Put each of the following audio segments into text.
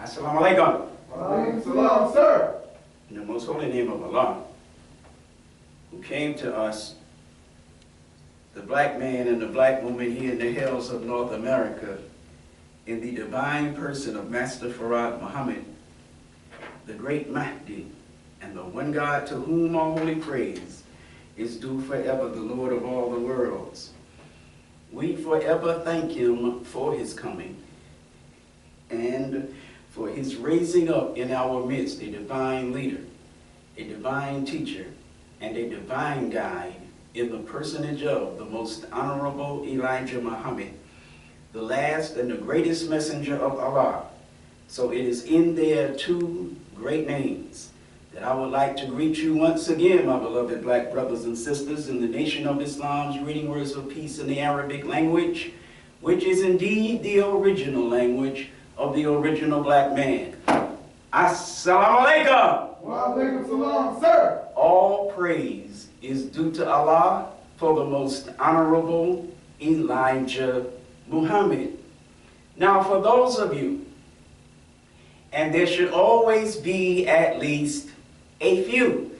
Assalamu alaikum. Alaikum salam, sir. In the most holy name of Allah, who came to us, the black man and the black woman here in the hills of North America, in the divine person of Master Farad Muhammad, the great Mahdi, and the one God to whom all holy praise is due forever, the Lord of all the worlds. We forever thank him for his coming and for his raising up in our midst a divine leader, a divine teacher, and a divine guide in the personage of the most honorable Elijah Muhammad, the last and the greatest messenger of Allah. So it is in their two great names that I would like to greet you once again, my beloved black brothers and sisters, in the Nation of Islam's reading words of peace in the Arabic language, which is indeed the original language of the original black man. Assalamu alaikum. Wa alaikum salam, sir. All praise is due to Allah for the most honorable Elijah Muhammad. Now, for those of you, and there should always be at least a few,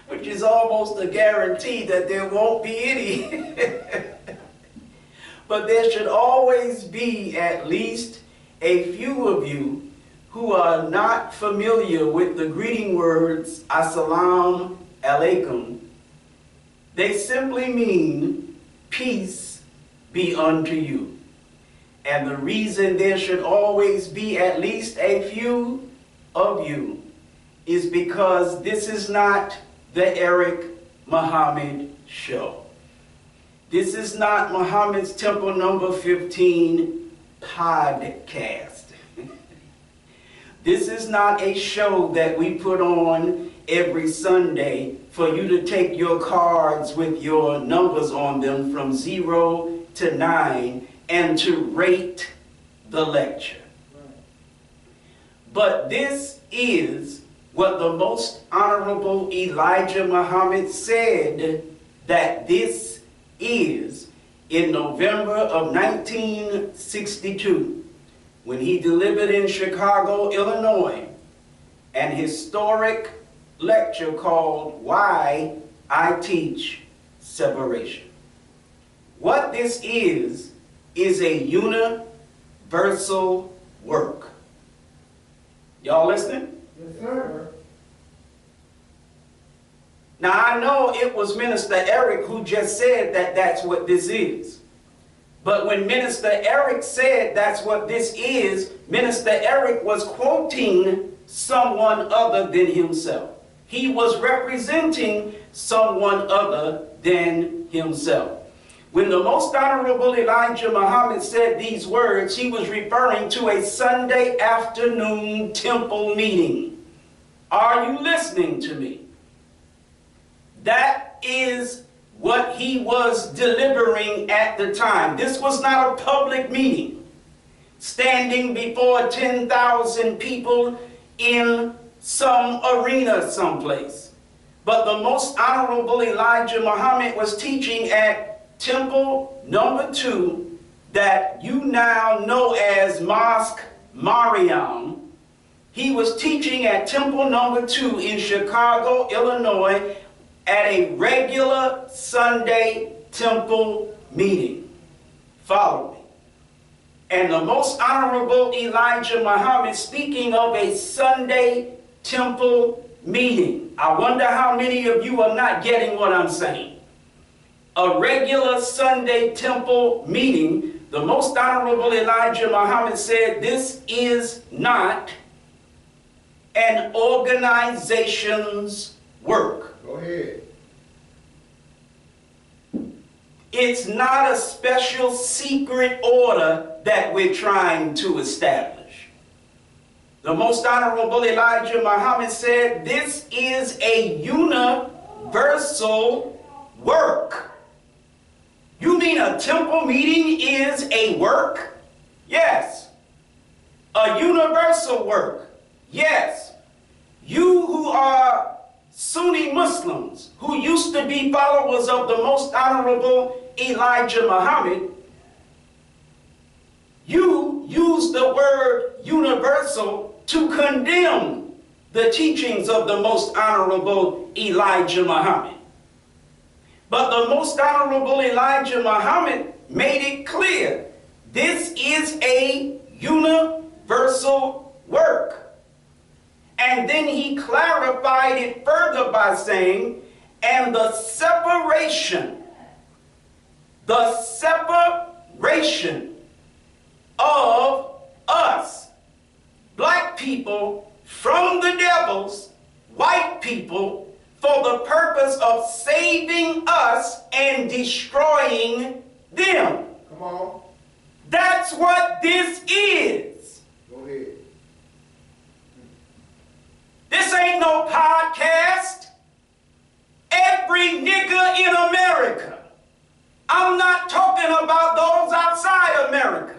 which is almost a guarantee that there won't be any. But there should always be at least a few of you who are not familiar with the greeting words Assalamu alaikum. They simply mean peace be unto you. And the reason there should always be at least a few of you is because this is not the Eric Muhammad Show. This is not Muhammad's Temple number 15 podcast. This is not a show that we put on every Sunday for you to take your cards with your numbers on them from 0 to 9 and to rate the lecture. But this is what the most honorable Elijah Muhammad said that this is in November of 1962, when he delivered in Chicago, Illinois, an historic lecture called Why I Teach Separation. What this is a universal work. Y'all listening? Yes, sir. Now, I know it was Minister Eric who just said that that's what this is. But when Minister Eric said that's what this is, Minister Eric was quoting someone other than himself. He was representing someone other than himself. When the most honorable Elijah Muhammad said these words, he was referring to a Sunday afternoon temple meeting. Are you listening to me? That is what he was delivering at the time. This was not a public meeting, standing before 10,000 people in some arena someplace. But the most honorable Elijah Muhammad was teaching at Temple number 2 that you now know as Mosque Mariam. He was teaching at Temple number 2 in Chicago, Illinois, at a regular Sunday temple meeting. Follow me. And the most honorable Elijah Muhammad, speaking of a Sunday temple meeting, I wonder how many of you are not getting what I'm saying. A regular Sunday temple meeting, the most honorable Elijah Muhammad said this is not an organization's work. Go ahead. It's not a special secret order that we're trying to establish. The most honorable Elijah Muhammad said this is a universal work. You mean a temple meeting is a work? Yes. A universal work? Yes. You who are Sunni Muslims, who used to be followers of the most honorable Elijah Muhammad, you use the word universal to condemn the teachings of the Most Honorable Elijah Muhammad. But the Most Honorable Elijah Muhammad made it clear this is a universal work. And then he clarified it further by saying, and the separation of us, black people, from the devils, white people, for the purpose of saving us and destroying them. Come on. That's what this is. Go ahead. This ain't no podcast. Every nigger in America. I'm not talking about those outside America.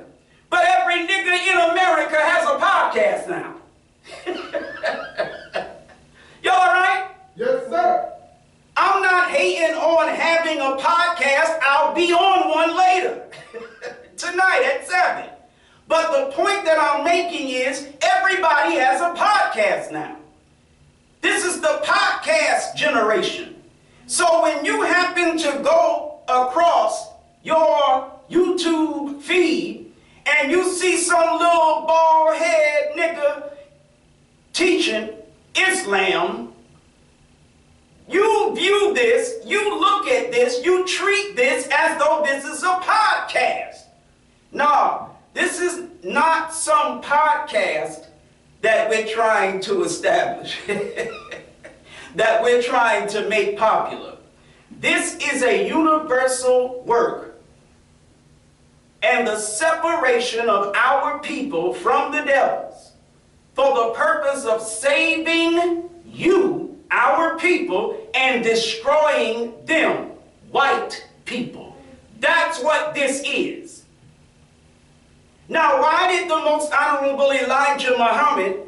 But every nigger in America has a podcast now. You all right? Yes, sir. I'm not hating on having a podcast. I'll be on one later. Tonight at 7. But the point that I'm making is everybody has a podcast now. This is the podcast generation. So when you happen to go across your YouTube feed and you see some little bald head nigga teaching Islam, you view this, you look at this, you treat this as though this is a podcast. No, this is not some podcast that we're trying to establish, that we're trying to make popular. This is a universal work. And the separation of our people from the devils for the purpose of saving you, our people, and destroying them, white people. That's what this is. Now, why did the Most Honorable Elijah Muhammad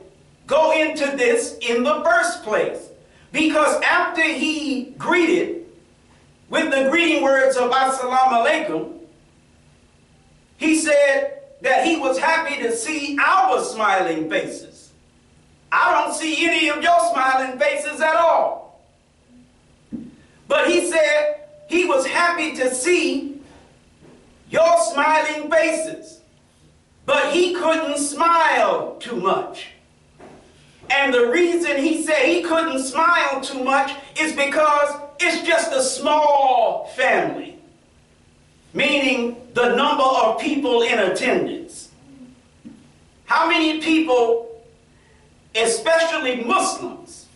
go into this in the first place? Because after he greeted with the greeting words of Assalamu alaikum, he said that he was happy to see our smiling faces. I don't see any of your smiling faces at all. But he said he was happy to see your smiling faces. But he couldn't smile too much. And the reason he said he couldn't smile too much is because it's just a small family. Meaning the number of people in attendance. How many people, especially Muslims,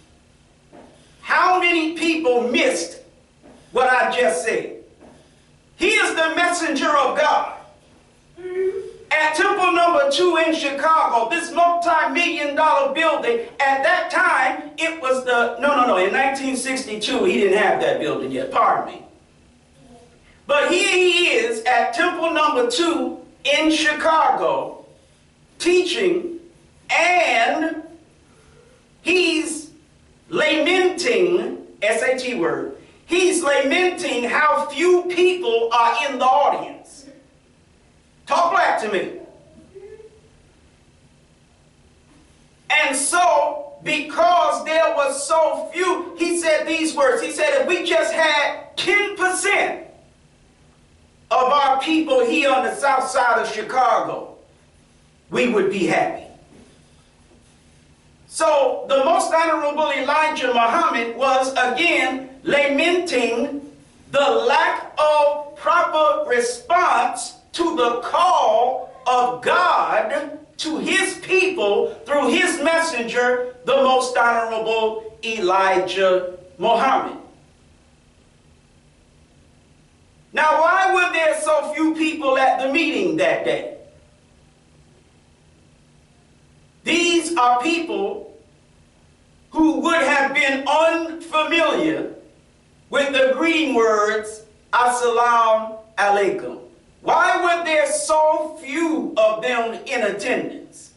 how many people missed what I just said? He is the messenger of God. At Temple Number 2 in Chicago, this multi-million-dollar building, at that time, it was the, in 1962, he didn't have that building yet, pardon me. But here he is at Temple Number 2 in Chicago, teaching, and he's lamenting, SAT word, he's lamenting how few people are in the audience. Talk black to me. And so, because there was so few, he said these words. He said, if we just had 10% of our people here on the south side of Chicago, we would be happy. So, the Most Honorable Elijah Muhammad was again lamenting the lack of proper response to the call of God to his people through his messenger, the Most Honorable Elijah Muhammad. Now, why were there so few people at the meeting that day? These are people who would have been unfamiliar with the greeting words, Assalamu alaikum. Why were there so few of them in attendance?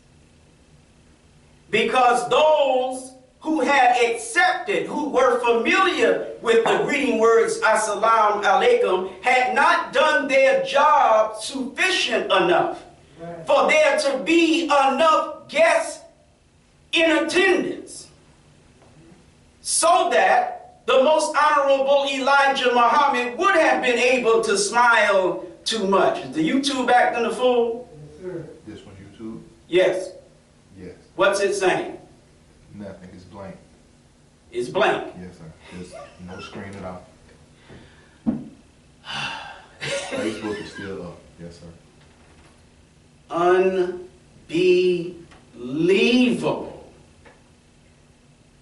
Because those who had accepted, who were familiar with the greeting words Assalamu alaikum, had not done their job sufficient enough. Right. for there to be enough guests in attendance so that the most honorable Elijah Muhammad would have been able to smile too much. Is the YouTube acting a fool? Yes, sir. This one YouTube? Yes. Yes. What's it saying? Nothing. It's blank. It's blank. Yes, sir. There's no screen at all. Facebook is still up. Yes, sir. Unbelievable.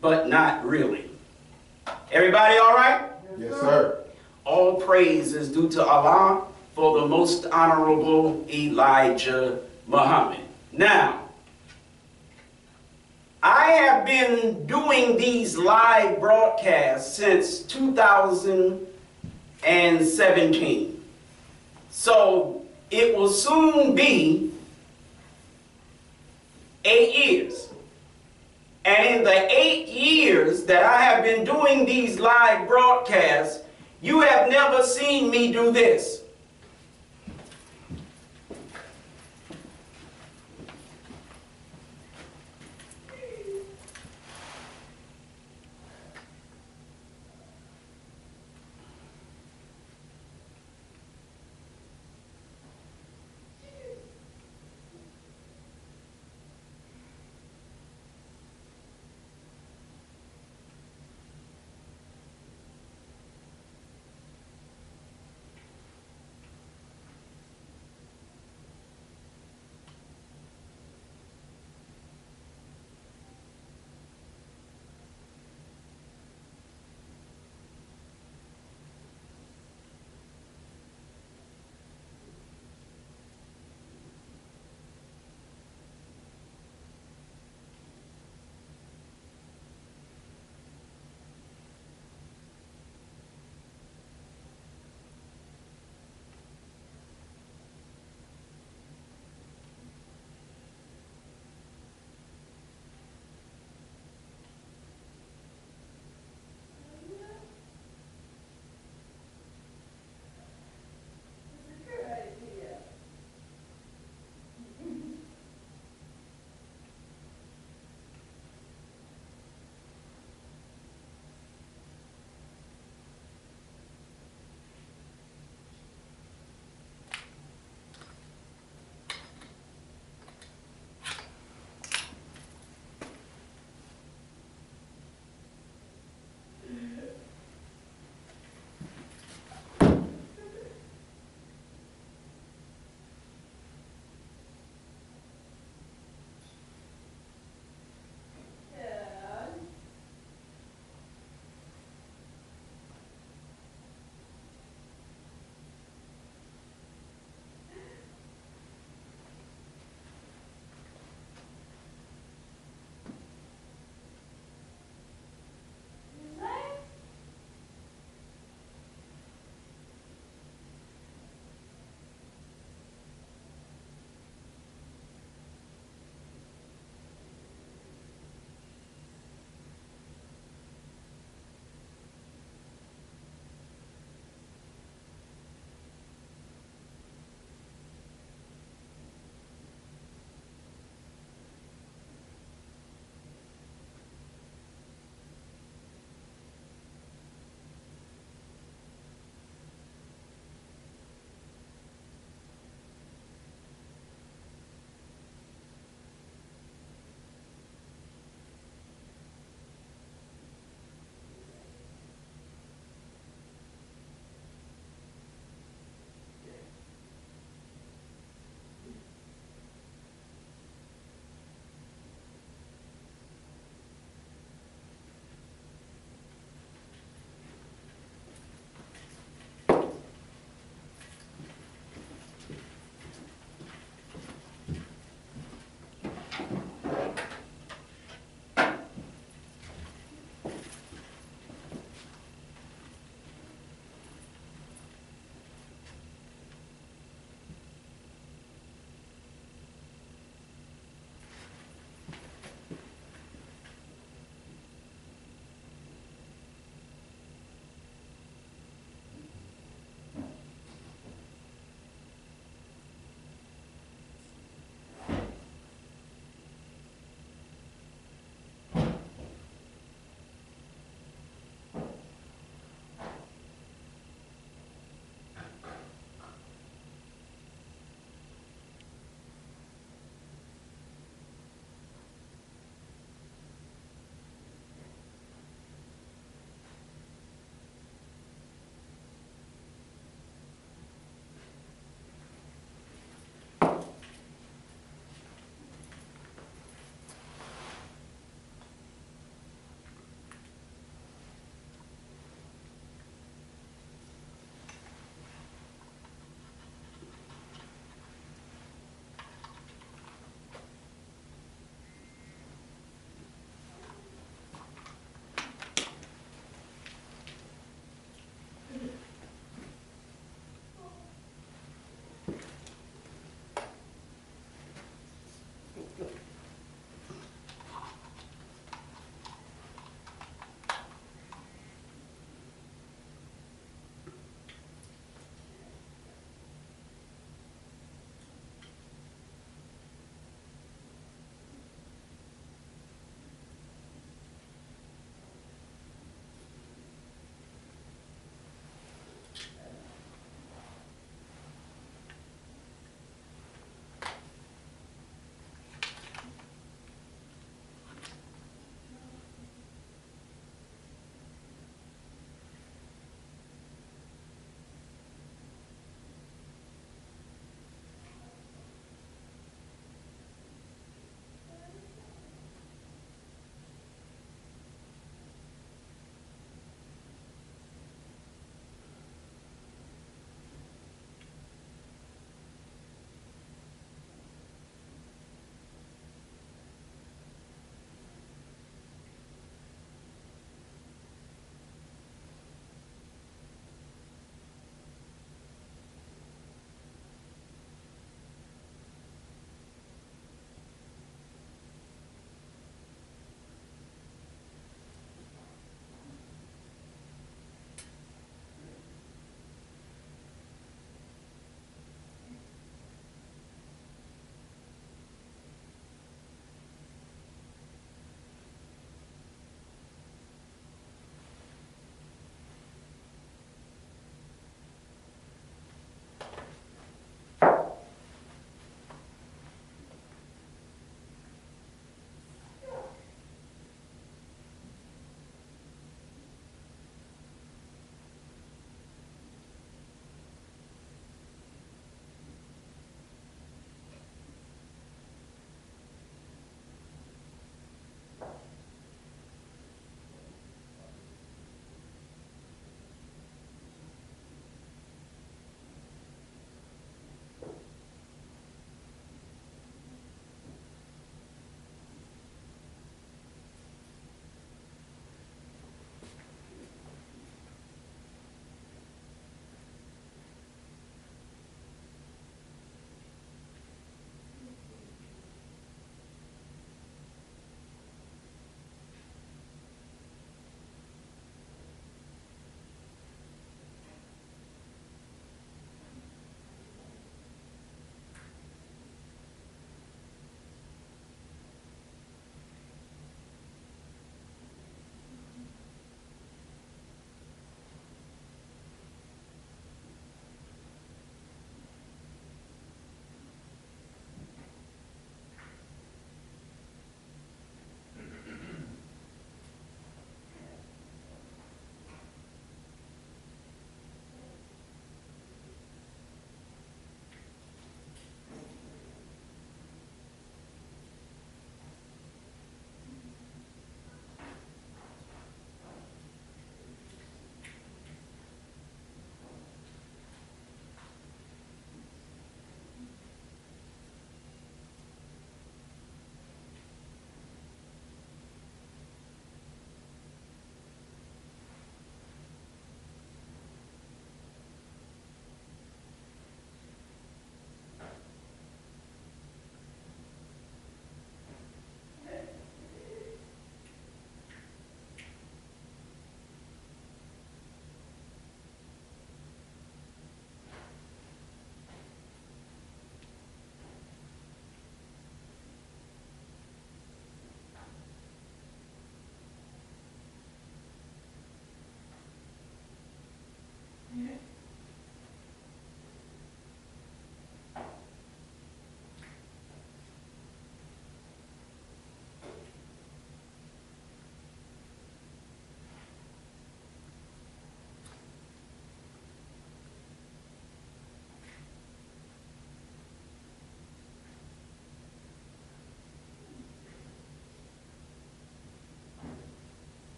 But not really. Everybody all right? Yes, sir. All praise is due to Allah for the most honorable Elijah Muhammad. Now, I have been doing these live broadcasts since 2017. So it will soon be 8 years. And in the 8 years that I have been doing these live broadcasts, you have never seen me do this.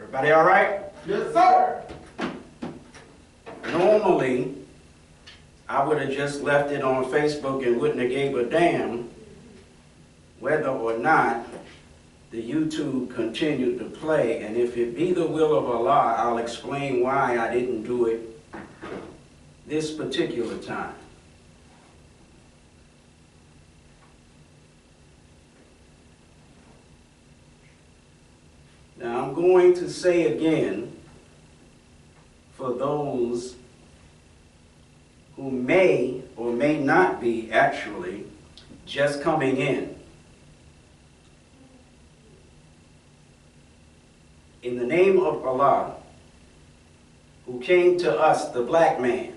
Everybody all right? Yes, sir. Normally, I would have just left it on Facebook and wouldn't have gave a damn whether or not the YouTube continued to play. And if it be the will of Allah, I'll explain why I didn't do it this particular time. Now I'm going to say again, for those who may or may not be actually just coming in the name of Allah, who came to us, the black man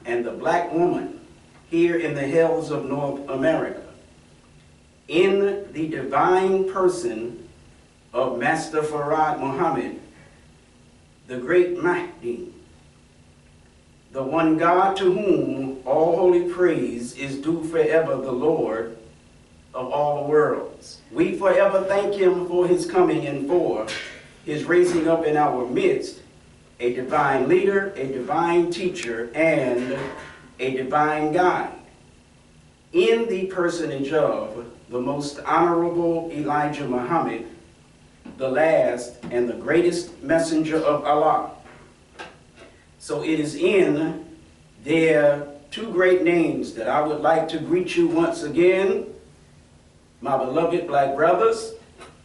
and the black woman here in the hills of North America, in the divine person of Master Farad Muhammad, the great Mahdi, the one God to whom all holy praise is due forever, the Lord of all worlds. We forever thank him for his coming and for his raising up in our midst a divine leader, a divine teacher, and a divine guide, in the personage of the most honorable Elijah Muhammad, the last and the greatest messenger of Allah. So it is in their two great names that I would like to greet you once again, my beloved black brothers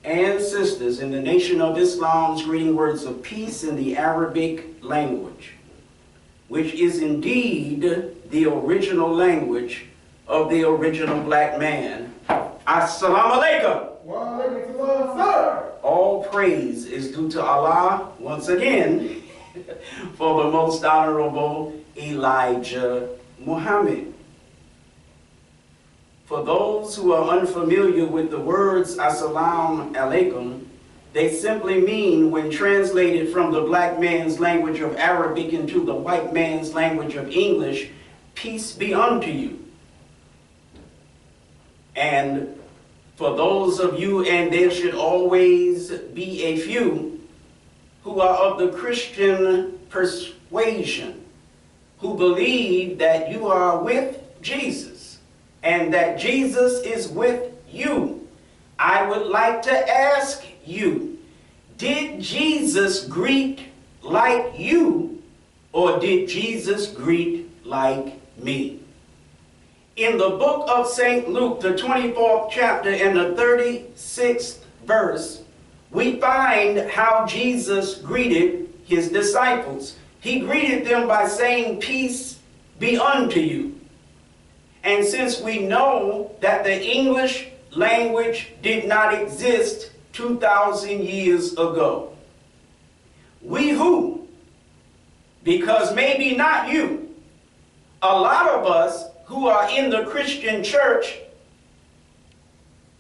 and sisters, in the Nation of Islam's greeting words of peace in the Arabic language, which is indeed the original language of the original black man. Assalamu alaikum. Wa alaikum salam, sir. All praise is due to Allah once again for the most honorable Elijah Muhammad. For those who are unfamiliar with the words Assalamu alaikum, they simply mean, when translated from the black man's language of Arabic into the white man's language of English, peace be unto you. And for those of you, and there should always be a few, who are of the Christian persuasion, who believe that you are with Jesus and that Jesus is with you, I would like to ask you, did Jesus greet like you, or did Jesus greet like me? In the book of St. Luke, the 24th chapter and the 36th verse, we find how Jesus greeted his disciples. He greeted them by saying, peace be unto you. And since we know that the English language did not exist 2,000 years ago, we who, because maybe not you, a lot of us who are in the Christian church,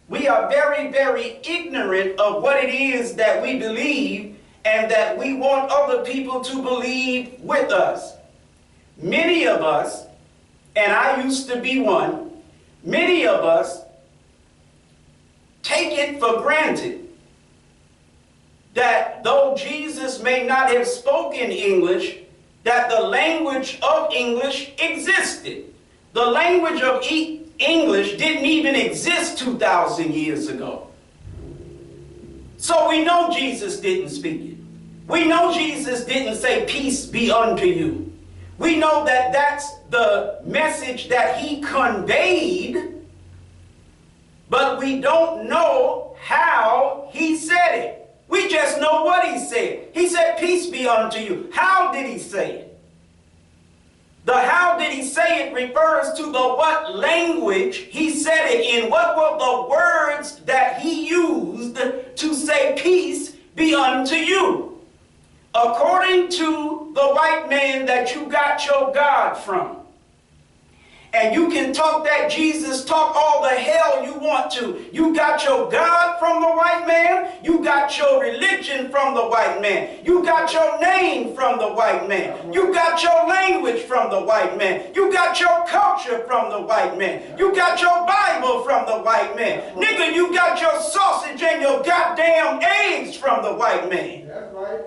we are very, very ignorant of what it is that we believe and that we want other people to believe with us. Many of us, and I used to be one, many of us take it for granted that though Jesus may not have spoken English, that the language of English existed. The language of English didn't even exist 2,000 years ago. So we know Jesus didn't speak it. We know Jesus didn't say, peace be unto you. We know that that's the message that he conveyed, but we don't know how he said it. We just know what he said. He said, peace be unto you. How did he say it? The how did he say it refers to the what language he said it in. What were the words that he used to say peace be unto you? According to the white man that you got your God from, And you can talk that Jesus talk all the hell you want to. You got your God from the white man. You got your religion from the white man. You got your name from the white man. You got your language from the white man. You got your culture from the white man. You got your Bible from the white man. Nigga, you got your sausage and your goddamn eggs from the white man. That's right.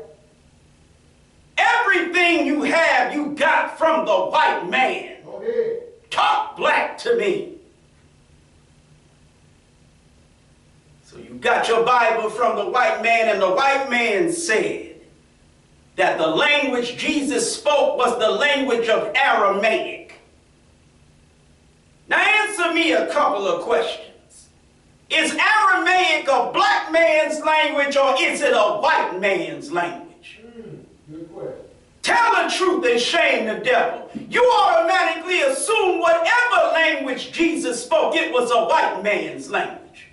Everything you have, you got from the white man. Go ahead. Talk black to me. So you got your Bible from the white man, and the white man said that the language Jesus spoke was the language of Aramaic. Now answer me a couple of questions. Is Aramaic a black man's language, or is it a white man's language? Good question. Tell the truth and shame the devil. You automatically assume whatever language Jesus spoke, it was a white man's language.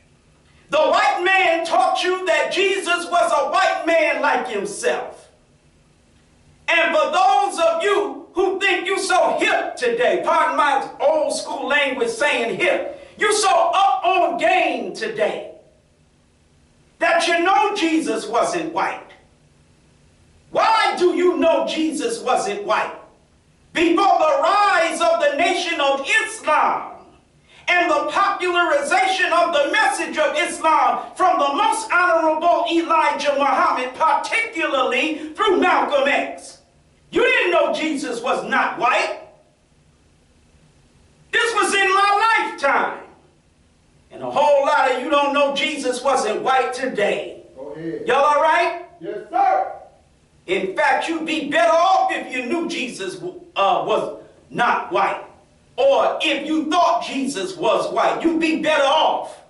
The white man taught you that Jesus was a white man like himself. And for those of you who think you so hip today, pardon my old school language saying hip, you so up on game today that you know Jesus wasn't white. Why do you know Jesus wasn't white? Before the rise of the Nation of Islam and the popularization of the message of Islam from the most honorable Elijah Muhammad, particularly through Malcolm X. You didn't know Jesus was not white. This was in my lifetime. And a whole lot of you don't know Jesus wasn't white today. Go ahead. Y'all all right? Yes, sir. In fact, you'd be better off if you knew Jesus was not white. Or if you thought Jesus was white, you'd be better off.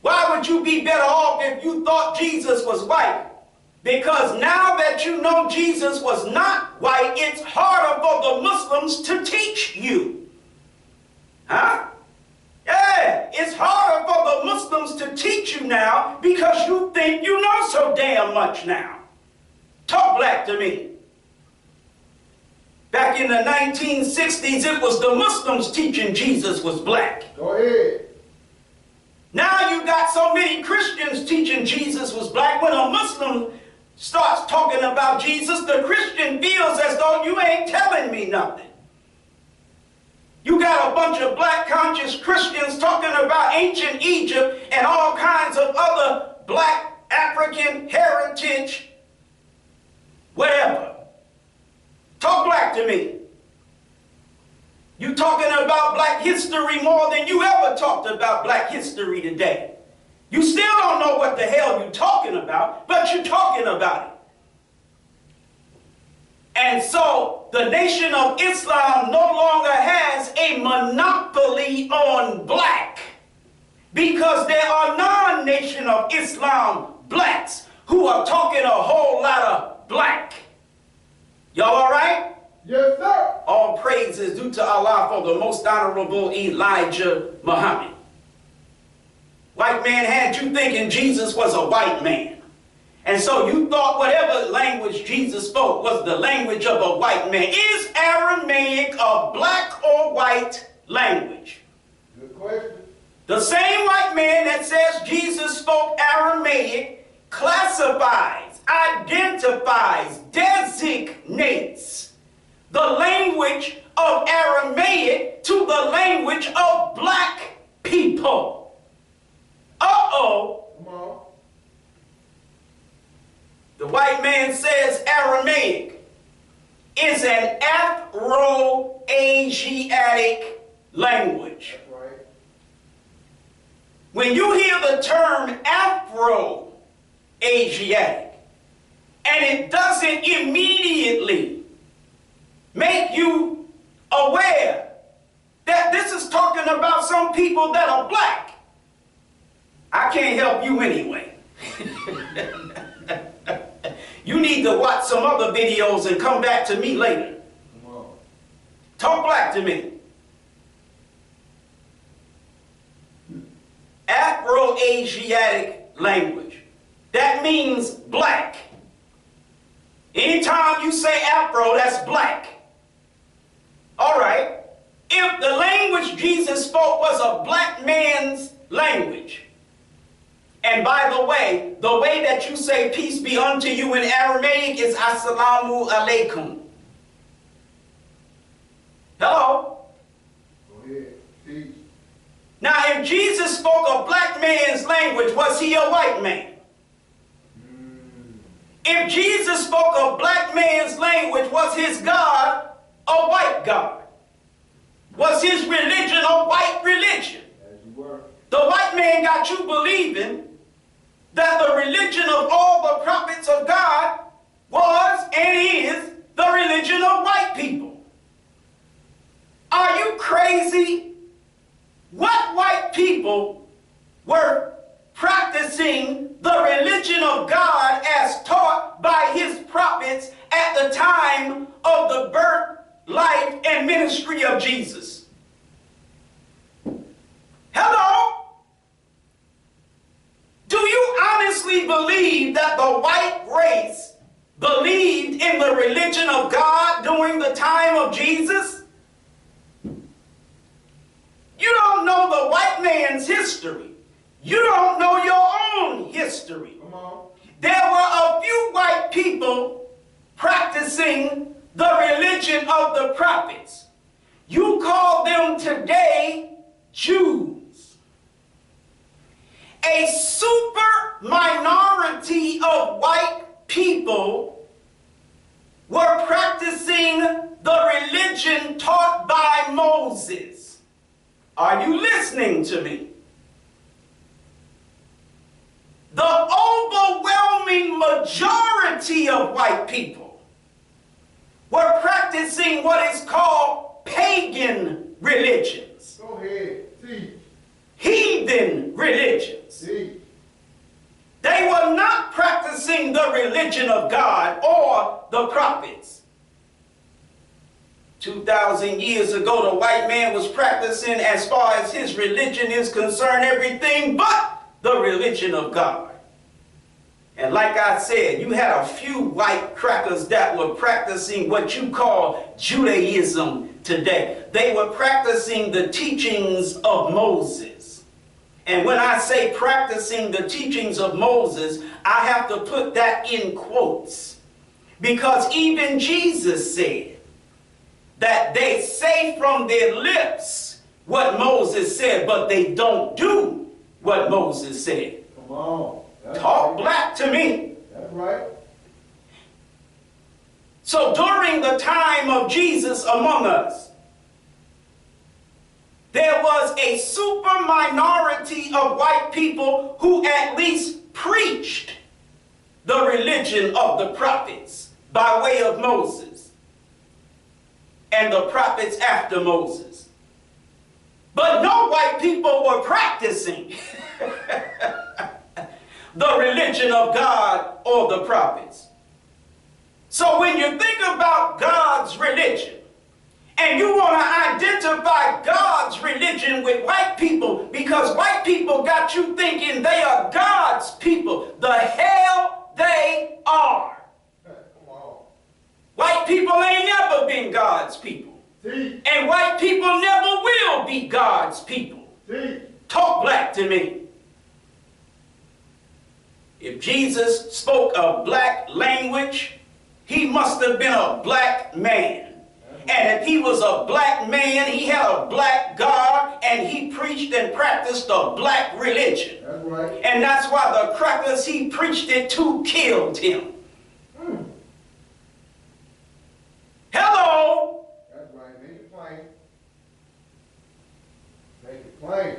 Why would you be better off if you thought Jesus was white? Because now that you know Jesus was not white, it's harder for the Muslims to teach you. Huh? Yeah, it's harder for the Muslims to teach you now because you think you know so damn much now. Talk black to me. Back in the 1960s, it was the Muslims teaching Jesus was black. Go ahead. Now you got so many Christians teaching Jesus was black. When a Muslim starts talking about Jesus, the Christian feels as though you ain't telling me nothing. You got a bunch of black conscious Christians talking about ancient Egypt and all kinds of other black African heritage, whatever. Talk black to me. You talking about black history more than you ever talked about black history today. You still don't know what the hell you're talking about, but you're talking about it. And so the Nation of Islam no longer has a monopoly on black, because there are non-Nation of Islam blacks who are talking a whole lot of black. Y'all all right? Yes, sir. All praise is due to Allah for the most honorable Elijah Muhammad. White man had you thinking Jesus was a white man. And so you thought whatever language Jesus spoke was the language of a white man. Is Aramaic a black or white language? Good question. The same white man that says Jesus spoke Aramaic classifies, identifies, designates the language of Aramaic to the language of black people. Uh-oh. Come on. The white man says Aramaic is an Afro-Asiatic language. That's right. When you hear the term Afro-Asiatic, and it doesn't immediately make you aware that this is talking about some people that are black, I can't help you anyway. You need to watch some other videos and come back to me later. Come on. Talk black to me. Afro-Asiatic language. That means black. Anytime you say Afro, that's black. All right. If the language Jesus spoke was a black man's language, and by the way that you say peace be unto you in Aramaic is assalamu alaikum. Hello? Go ahead. Teach. Now, if Jesus spoke a black man's language, was he a white man? If Jesus spoke a black man's language, was his God a white God? Was his religion a white religion? As you were. The white man got you believing that the religion of all the prophets of God was and is the religion of white people. Are you crazy? What white people were practicing the religion of God as taught by his prophets at the time of the birth, life, and ministry of Jesus? Hello? Do you honestly believe that the white race believed in the religion of God during the time of Jesus? You don't know the white man's history. You don't know your own history. Come on. There were a few white people practicing the religion of the prophets. You call them today Jews. A super minority of white people were practicing the religion taught by Moses. Are you listening to me? The overwhelming majority of white people were practicing what is called pagan religions, Go ahead. Teach. heathen religions. Teach. They were not practicing the religion of God or the prophets. 2,000 years ago, the white man was practicing, as far as his religion is concerned, everything but the religion of God. And like I said, you had a few white crackers that were practicing what you call Judaism today. They were practicing the teachings of Moses. And when I say practicing the teachings of Moses, I have to put that in quotes. Because even Jesus said that they say from their lips what Moses said, but they don't do what Moses said. Come on. That's Talk right. black to me. That's right. So during the time of Jesus among us, there was a super minority of white people who at least preached the religion of the prophets by way of Moses and the prophets after Moses. But no white people were practicing the religion of God or the prophets. So when you think about God's religion, and you want to identify God's religion with white people because white people got you thinking they are God's people, the hell they are. Come on. White people ain't never been God's people. Teach. And white people never will be God's people. Teach. Talk black to me. If Jesus spoke a black language, he must have been a black man. And if he was a black man, he had a black God, and he preached and practiced a black religion. That's right. And that's why the crackers he preached it to killed him. Hello? That's right. Make it plain. Make it plain.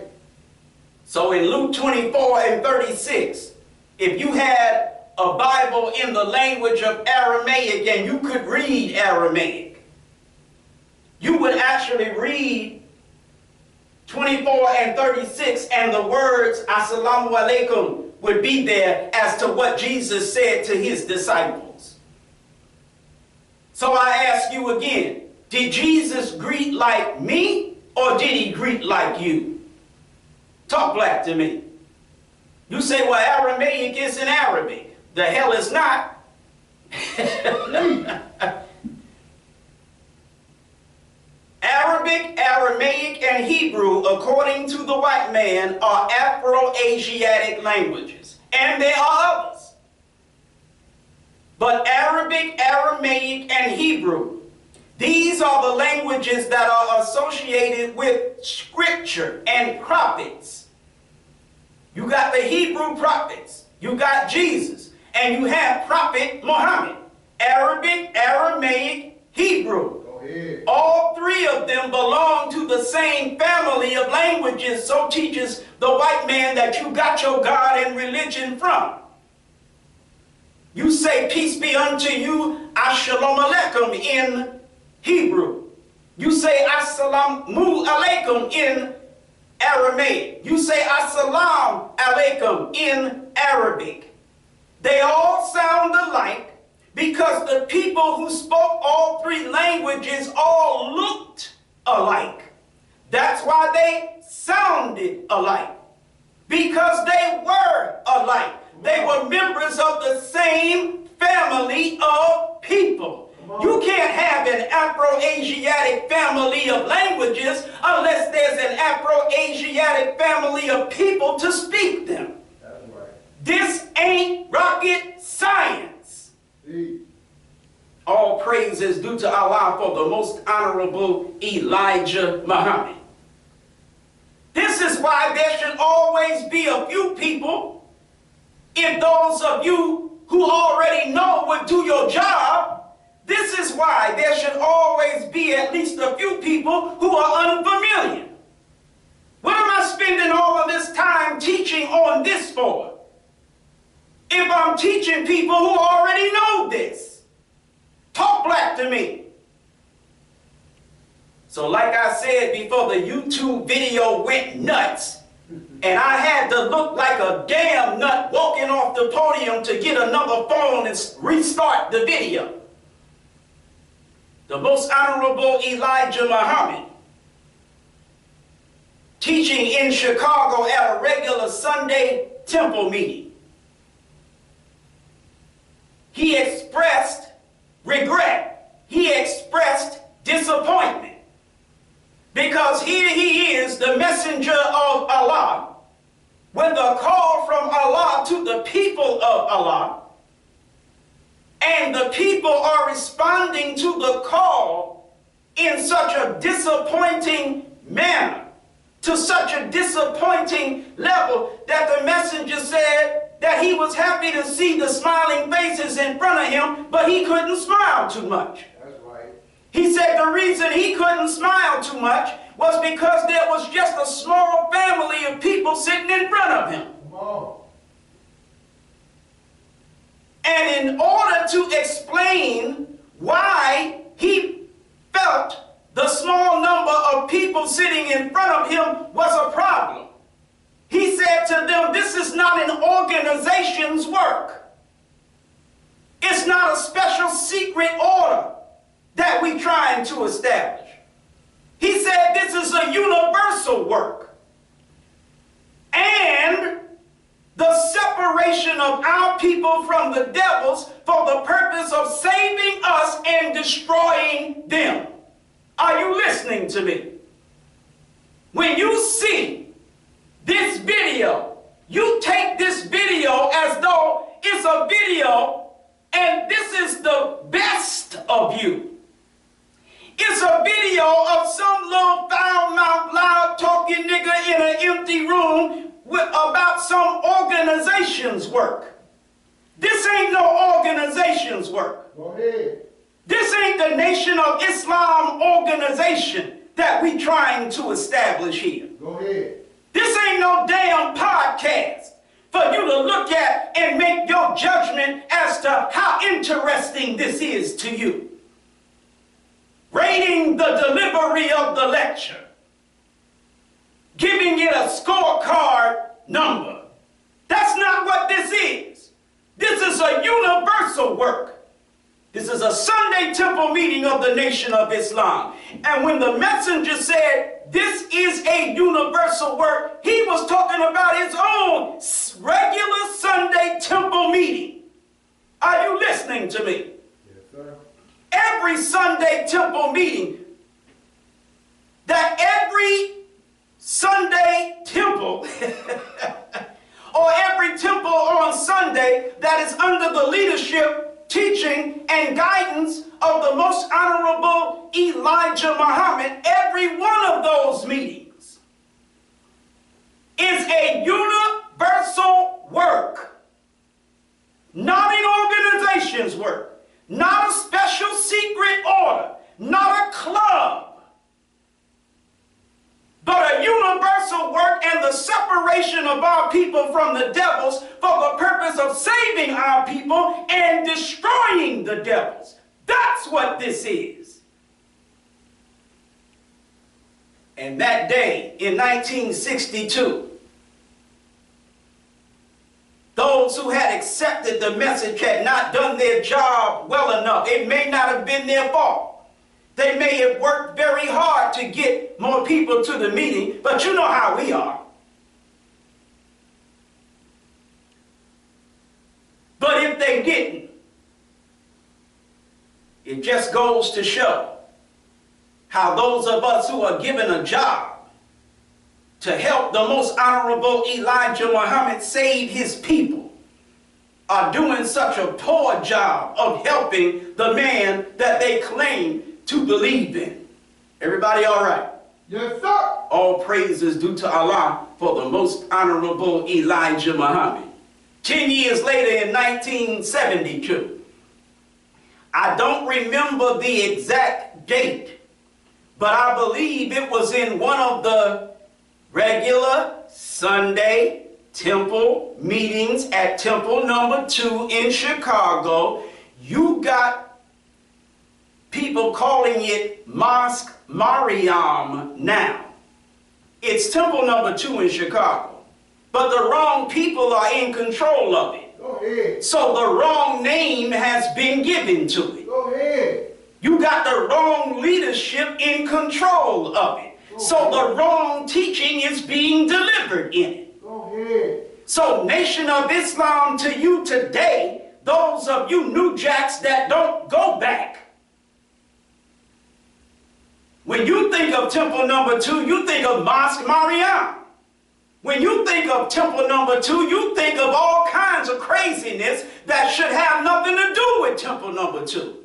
So in Luke 24 and 36, if you had a Bible in the language of Aramaic and you could read Aramaic, you would actually read 24 and 36, and the words Assalamu alaikum would be there as to what Jesus said to his disciples. So I ask you again, did Jesus greet like me or did he greet like you? Talk black to me. You say, well, Aramaic isn't Arabic. The hell it's not. Arabic, Aramaic, and Hebrew, according to the white man, are Afro-Asiatic languages. And there are others. But Arabic, Aramaic, and Hebrew, these are the languages that are associated with scripture and prophets. You got the Hebrew prophets, you got Jesus, and you have Prophet Muhammad. Arabic, Aramaic, Hebrew. All three of them belong to the same family of languages, so teaches the white man that you got your God and religion from. You say, peace be unto you, Assalamu alaikum in Hebrew. You say, Assalamu alaikum in Aramaic. You say, Assalamu alaikum in Arabic. They all sound alike, because the people who spoke all three languages all looked alike. That's why they sounded alike. Because they were alike. They were members of the same family of people. You can't have an Afro-Asiatic family of languages unless there's an Afro-Asiatic family of people to speak them. That's right. This ain't rocket science. All praise is due to Allah for the most honorable Elijah Muhammad. This is why there should always be a few people, if those of you who already know would do your job. This is why there should always be at least a few people who are unfamiliar. What am I spending all of this time teaching on this for? If I'm teaching people who already know this. Talk black to me. So like I said before, the YouTube video went nuts, and I had to look like a damn nut walking off the podium to get another phone and restart the video. The most honorable Elijah Muhammad, teaching in Chicago at a regular Sunday temple meeting. He expressed regret. He expressed disappointment. Because here he is, the messenger of Allah, with a call from Allah to the people of Allah, and the people are responding to the call in such a disappointing manner, to such a disappointing level, that the messenger said that he was happy to see the smiling faces in front of him, but he couldn't smile too much. That's right. He said the reason he couldn't smile too much was because there was just a small family of people sitting in front of him. Come on. And in order to explain why he felt the small number of people sitting in front of him was a problem, he said to them, this is not an organization's work. It's not a special secret order that we're trying to establish. He said this is a universal work. And the separation of our people from the devils for the purpose of saving us and destroying them. Are you listening to me? When you see this video, you take this video as though it's a video and this is the best of you. It's a video of some little foul-mouthed, loud-talking nigga in an empty room about some organization's work. This ain't no organization's work. Go ahead. This ain't the Nation of Islam organization that we trying to establish here. Go ahead. This ain't no damn podcast for you to look at and make your judgment as to how interesting this is to you. Rating the delivery of the lecture, giving it a scorecard number. That's not what this is. This is a universal work. This is a Sunday temple meeting of the Nation of Islam. And when the messenger said this is a universal work, he was talking about his own regular Sunday temple meeting. Are you listening to me? Yes, sir. Every Sunday temple meeting, that every Sunday temple or every temple on Sunday that is under the leadership, teaching, and guidance of the Most Honorable Elijah Muhammad, every one of those meetings is a universal work, not an organization's work, not a special secret order, not a club, but a universal work and the separation of our people from the devils for the purpose of saving our people and destroying the devils. That's what this is. And that day in 1962, those who had accepted the message had not done their job well enough. It may not have been their fault. They may have worked very hard to get more people to the meeting, but you know how we are. But if they didn't, it just goes to show how those of us who are given a job to help the Most Honorable Elijah Muhammad save his people are doing such a poor job of helping the man that they claim to believe in. Everybody all right? Yes, sir. All praise is due to Allah for the Most Honorable Elijah Muhammad. 10 years later in 1972, I don't remember the exact date, but I believe it was in one of the regular Sunday temple meetings at Temple Number 2 in Chicago. You got people calling it Mosque Mariam now. It's Temple Number 2 in Chicago. But the wrong people are in control of it. Go ahead. So the wrong name has been given to it. Go ahead. You got the wrong leadership in control of it. So the wrong teaching is being delivered in it. Go ahead. So Nation of Islam, to you today, those of you new jacks that don't go back, when you think of Temple Number 2, you think of Mosque Mariam. When you think of Temple Number 2, you think of all kinds of craziness that should have nothing to do with Temple Number 2.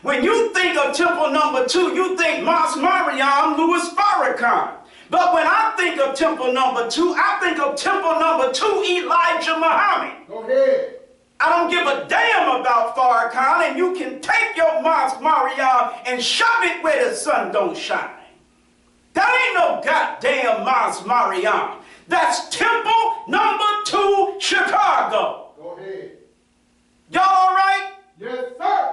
When you think of Temple Number 2, you think Mosque Mariam, Louis Farrakhan. But when I think of Temple Number 2, I think of Temple Number 2, Elijah Muhammad. Go ahead. I don't give a damn about Farrakhan, and you can take your Mosque Mariam and shove it where the sun don't shine. That ain't no goddamn Mosque Mariam. That's Temple Number 2, Chicago. Go ahead. Y'all all right? Yes, sir.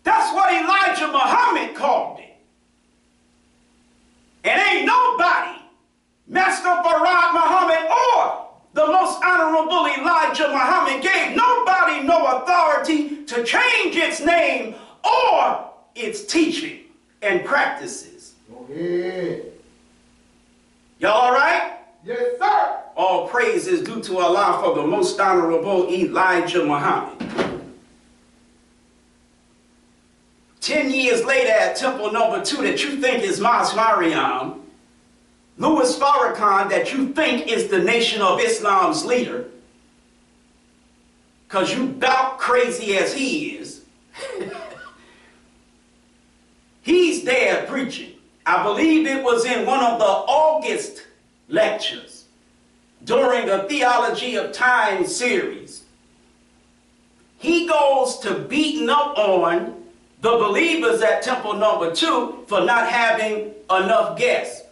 That's what Elijah Muhammad called it. And ain't nobody, Master Farad Muhammad or the Most Honorable Elijah Muhammad, gave nobody no authority to change its name or its teaching and practices. Go ahead. Y'all all right? Yes, sir. All praise is due to Allah for the Most Honorable Elijah Muhammad. 10 years later at Temple Number 2 that you think is Mosque Mariam, Louis Farrakhan that you think is the Nation of Islam's leader, because you about crazy as he is, he's there preaching. I believe it was in one of the August lectures during the Theology of Time series. He goes to beating up on the believers at Temple Number 2 for not having enough guests.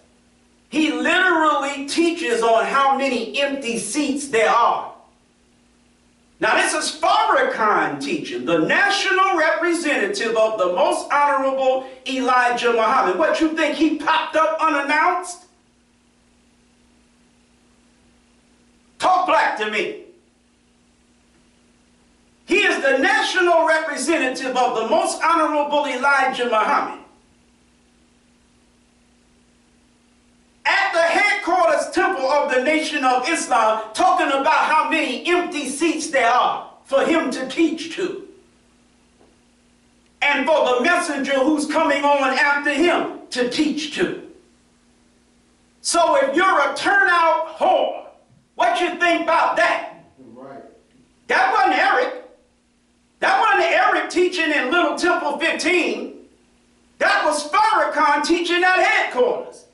He literally teaches on how many empty seats there are. Now this is Farrakhan teaching, the national representative of the Most Honorable Elijah Muhammad. What, you think he popped up unannounced? Talk black to me. He is the national representative of the Most Honorable Elijah Muhammad. At the headquarters temple of the Nation of Islam, talking about how many empty seats there are for him to teach to. And for the messenger who's coming on after him to teach to. So if you're a turnout whore, what you think about that? Right. That wasn't Eric. That wasn't Eric teaching in Little Temple 15. That was Farrakhan teaching at headquarters.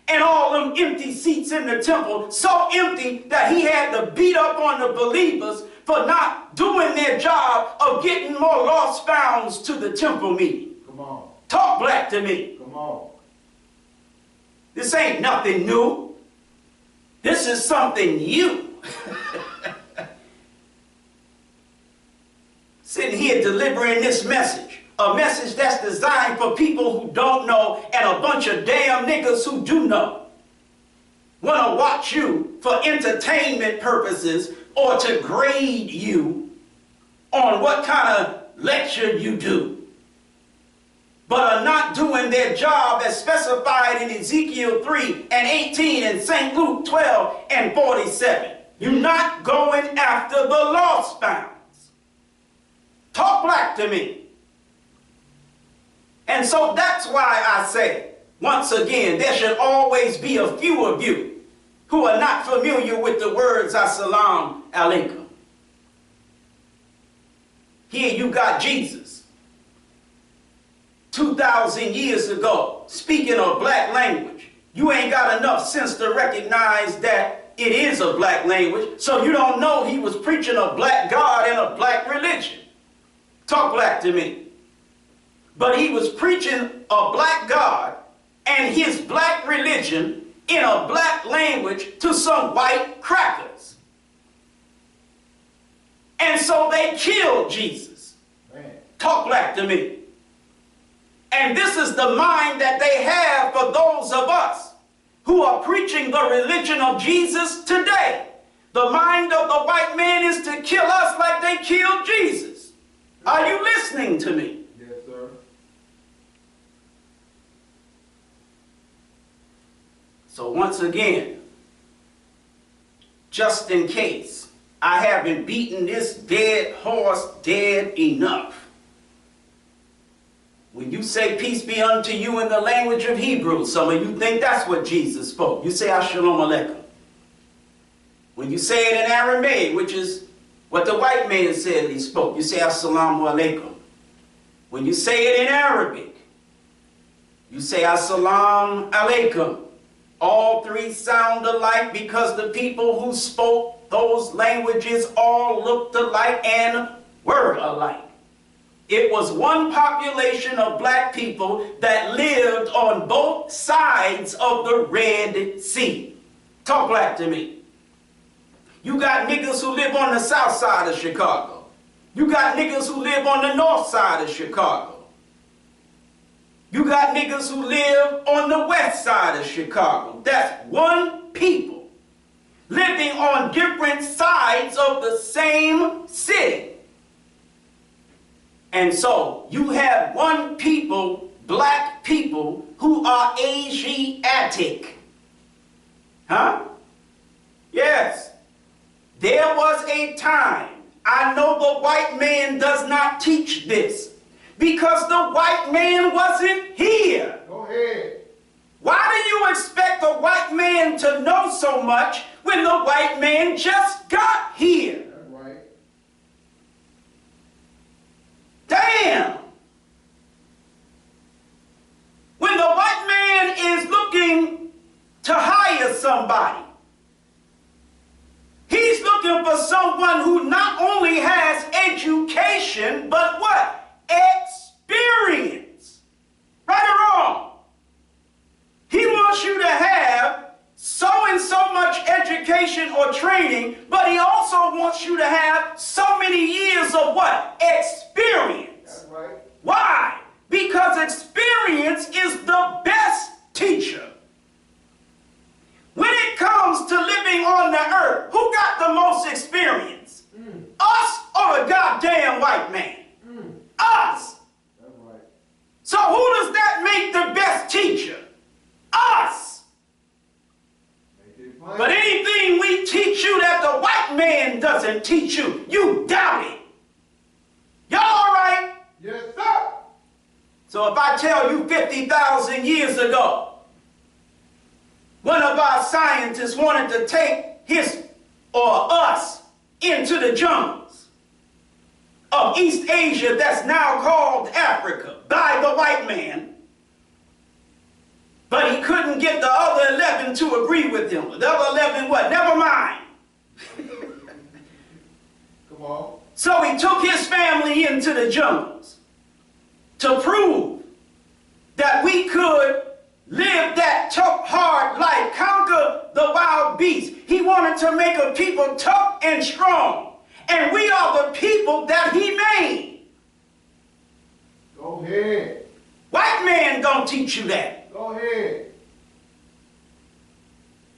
And all them empty seats in the temple, so empty that he had to beat up on the believers for not doing their job of getting more lost founds to the temple meeting. Come on. Talk black to me. Come on. This ain't nothing new. This is something new. Sitting here delivering this message. A message that's designed for people who don't know and a bunch of damn niggas who do know. Want to watch you for entertainment purposes or to grade you on what kind of lecture you do. But are not doing their job as specified in Ezekiel 3 and 18 and St. Luke 12 and 47. You're not going after the lost founds. Talk black to me. And so that's why I say, once again, there should always be a few of you who are not familiar with the words Assalamu alaikum. Here you got Jesus, 2,000 years ago, speaking a black language. You ain't got enough sense to recognize that it is a black language, so you don't know he was preaching a black God and a black religion. Talk black to me. But he was preaching a black God and his black religion in a black language to some white crackers. And so they killed Jesus. Man. Talk black to me. And this is the mind that they have for those of us who are preaching the religion of Jesus today. The mind of the white man is to kill us like they killed Jesus. Are you listening to me? Yes, sir. So once again, just in case I haven't beaten this dead horse dead enough, when you say peace be unto you in the language of Hebrew, some of you think that's what Jesus spoke. You say Shalom Aleichem. When you say it in Aramaic, which is what the white man said he spoke, you say Assalamu Alaikum. When you say it in Arabic, you say Assalamu Alaikum. All three sound alike because the people who spoke those languages all looked alike and were alike. It was one population of black people that lived on both sides of the Red Sea. Talk black to me. You got niggas who live on the south side of Chicago. You got niggas who live on the north side of Chicago. You got niggas who live on the west side of Chicago. That's one people living on different sides of the same city. And so you have one people, black people, who are Asiatic. Huh? Yes. There was a time, I know the white man does not teach this, because the white man wasn't here. Go ahead. Why do you expect the white man to know so much when the white man just got here? That's right. Damn! When the white man is looking to hire somebody, he's looking for someone who not only has education, but what? Experience. Right or wrong? He wants you to have so and so much education or training, but he also wants you to have so many years of what? Experience. That's right. Why? Because experience is the best teacher. When it comes to living on the earth, who got the most experience? Us or the goddamn white man? Us. That's right. So who does that make the best teacher? Us. Make it plain. But anything we teach you that the white man doesn't teach you, you doubt it. Y'all all right? Yes, sir. So if I tell you 50,000 years ago, one of our scientists wanted to take his or us into the jungles of East Asia that's now called Africa by the white man, but he couldn't get the other 11 to agree with him. The other 11 what? Never mind. Come on. So he took his family into the jungles to prove that we could live that tough, hard life, conquer the wild beasts. He wanted to make a people tough and strong. And we are the people that he made. Go ahead. White man don't teach you that. Go ahead.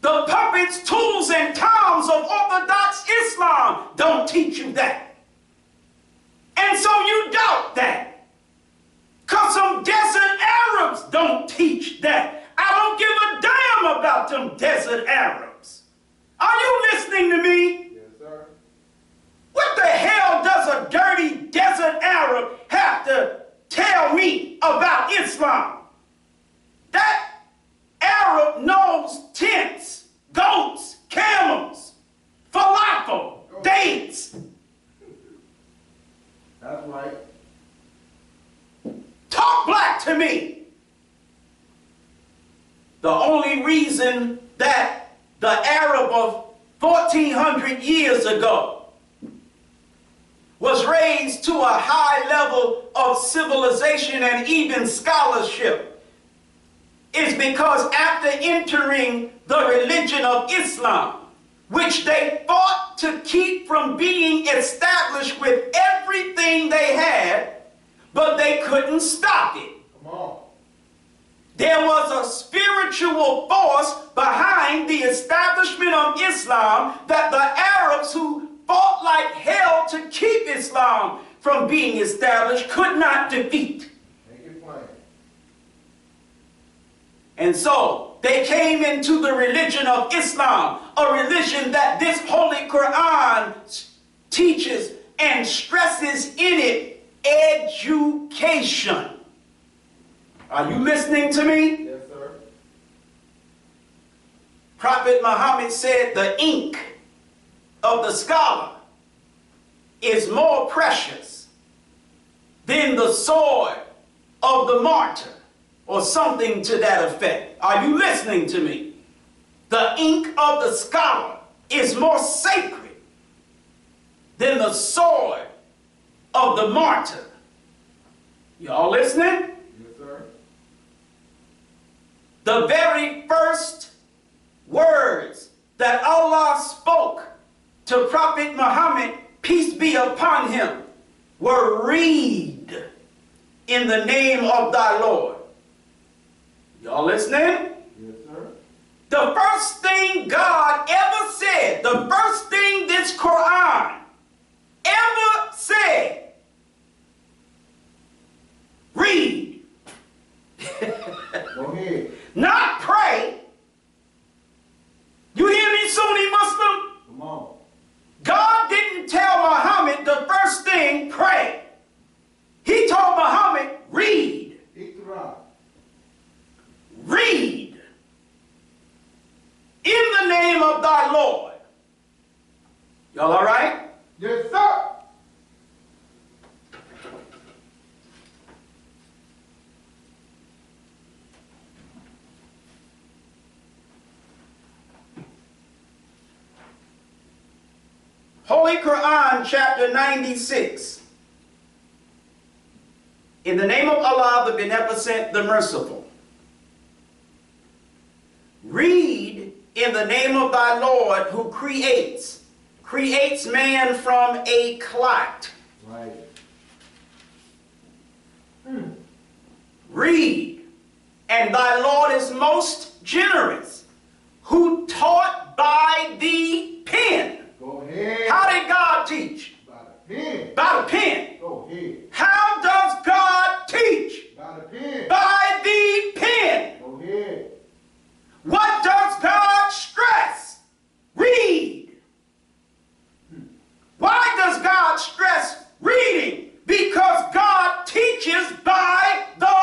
The puppets, tools, and toms of Orthodox Islam don't teach you that. And so you doubt that. Because some desert Arabs don't teach that. I don't give a damn about them desert Arabs. Are you listening to me? Yes, sir. What the hell does a dirty desert Arab have to tell me about Islam? That Arab knows tents, goats, camels, falafel, dates. That's right. Talk black to me. The only reason that the Arab of 1400 years ago was raised to a high level of civilization and even scholarship is because after entering the religion of Islam, which they fought to keep from being established with everything they had, but they couldn't stop it. Come on. There was a spiritual force behind the establishment of Islam that the Arabs who fought like hell to keep Islam from being established could not defeat. Make it plain. And so they came into the religion of Islam, a religion that this Holy Quran teaches and stresses in it education. Are you listening to me? Yes, sir. Prophet Muhammad said the ink of the scholar is more precious than the sword of the martyr, or something to that effect. Are you listening to me? The ink of the scholar is more sacred than the sword of the martyr. Y'all listening? Yes, sir. The very first words that Allah spoke to Prophet Muhammad, peace be upon him, were read in the name of thy Lord. Y'all listening? Yes, sir. The first thing God ever said, the first thing this Quran ever said, read. Go ahead. Not pray. You hear me, Sunni Muslim? Come on. God didn't tell Muhammad the first thing, pray. He told Muhammad, read. Iqra. Read. In the name of thy Lord. Y'all all right? Yes, sir. Holy Quran, chapter 96. In the name of Allah, the Beneficent, the Merciful. Read in the name of thy Lord who creates man from a clot. Right. Read, and thy Lord is most generous, who taught by the pen. Go ahead. How did God teach? By the pen. By the pen. Go ahead. How does God teach? By the pen. By the pen. Go ahead. What does God stress? Read. Why does God stress reading? Because God teaches by the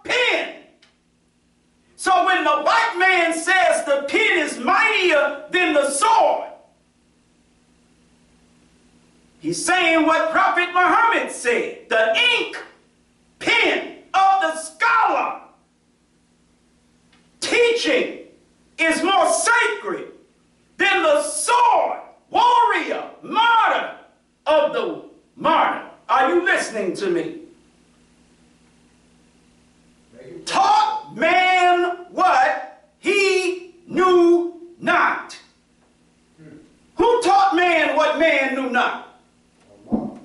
pen. So when the white man says the pen He's saying what Prophet Muhammad said. The ink pen of the scholar teaching is more sacred than the sword, warrior, martyr of the martyr. Are you listening to me? Taught man what he knew not. Who taught man what man knew not?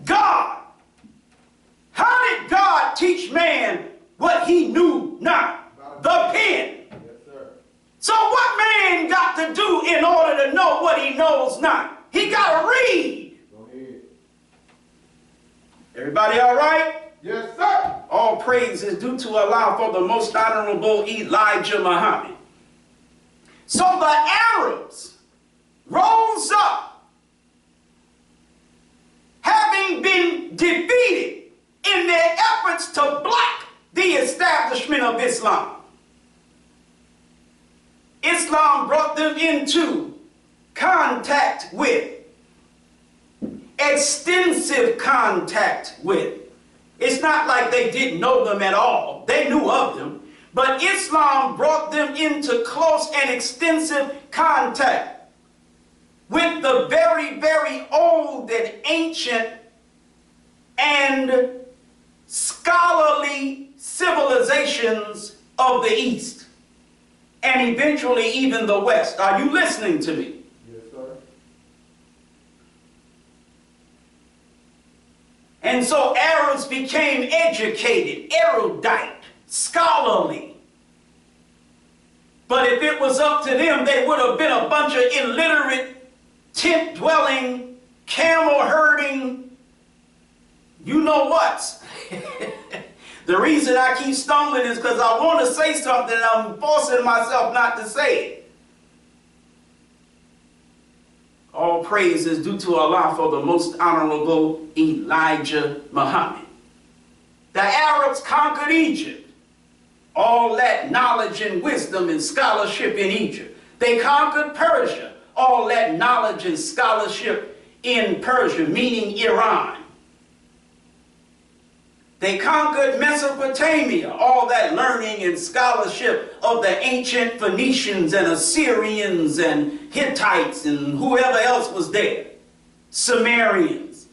God. How did God teach man what he knew not? The pen. So what man got to do in order to know what he knows not? He got to read. Everybody all right? Yes, sir. All praise is due to Allah for the most honorable Elijah Muhammad. So the Arabs rose up, having been defeated in their efforts to block the establishment of Islam. Islam brought them into contact with, extensive contact with. It's not like they didn't know them at all. They knew of them. But Islam brought them into close and extensive contact with the very, very old and ancient and scholarly civilizations of the East, and eventually even the West. Are you listening to me? Yes, sir. And so Arabs became educated, erudite, scholarly. But if it was up to them, they would have been a bunch of illiterate, tent-dwelling, camel-herding, you know what? The reason I keep stumbling is because I want to say something and I'm forcing myself not to say it. All praise is due to Allah for the most honorable Elijah Muhammad. The Arabs conquered Egypt. All that knowledge and wisdom and scholarship in Egypt. They conquered Persia. All that knowledge and scholarship in Persia, meaning Iran. They conquered Mesopotamia, all that learning and scholarship of the ancient Phoenicians and Assyrians and Hittites and whoever else was there, Sumerians.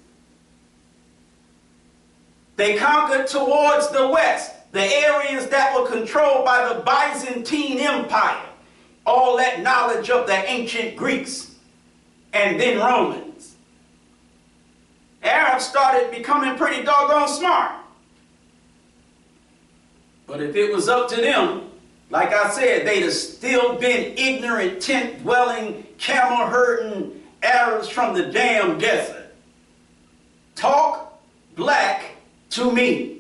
They conquered towards the west, the areas that were controlled by the Byzantine Empire, all that knowledge of the ancient Greeks and then Romans. Arabs started becoming pretty doggone smart. But if it was up to them, like I said, they'd have still been ignorant, tent-dwelling, camel-herding Arabs from the damn desert. Talk black to me.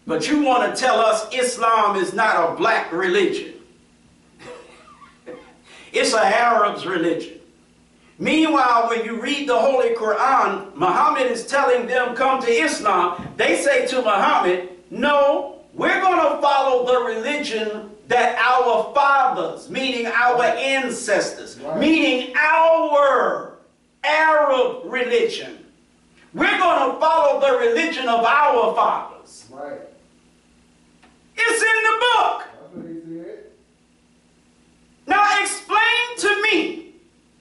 But you want to tell us Islam is not a black religion. It's an Arab's religion. Meanwhile, when you read the Holy Quran, Muhammad is telling them, come to Islam. They say to Muhammad, no, we're going to follow the religion that our fathers, meaning our ancestors, meaning our Arab religion. We're going to follow the religion of our fathers. Right. It's in the book. That's what he said. Now explain to me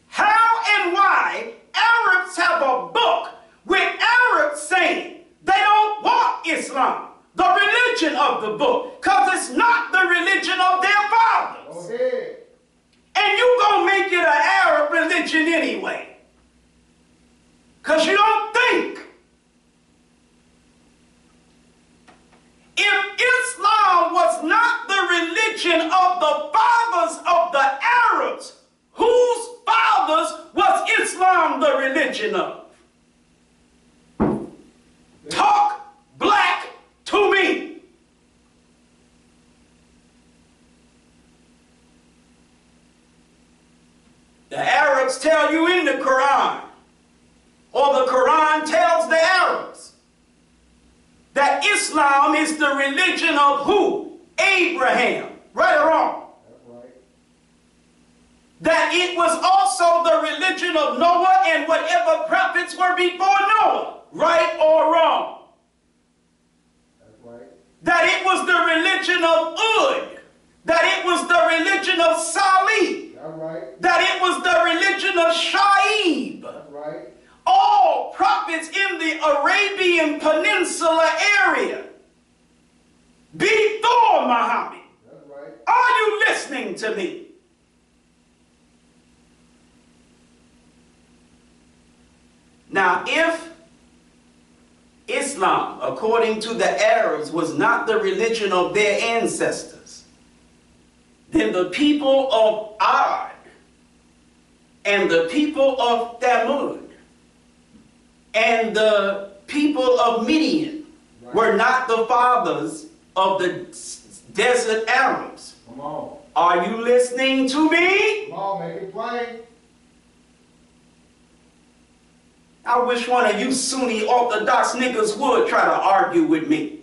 how and why Arabs have a book with Arabs saying they don't want Islam, the religion of the book, because it's not the religion of their fathers. Okay. And you gonna make it an Arab religion anyway, because you don't think. If Islam was not the religion of the fathers of the Arabs, whose fathers was Islam the religion of? Talk black to me. The Arabs tell you in the Quran, or the Quran tells the Arabs, that Islam is the religion of who? Abraham. Right or wrong? That's right. that it was also the religion of Noah and whatever prophets were before Noah, right or wrong? That's right. That it was the religion of Ud, that it was the religion of Salih, That's right. that it was the religion of Shaib. That's right. All prophets in the Arabian Peninsula area before Muhammad. That's right. Are you listening to me? Now, if Islam, according to the Arabs, was not the religion of their ancestors, then the people of Ad and the people of Thamud and the people of Midian were not the fathers of the desert Arabs. Come on. Are you listening to me? Come on, make it plain. I wish one of you Sunni Orthodox niggas would try to argue with me.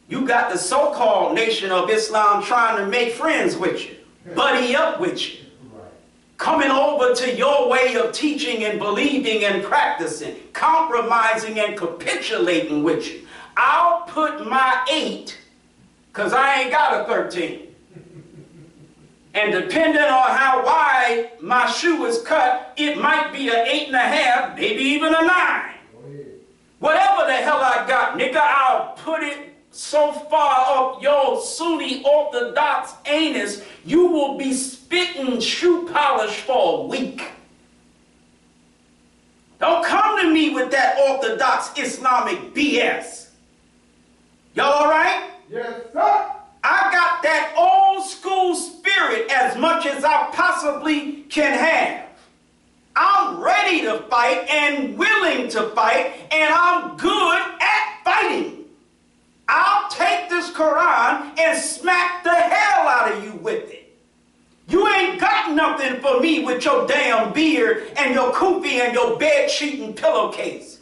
You got the so-called Nation of Islam trying to make friends with you, buddy up with you, Right. coming over to your way of teaching and believing and practicing, compromising and capitulating with you. I'll put my 8, because I ain't got a 13. And depending on how wide my shoe is cut, it might be an 8.5, maybe even a 9. Go ahead. Whatever the hell I got, nigga, I'll put it so far up your Sunni Orthodox anus, you will be spitting shoe polish for a week. Don't come to me with that Orthodox Islamic BS. Y'all all right? Yes, sir. I got that old school spirit as much as I possibly can have. I'm ready to fight and willing to fight, and I'm good at fighting. I'll take this Quran and smack the hell out of you with it. You ain't got nothing for me with your damn beard and your kufi and your bed sheet and pillowcase.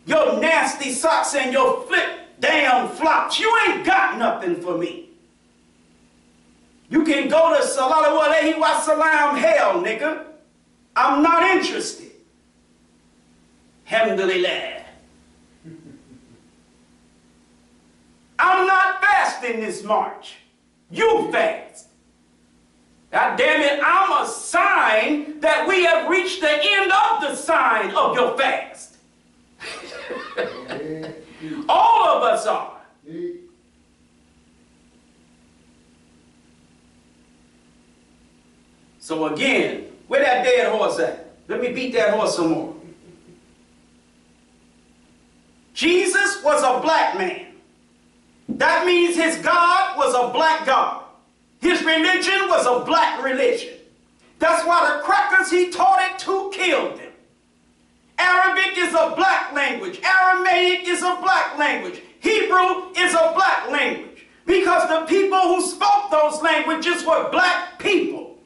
Your nasty socks and your flip damn flops. You ain't got nothing for me. You can go to Sallallahu Alaihi Wasallam hell, nigga. I'm not interested. Alhamdulillah. I'm not fasting this March. You fast. God damn it, I'm a sign that we have reached the end of the sign of your fast. Yeah. All of us are. See? So again, where that dead horse at? Let me beat that horse some more. Jesus was a black man. That means his God was a black God. His religion was a black religion. That's why the crackers he taught it to killed him. Arabic is a black language. Aramaic is a black language. Hebrew is a black language. Because the people who spoke those languages were black people.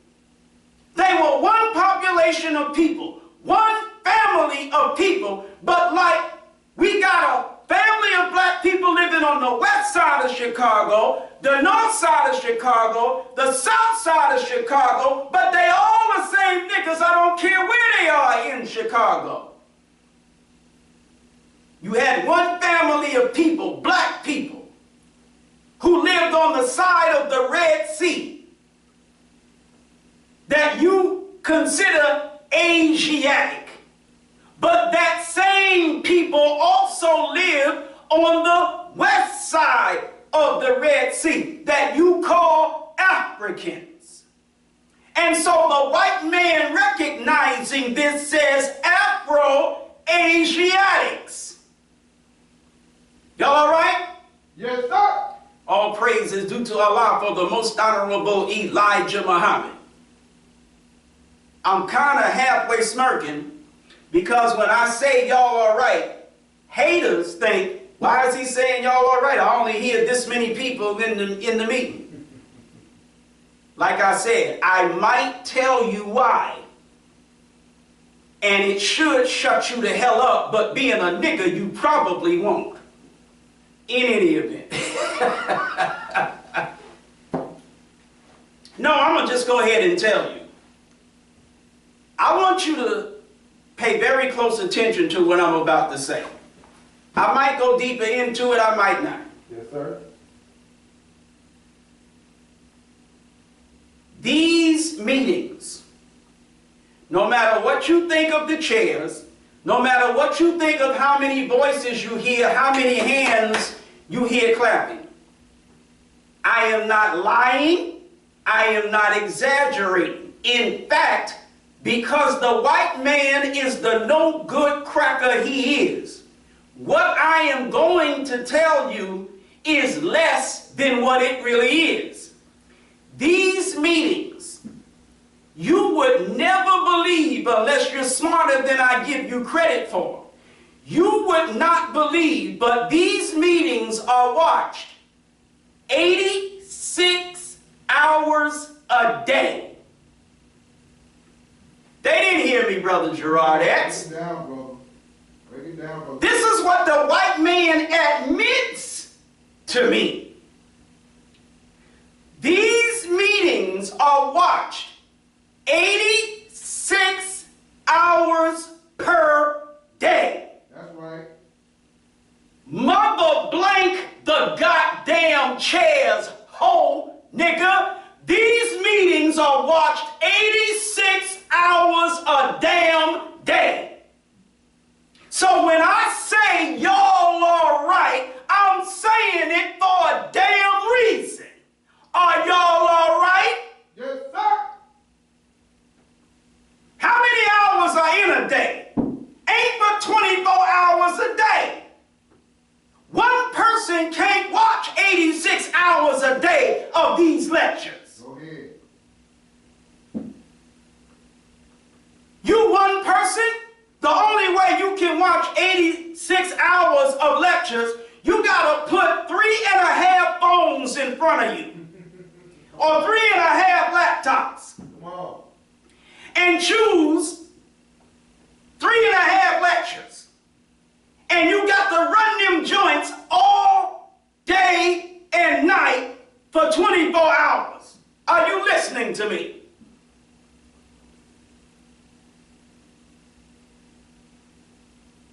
They were one population of people, one family of people, but like we got a family of black people living on the west side of Chicago, the north side of Chicago, the south side of Chicago, but they all the same niggas. I don't care where they are in Chicago. You had one family of people, black people, who lived on the side of the Red Sea that you consider Asiatic. But that same people also live on the west side of the Red Sea that you call Africans. And so the white man recognizing this says Afro-Asiatics. Y'all all right? Yes, sir. All praise is due to Allah for the most honorable Elijah Muhammad. I'm kind of halfway smirking because when I say y'all all right, haters think, why is he saying y'all all right? I only hear this many people in the meeting. Like I said, I might tell you why. And it should shut you the hell up, but being a nigga, you probably won't. In any event. No, I'm going to just go ahead and tell you. I want you to pay very close attention to what I'm about to say. I might go deeper into it, I might not. Yes, sir. These meetings, no matter what you think of the chairs, no matter what you think of how many voices you hear, how many hands you hear clapping, I am not lying, I am not exaggerating. In fact, because the white man is the no good cracker he is, what I am going to tell you is less than what it really is. These meetings, you would never believe unless you're smarter than I give you credit for. You would not believe, but these meetings are watched 86 hours a day. They didn't hear me, Brother Gerard X. Break it down, brother. Break it down, brother. This is what the white man admits to me. These meetings are watched 86 hours per day. That's right. Mother blank the goddamn chairs, ho, nigga. These meetings are watched 86 hours a damn day. So when I say y'all are right, I'm saying it for a damn reason. Are y'all all right? Yes, sir. How many hours are in a day? Ain't but 24 hours a day. One person can't watch 86 hours a day of these lectures. Go ahead. You one person, the only way you can watch 86 hours of lectures, you gotta put 3.5 phones in front of you. Or 3.5 laptops. Come on. And choose 3.5 lectures. And you got to run them joints all day and night for 24 hours. Are you listening to me?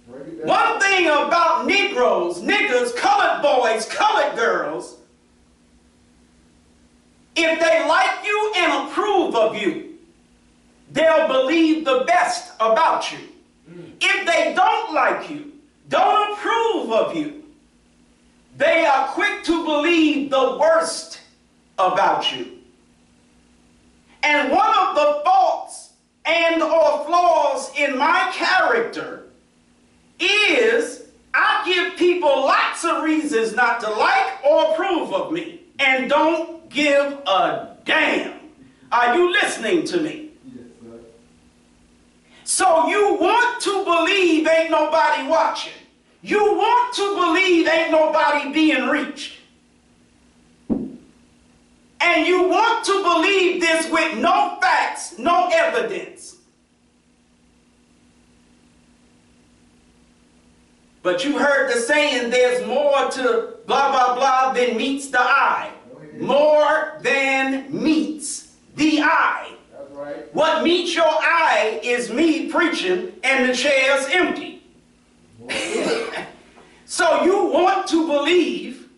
Break it down. One thing about Negroes, niggas, colored boys, colored girls, if they like you and approve of you, they'll believe the best about you. If they don't like you, don't approve of you, they are quick to believe the worst about you. And one of the faults and or flaws in my character is I give people lots of reasons not to like or approve of me and don't give a damn. Are you listening to me? Yes, sir. So you want to believe ain't nobody watching. You want to believe ain't nobody being reached. And you want to believe this with no facts, no evidence. But you heard the saying, there's more to blah, blah, blah than meets the eye. More than meets the eye. That's right. What meets your eye is me preaching and the chair's empty. So you want to believe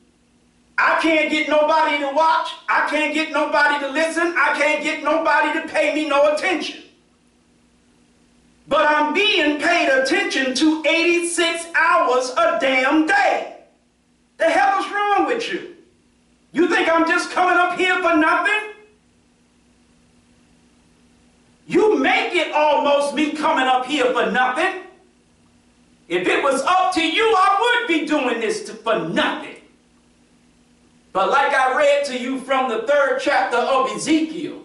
I can't get nobody to watch, I can't get nobody to listen, I can't get nobody to pay me no attention. But I'm being paid attention to 86 hours a damn day. The hell is wrong with you? You think I'm just coming up here for nothing? You make it almost me coming up here for nothing. If it was up to you, I would be doing this for nothing. But like I read to you from the 3rd chapter of Ezekiel,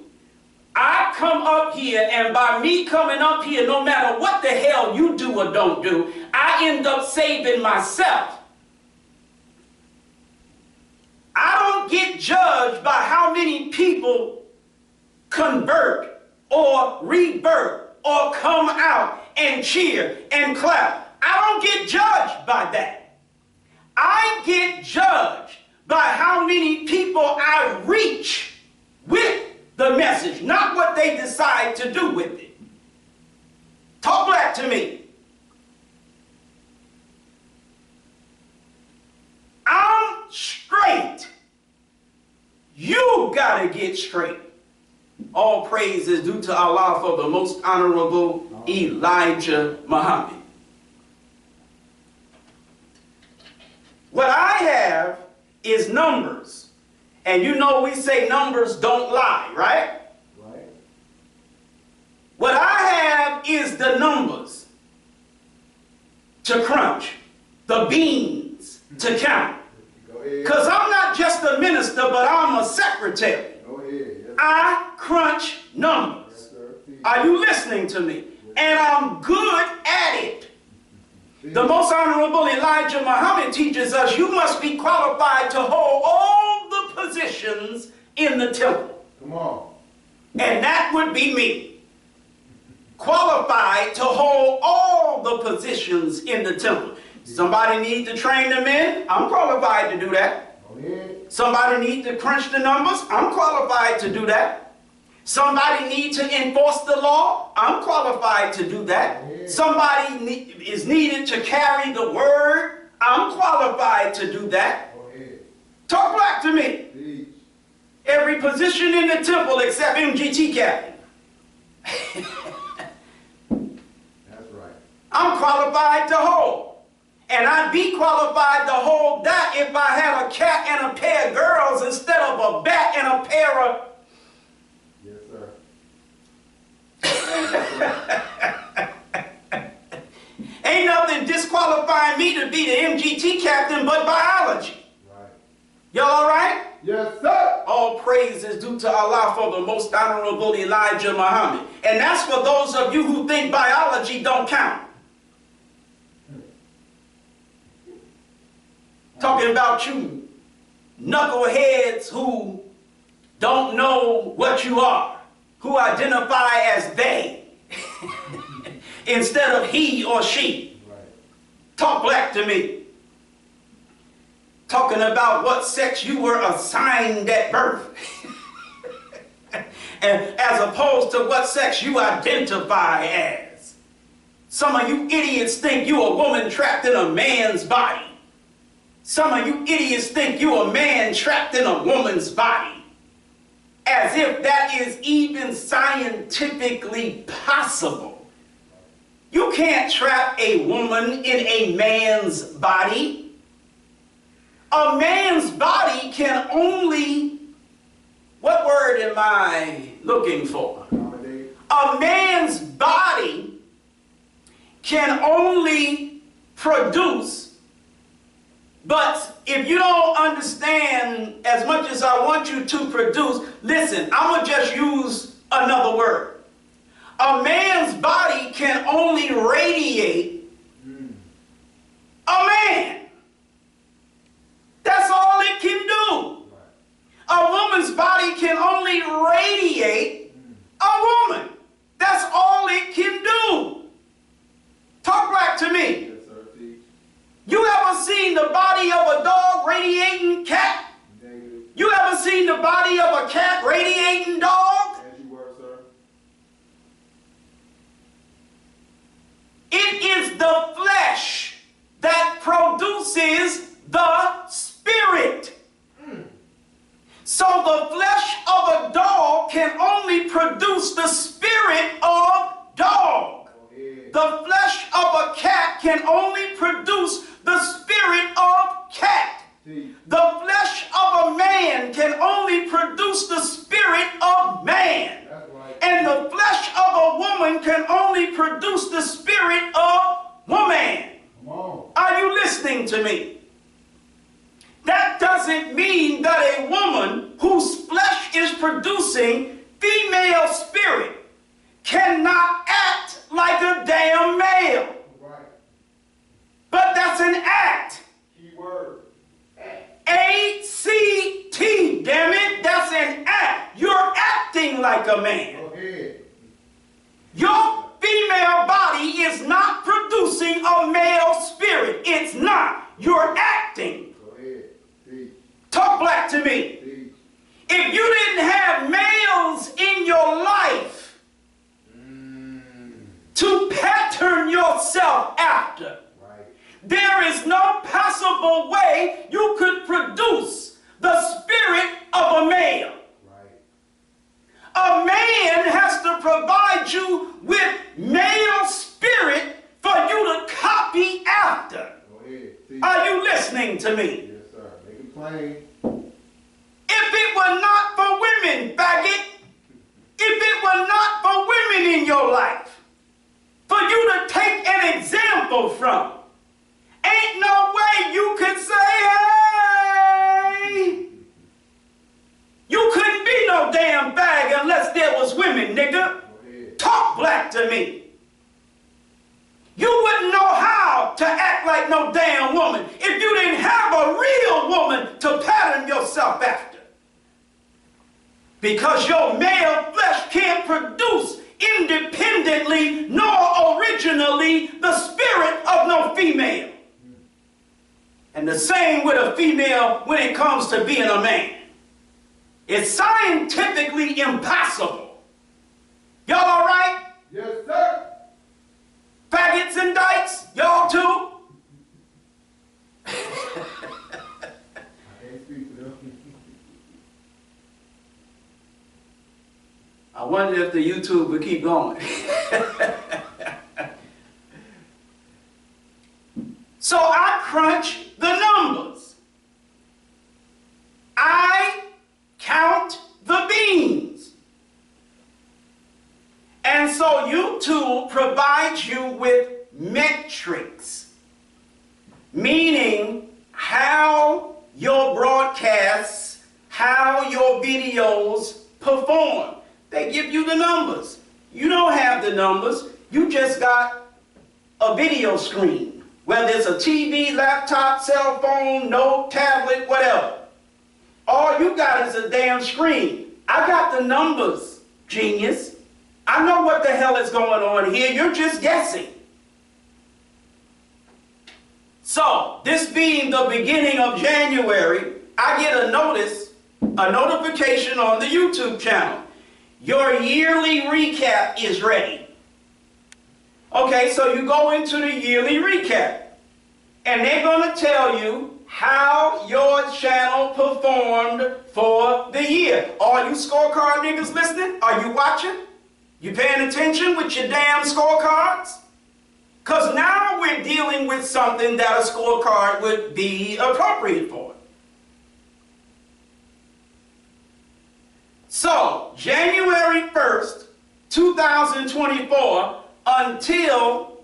I come up here, and by me coming up here, no matter what the hell you do or don't do, I end up saving myself. I don't get judged by how many people convert or revert or come out and cheer and clap. I don't get judged by that. I get judged by how many people I reach with the message, not what they decide to do with it. Talk black to me. I'm straight. You gotta get straight. All praise is due to Allah for the most honorable Elijah Muhammad. What I have is numbers. And you know we say numbers don't lie, right? Right. What I have is the numbers to crunch, the beans to count. Go ahead. Because I'm not just a minister, but I'm a secretary. Go ahead. Yes, I crunch numbers. yes sir. Teach. Are you listening to me? And I'm good at it. The most honorable Elijah Muhammad teaches us you must be qualified to hold all the positions in the temple. Come on. And that would be me. Qualified to hold all the positions in the temple. Somebody needs to train the men. I'm qualified to do that. Go ahead. Somebody needs to crunch the numbers. I'm qualified to do that. Somebody needs to enforce the law. I'm qualified to do that. Somebody is needed to carry the word. I'm qualified to do that. Go ahead. Talk back to me. Teach. Every position in the temple except MGT captain. That's right. I'm qualified to hold. And I'd be qualified to hold that if I had a cat and a pair of girls instead of a bat and a pair of... Yes, sir. Ain't nothing disqualifying me to be the MGT captain but biology. Right. Y'all all right? Yes, sir. All praise is due to Allah for the most honorable Elijah Muhammad. And that's for those of you who think biology don't count. Talking about you knuckleheads who don't know what you are, who identify as they instead of he or she. Right. Talk black to me. Talking about what sex you were assigned at birth. And as opposed to what sex you identify as. Some of you idiots think you a woman trapped in a man's body. Some of you idiots think you a man trapped in a woman's body. As if that is even scientifically possible. You can't trap a woman in a man's body. A man's body can only, what word am I looking for? Accommodate. A man's body can only produce, but if you don't understand as much as I want you to produce, listen, I'm going to just use another word. A man's body can only radiate a man. That's all it can do. A woman's body can only radiate a woman. That's all it can do. Talk back to me. Yes, sir. Teach. You ever seen the body of a dog radiating cat? Negative. You ever seen the body of a cat radiating dog? As you were, sir. It is the flesh that produces the spirit. So the flesh of a dog can only produce the spirit of dog. Go ahead. The flesh of a cat can only produce the spirit of cat. Teach. The flesh of a man can only produce the spirit of man. That's right. And the flesh of a woman can only produce the spirit of woman. Come on. Are you listening to me? That doesn't mean that a woman whose flesh is producing female spirit cannot act like a damn male. Right. But that's an act. Key word. A-C-T, damn it, that's an act. You're acting like a man. Go ahead. Your female body is not producing a male spirit. It's not. You're acting. Go ahead. Teach. Talk black to me. Teach. If you didn't have males pattern yourself after. Right. There is no possible way you could produce the spirit of a male. Right. A man has to provide you with male spirit for you to copy after. Go ahead. See. Are you listening to me? Yes, sir. Make it plain. If it were not for women, faggot, if it were not for women in your life, for you to take an example from, ain't no way you could say, hey, you couldn't be no damn fag unless there was women, nigga. Go ahead. Talk black to me. You wouldn't know how to act like no damn woman if you didn't have a real woman to pattern yourself after. Because your male flesh can't produce independently nor originally the spirit of no female. And the same with a female when it comes to being a man. It's scientifically impossible. Y'all all right? Yes, sir. Faggots and dykes? Y'all too? I can't speak to them. I wonder if the YouTube will keep going. So I crunch the numbers. I count the beans. And so YouTube provides you with metrics, meaning how your broadcasts, how your videos perform. They give you the numbers. You don't have the numbers. You just got a video screen, whether it's a TV, laptop, cell phone, note, tablet, whatever. All you got is a damn screen. I got the numbers, genius. I know what the hell is going on here. You're just guessing. So, this being the beginning of January, I get a notification on the YouTube channel. Your yearly recap is ready. Okay, so you go into the yearly recap, and they're going to tell you how your channel performed for the year. All you scorecard niggas listening? Are you watching? You paying attention with your damn scorecards? Because now we're dealing with something that a scorecard would be appropriate for. So, January 1st, 2024 until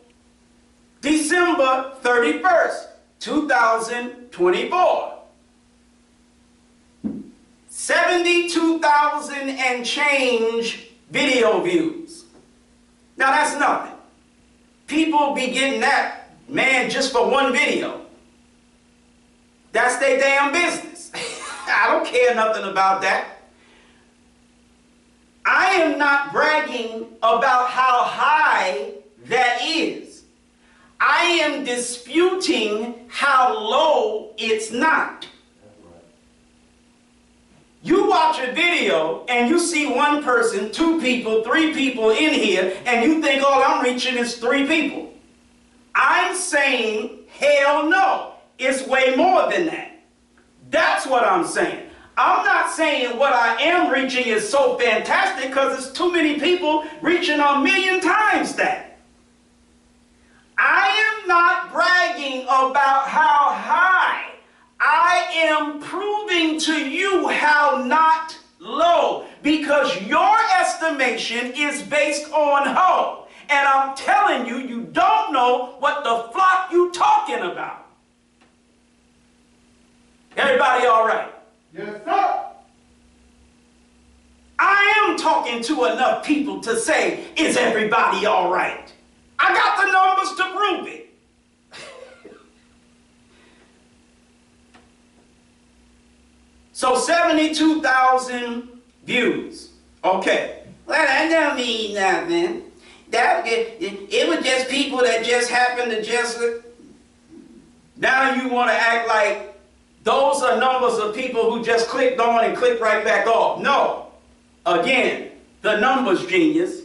December 31st, 2024. 72,000 and change video views. Now that's nothing. People be getting that, man, just for one video. That's their damn business. I don't care nothing about that. I am not bragging about how high that is. I am disputing how low it's not. You watch a video and you see one person, two people, three people in here, and you think all I'm reaching is 3 people. I'm saying, hell no. It's way more than that. That's what I'm saying. I'm not saying what I am reaching is so fantastic because there's too many people reaching a million times that. I am not bragging about how high. I am proving to you how not low, because your estimation is based on hoe. And I'm telling you, you don't know what the flock you talking about. Everybody all right? Yes, sir. I am talking to enough people to say, is everybody all right? I got the numbers to prove it. So 72,000 views. Okay. Well, that don't mean nothing. It was just people that just happened to just... Now you want to act like those are numbers of people who just clicked on and clicked right back off. No. Again, the numbers, genius.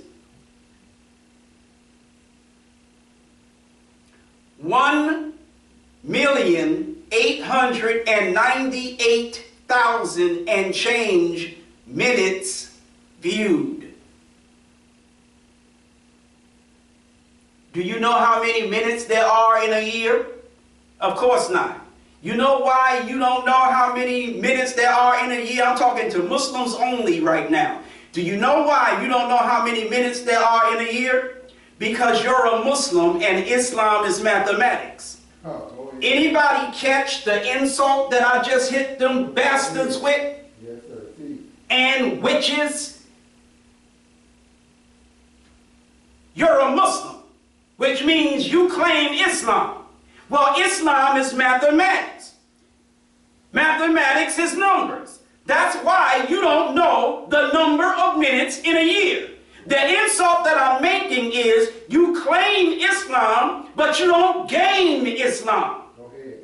1,898,000 and change minutes viewed. Do you know how many minutes there are in a year? Of course not. You know why you don't know how many minutes there are in a year? I'm talking to Muslims only right now. Do you know why you don't know how many minutes there are in a year? Because you're a Muslim and Islam is mathematics. Anybody catch the insult that I just hit them bastards with? Yes, sir. See. And witches? You're a Muslim, which means you claim Islam. Well, Islam is mathematics. Mathematics is numbers. That's why you don't know the number of minutes in a year. The insult that I'm making is you claim Islam, but you don't gain Islam. Go ahead.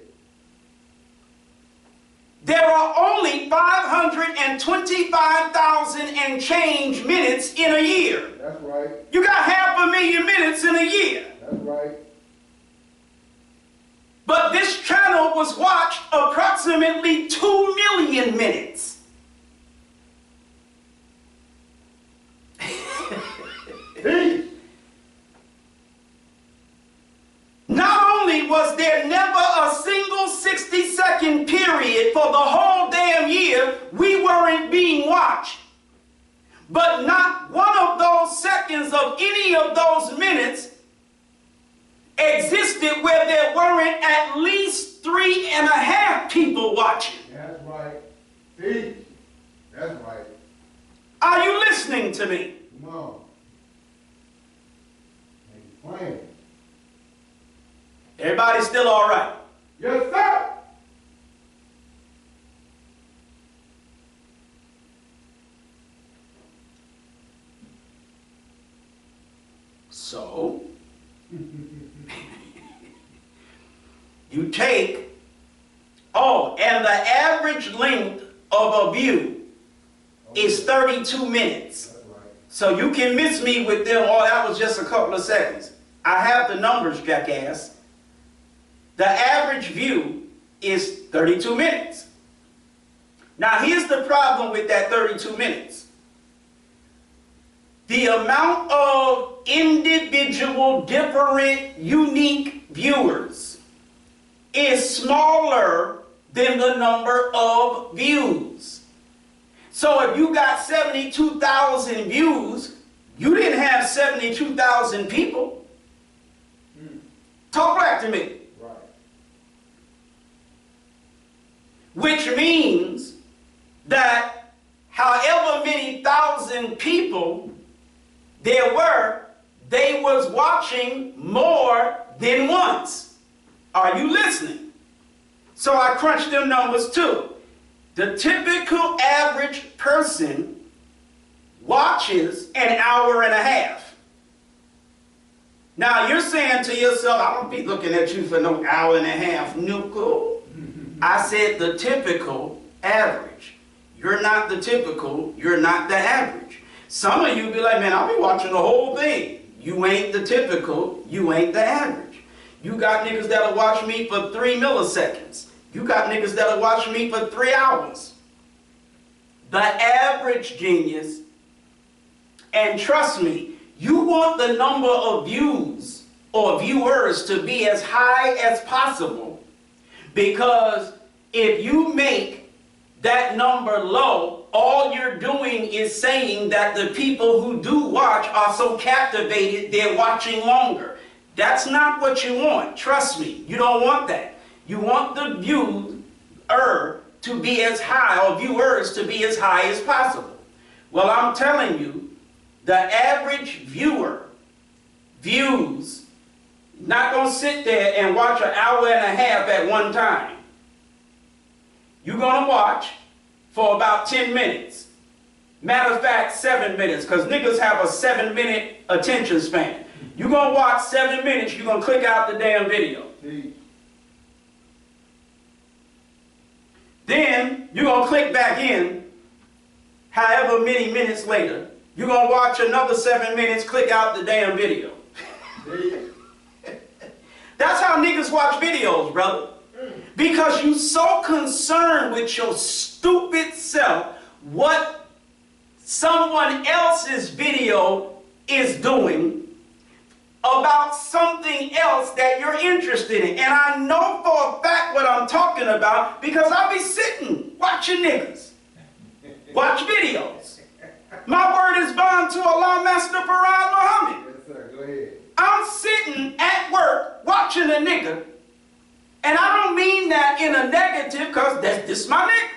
There are only 525,000 and change minutes in a year. That's right. You got 500,000 minutes in a year. That's right. But this channel was watched approximately 2 million minutes. Not only was there never a single 60-second period for the whole damn year we weren't being watched, but not one of those seconds of any of those minutes existed where there weren't at least 3.5 people watching. That's right. See. That's right. Are you listening to me? Come on. Ain't you playing? Everybody still all right? Yes, sir. So, you take, and the average length of a view is 32 minutes. That's right. So you can miss me with them, that was just a couple of seconds. I have the numbers, jackass. The average view is 32 minutes. Now here's the problem with that 32 minutes. The amount of individual, different, unique viewers is smaller than the number of views. So if you got 72,000 views, you didn't have 72,000 people. Talk back to me. Right. Which means that however many thousand people there were, they was watching more than once. Are you listening? So I crunched them numbers too. The typical average person watches an hour and a half. Now you're saying to yourself, I don't be looking at you for no hour and a half, nuku. I said the typical average. You're not the typical, you're not the average. Some of you be like, man, I'll be watching the whole thing. You ain't the typical, you ain't the average. You got niggas that'll watch me for 3 milliseconds. You got niggas that'll watch me for 3 hours. The average genius, and trust me, you want the number of views or viewers to be as high as possible, because if you make that number low, all you're doing is saying that the people who do watch are so captivated they're watching longer. That's not what you want. Trust me, you don't want that. You want the viewer to be as high, or viewers to be as high as possible. Well, I'm telling you, the average viewer views, not going to sit there and watch an hour and a half at one time. You're going to watch for about 10 minutes. Matter of fact, 7 minutes, because niggas have a 7-minute attention span. You're going to watch 7 minutes, you're going to click out the damn video. See. Then you're going to click back in, however many minutes later. You're going to watch another 7 minutes, click out the damn video. See. That's how niggas watch videos, brother. Because you so concerned with your stupid self, what someone else's video is doing about something else that you're interested in. And I know for a fact what I'm talking about because I be sitting watching niggas watch videos. My word is bond to Allah, Master Farad Muhammad. Yes, sir. Go ahead. I'm sitting at work watching a nigga, and I don't mean that in a negative because this my nigga.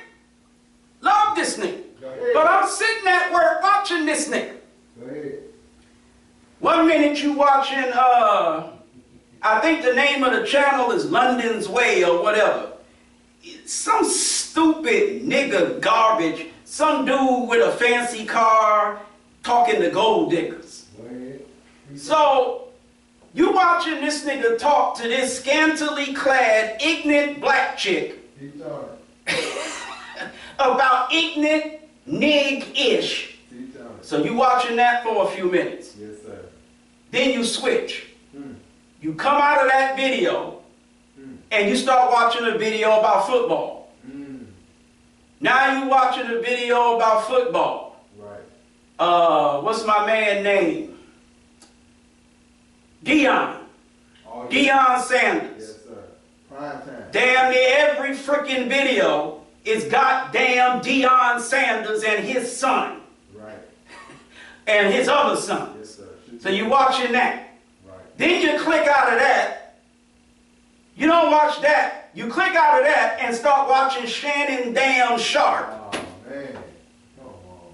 Love this nigga. Go ahead. But I'm sitting at work watching this nigga. Go ahead. 1 minute you watching, I think the name of the channel is London's Way or whatever. Some stupid nigga garbage. Some dude with a fancy car talking to gold diggers. Go ahead. So, you watching this nigga talk to this scantily clad, ignorant black chick Keep talking. about ignorant nig-ish. Keep talking. So you watching that for a few minutes. Yes, sir. Then you switch. Hmm. You come out of that video and you start watching a video about football. Now you watching a video about football. Right. What's my man name? Deion. Oh, yes. Deion Sanders. Yes, sir. Prime time. Damn near every freaking video is goddamn Deion Sanders and his son. Right. And his other son. Yes, sir. So you watching that. Right. Then you click out of that. You don't watch that. You click out of that and start watching Shannon Damn Sharp. Oh, man. Come on.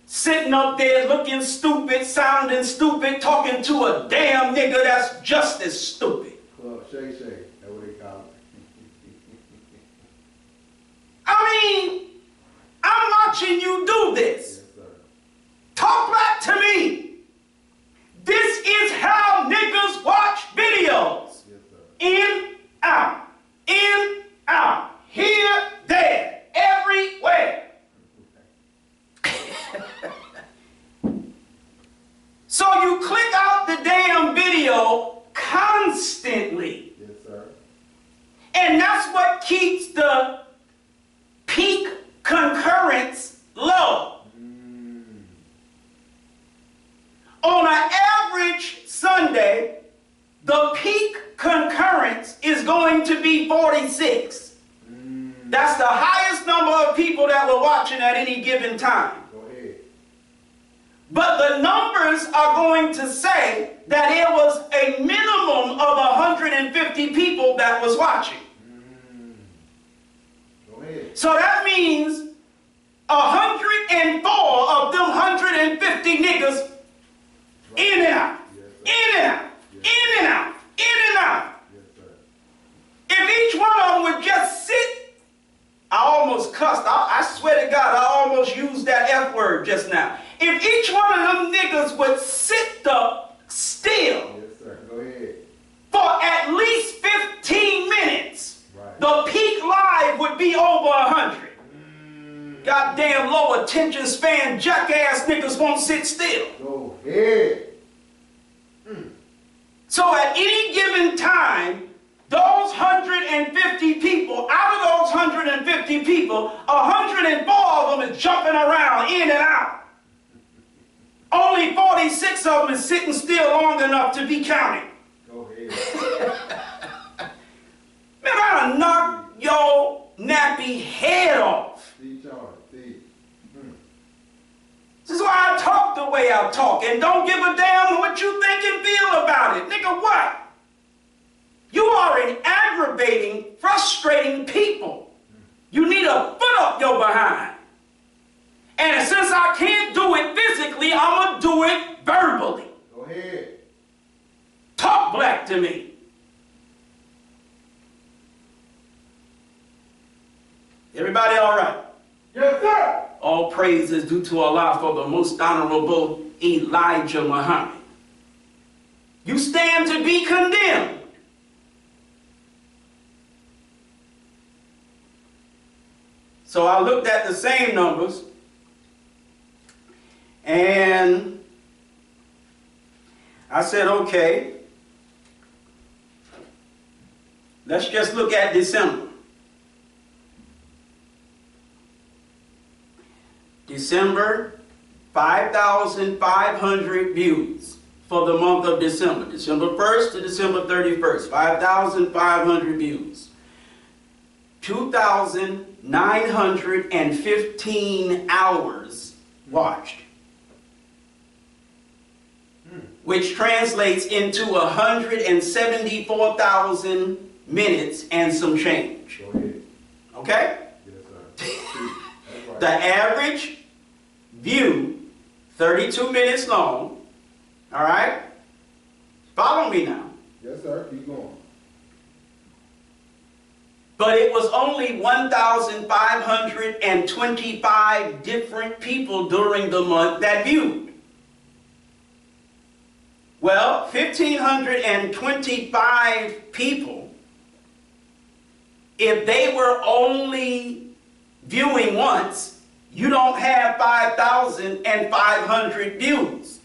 Sitting up there looking stupid, sounding stupid, talking to a damn nigga that's just as stupid. Club Shay Shay. That's what they call it. I mean, I'm watching you do this. Yes, sir. Talk back to me. This is how niggas watch videos. Yes, sir. In, out, here, there, everywhere. So you click out the damn video constantly. Yes, sir. And that's what keeps the peak concurrence low. On an average Sunday, the peak concurrence is going to be 46. That's the highest number of people that were watching at any given time. Go ahead. But the numbers are going to say that it was a minimum of 150 people that was watching. Go ahead. So that means 104 of them 150 niggas in and out, in and out, in and out, in and out. Yes, sir. If each one of them would just sit, I almost cussed. I swear to God, I almost used that F word just now. If each one of them niggas would sit up still Yes, sir. Go ahead. for at least 15 minutes, Right. the peak live would be over 100. Goddamn low attention span jackass niggas won't sit still. Go ahead. So at any given time, those 150 people, out of those 150 people, 104 of them is jumping around in and out. Only 46 of them is sitting still long enough to be counted. Go ahead. Man, I'll knock your nappy head off. See, Charlie. See. This is why I talk the way I talk and don't give a damn what you think and feel about it. Nigga, what? You are an aggravating, frustrating people. You need a foot up your behind. And since I can't do it physically, I'm going to do it verbally. Go ahead. Talk black to me. Everybody all right? Yes, sir. All praise is due to Allah for the most honorable Elijah Muhammad. You stand to be condemned. So I looked at the same numbers and I said, okay, Let's just look at December. December, 5,500 views for the month of December. December 1st to December 31st, 5,500 views. 2,915 hours watched, which translates into 174,000 minutes and some change. Go ahead. Okay? Yes, sir. That's right. The average view, 32 minutes long. All right? Follow me now. Yes, sir. Keep going. But it was only 1,525 different people during the month that viewed. Well, 1,525 people, if they were only viewing once, you don't have 5,500 views.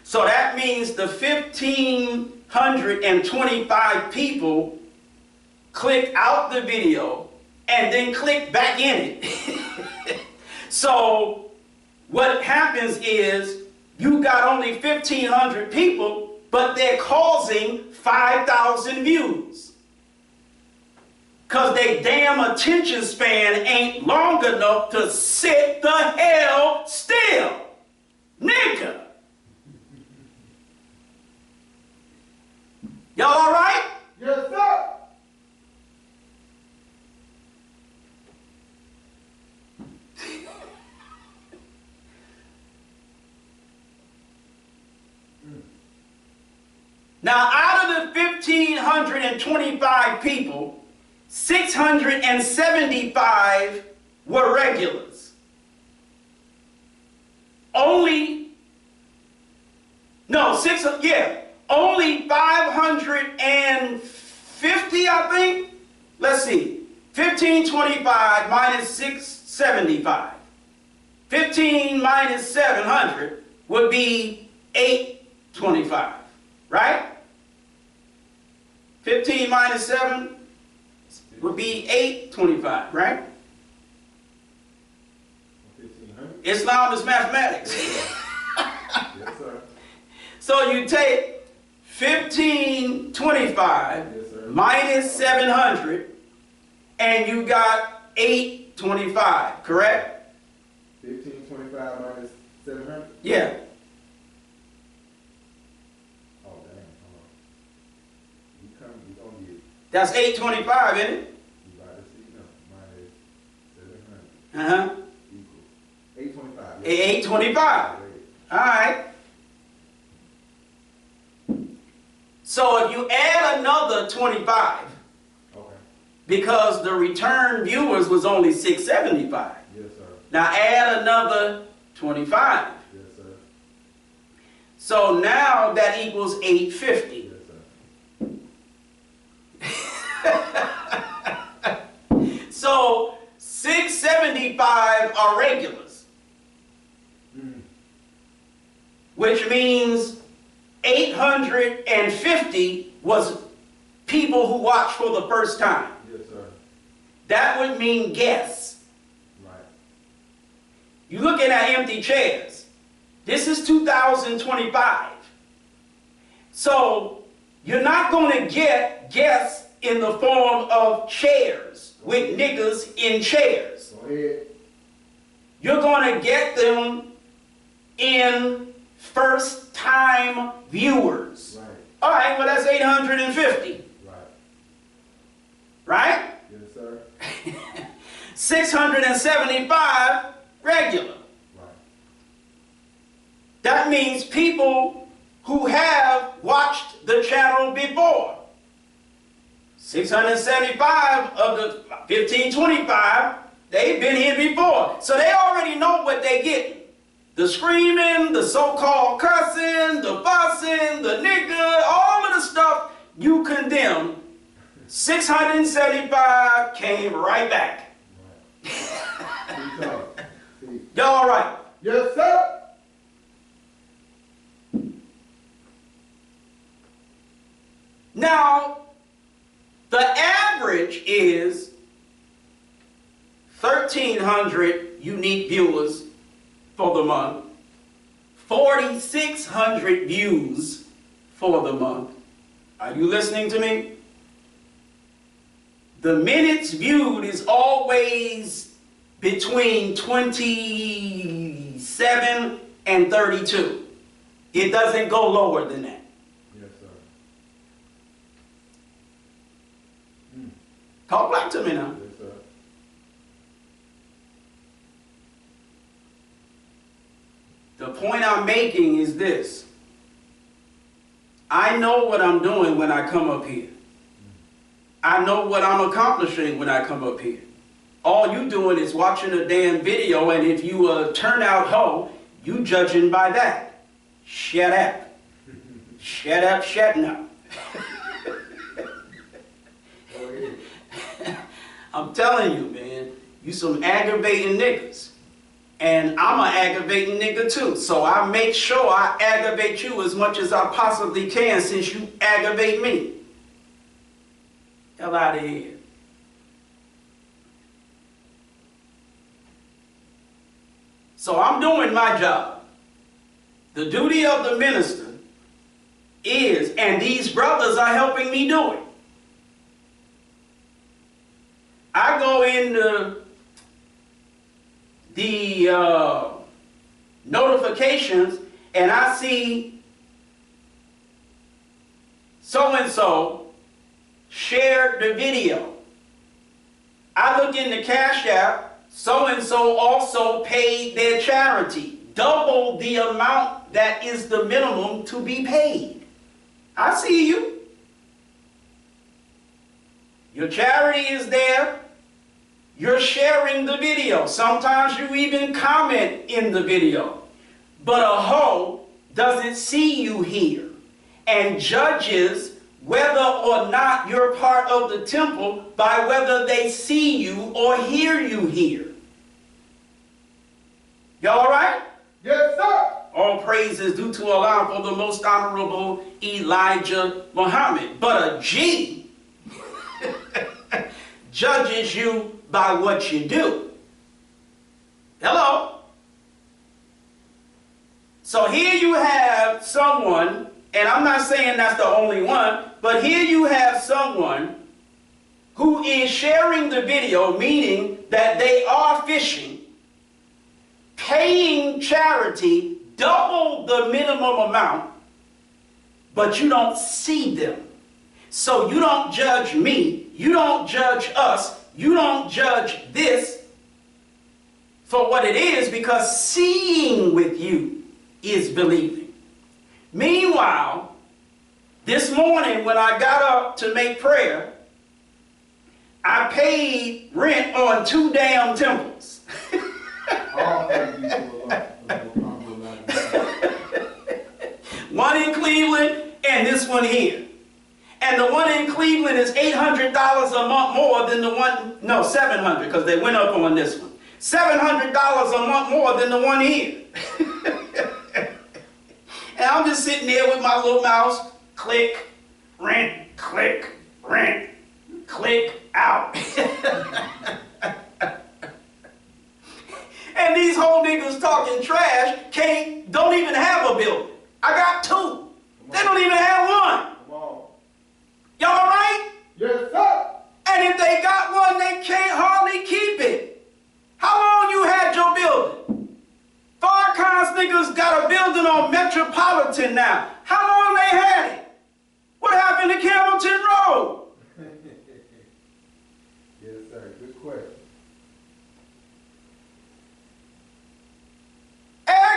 So that means the 1,525 people click out the video and then click back in it. So what happens is you got only 1,500 people, but they're causing 5,000 views. Because their damn attention span ain't long enough to sit the hell still. Nigga. Y'all all right? Yes, sir. Now, out of the 1,525 people, 675 were regulars. Only 550, I think. Let's see. 1,525 minus 675. 15 minus 700 would be 825, right? 15 minus 7 would be 825, right? 1,500. Islam is mathematics. Yes, sir. So you take 1,525 Yes, sir. minus 700, and you got 825, correct? 1,525 minus 700. Yeah. Oh, damn. Hold on. You gonna get. That's 825, isn't it? You about to see no minus 700 Uh-huh. equals 825. 825. All right. So if you add another 25, Okay. because the return viewers was only 675. Yes, sir. Now add another 25. Yes, sir. So now that equals 850. Yes, sir. So 675 are regulars, which means 850 was people who watched for the first time. Yes, sir. That would mean guests. Right. You're looking at empty chairs. This is 2025. So you're not going to get guests in the form of chairs with niggas in chairs. Go ahead. You're going to get them in first-time viewers. Right. All right, well, that's 850, Right. right? Yes, sir. 675 regular. Right. That means people who have watched the channel before. 675 of the 1,525, they've been here before. So they already know what they're getting. The screaming, the so-called cussing, the fussing, the nigga, all of the stuff you condemn. 675 came right back. Keep talking. See. Y'all all right? Yes, sir. Now, the average is 1,300 unique viewers for the month, 4,600 views for the month. Are you listening to me? The minutes viewed is always between 27 and 32. It doesn't go lower than that. Yes, sir. Talk back to me now. Yes, sir. The point I'm making is this. I know what I'm doing when I come up here. I know what I'm accomplishing when I come up here. All you doing is watching a damn video, and if you a turnout hoe, you judging by that. Shut up. Shut up, shutting up. I'm telling you, man, you some aggravating niggas. And I'm an aggravating nigga too. So I make sure I aggravate you as much as I possibly can since you aggravate me. Hell out of here. So I'm doing my job. The duty of the minister is, and these brothers are helping me do it. I go into the notifications and I see so-and-so shared the video. I look in the Cash App, so-and-so also paid their charity, double the amount that is the minimum to be paid. I see you. Your charity is there. You're sharing the video. Sometimes you even comment in the video. But a hoe doesn't see you here and judges whether or not you're part of the temple by whether they see you or hear you here. Y'all all right? Yes, sir. All praise is due to Allah for the most honorable Elijah Muhammad. But a G judges you by what you do. Hello? So here you have someone, and I'm not saying that's the only one, but here you have someone who is sharing the video, meaning that they are fishing, paying charity double the minimum amount, but you don't see them. So you don't judge me, you don't judge us, you don't judge this for what it is, because seeing with you is believing. Meanwhile, this morning when I got up to make prayer, I paid rent on 2 damn temples. All praise be to Allah. One in Cleveland and this one here. And the one in Cleveland is $800 a month more than the one, no, $700, because they went up on this one. $700 a month more than the one here. And I'm just sitting there with my little mouse, click, rent, click, out. And these whole niggas talking trash don't even have a building. I got 2. They don't even have one. Come on. Y'all all right? Yes, sir. And if they got one, they can't hardly keep it. How long you had your building? Farrakhan's niggas got a building on Metropolitan now. How long they had it? What happened to Campbellton Road? Yes, sir. Good question.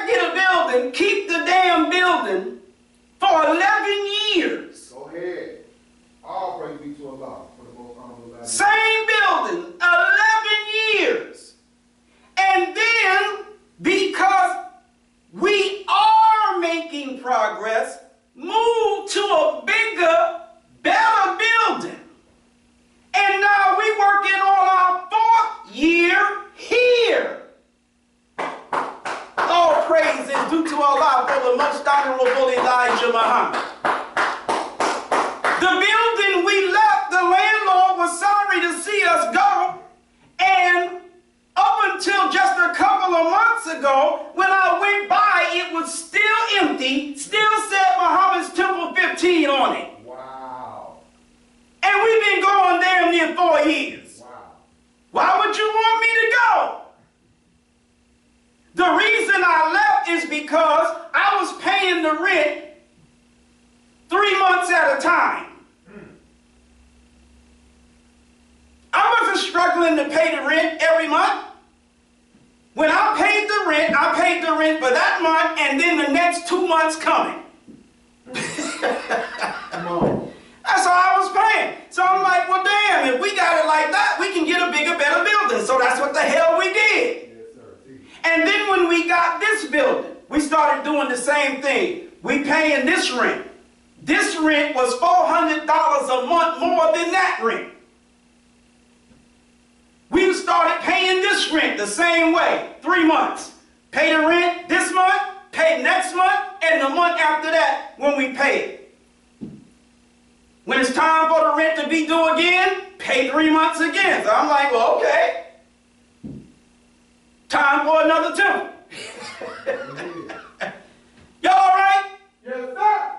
Get a building, keep the damn building for 11 years. Go ahead. All praise be to Allah for the most honorable Elijah. Same building, 11 years. And then, because we are making progress, move to a bigger, better building. And now we working on our 4th year here. All praise is due to Allah for the most honorable Elijah Muhammad. The building we left, the landlord was sorry sorry to see us go. And up until just a couple of months ago, when I went by, it was still empty, still said Muhammad's Temple 15 on it. Wow. And we've been going damn near 4 years. Wow. Why would you want me to go? The reason I left is because I was paying the rent 3 months at a time. I wasn't struggling to pay the rent every month. When I paid the rent for that month and then the next 2 months coming. Come on. That's all I was paying. So I'm like, well, damn, if we got it like that, we can get a bigger, better building. So that's what the hell we did. Yes, sir. See. And then when we got this building, we started doing the same thing. We paying this rent. This rent was $400 a month more than that rent. We started paying this rent the same way, 3 months. Pay the rent this month, pay next month, and the month after that when we pay it. When it's time for the rent to be due again, pay 3 months again. So I'm like, well, okay. Time for another temple. Y'all all right? Yes, sir.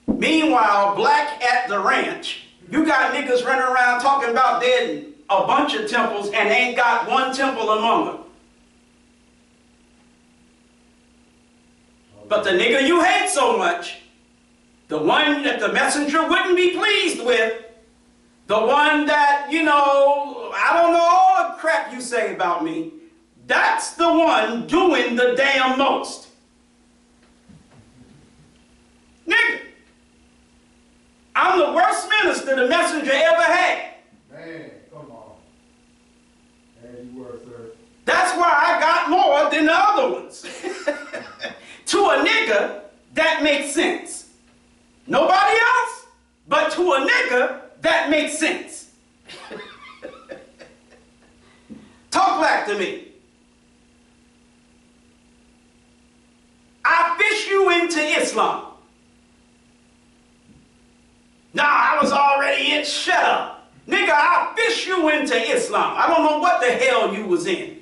Meanwhile, black at the ranch, you got niggas running around talking about there's a bunch of temples and ain't got one temple among them. But the nigga you hate so much, the one that the messenger wouldn't be pleased with, the one that, you know, I don't know all the crap you say about me, that's the one doing the damn most. Nigga. I'm the worst minister the messenger ever had. Man, come on. As you were, sir. That's why I got more than the other ones. To a nigga, that makes sense. Nobody else, but to a nigga, that makes sense. Talk back to me. I fish you into Islam. Nah, I was already in. Shut up. Nigga, I fish you into Islam. I don't know what the hell you was in.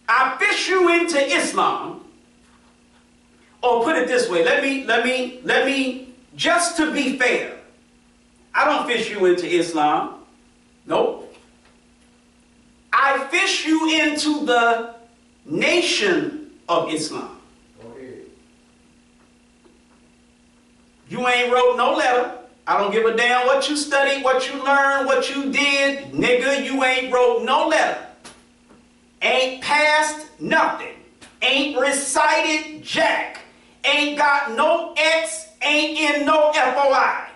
I fish you into Islam. Or put it this way, let me, just to be fair, I don't fish you into Islam. Nope. I fish you into the nation of Islam. You ain't wrote no letter. I don't give a damn what you studied, what you learned, what you did. Nigga, you ain't wrote no letter. Ain't passed nothing. Ain't recited jack. Ain't got no X. Ain't in no FOI.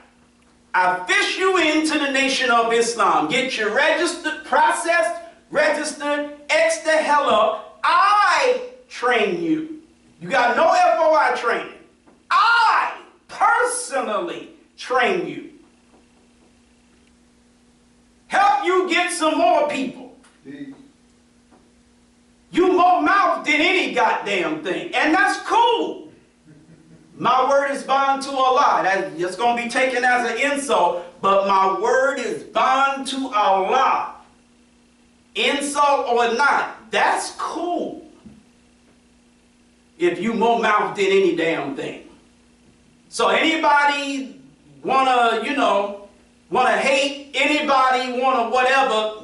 I fish you into the nation of Islam. Get you registered, processed, registered, X the hell up. I train you. You got no FOI training. I personally train you. Help you get some more people. You more mouth than any goddamn thing. And that's cool. My word is bond to Allah. That's going to be taken as an insult. But my word is bond to Allah. Insult or not, that's cool. If you more mouth than any damn thing. So anybody wanna, wanna hate, anybody wanna whatever,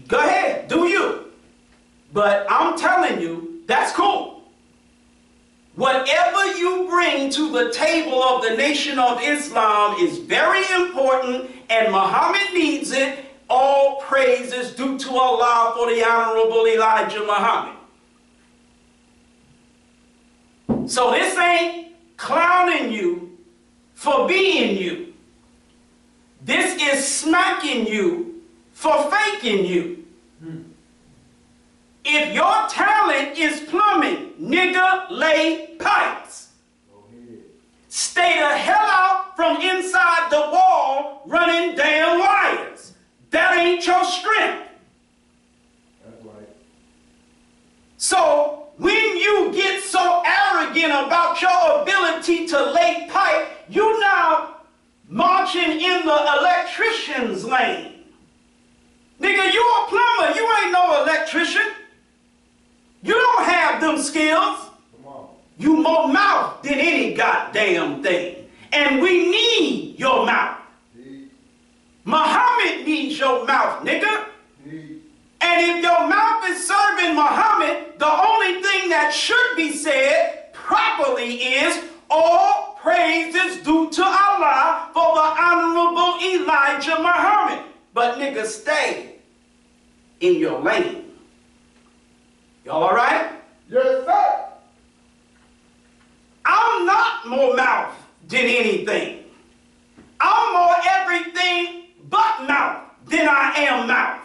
go ahead, do you. But I'm telling you, that's cool. Whatever you bring to the table of the nation of Islam is very important, and Muhammad needs it. All praise is due to Allah for the Honorable Elijah Muhammad. So this ain't clowning you for being you. This is smacking you for faking you. If your talent is plumbing, nigga, lay pipes. Stay the hell out from inside the wall running damn wires. That ain't your strength. That's right. So when you function in the electrician's lane. Nigga, you a plumber. You ain't no electrician. You don't have them skills. Come on. You more mouth than any goddamn thing. And we need your mouth. Need. Muhammad needs your mouth, nigga. Need. And if your mouth is serving Muhammad, the only thing that should be said properly is, all praise is due to Allah for the Honorable Elijah Muhammad. But nigga, stay in your lane. Y'all all right? Yes, sir. I'm not more mouth than anything. I'm more everything but mouth than I am mouth.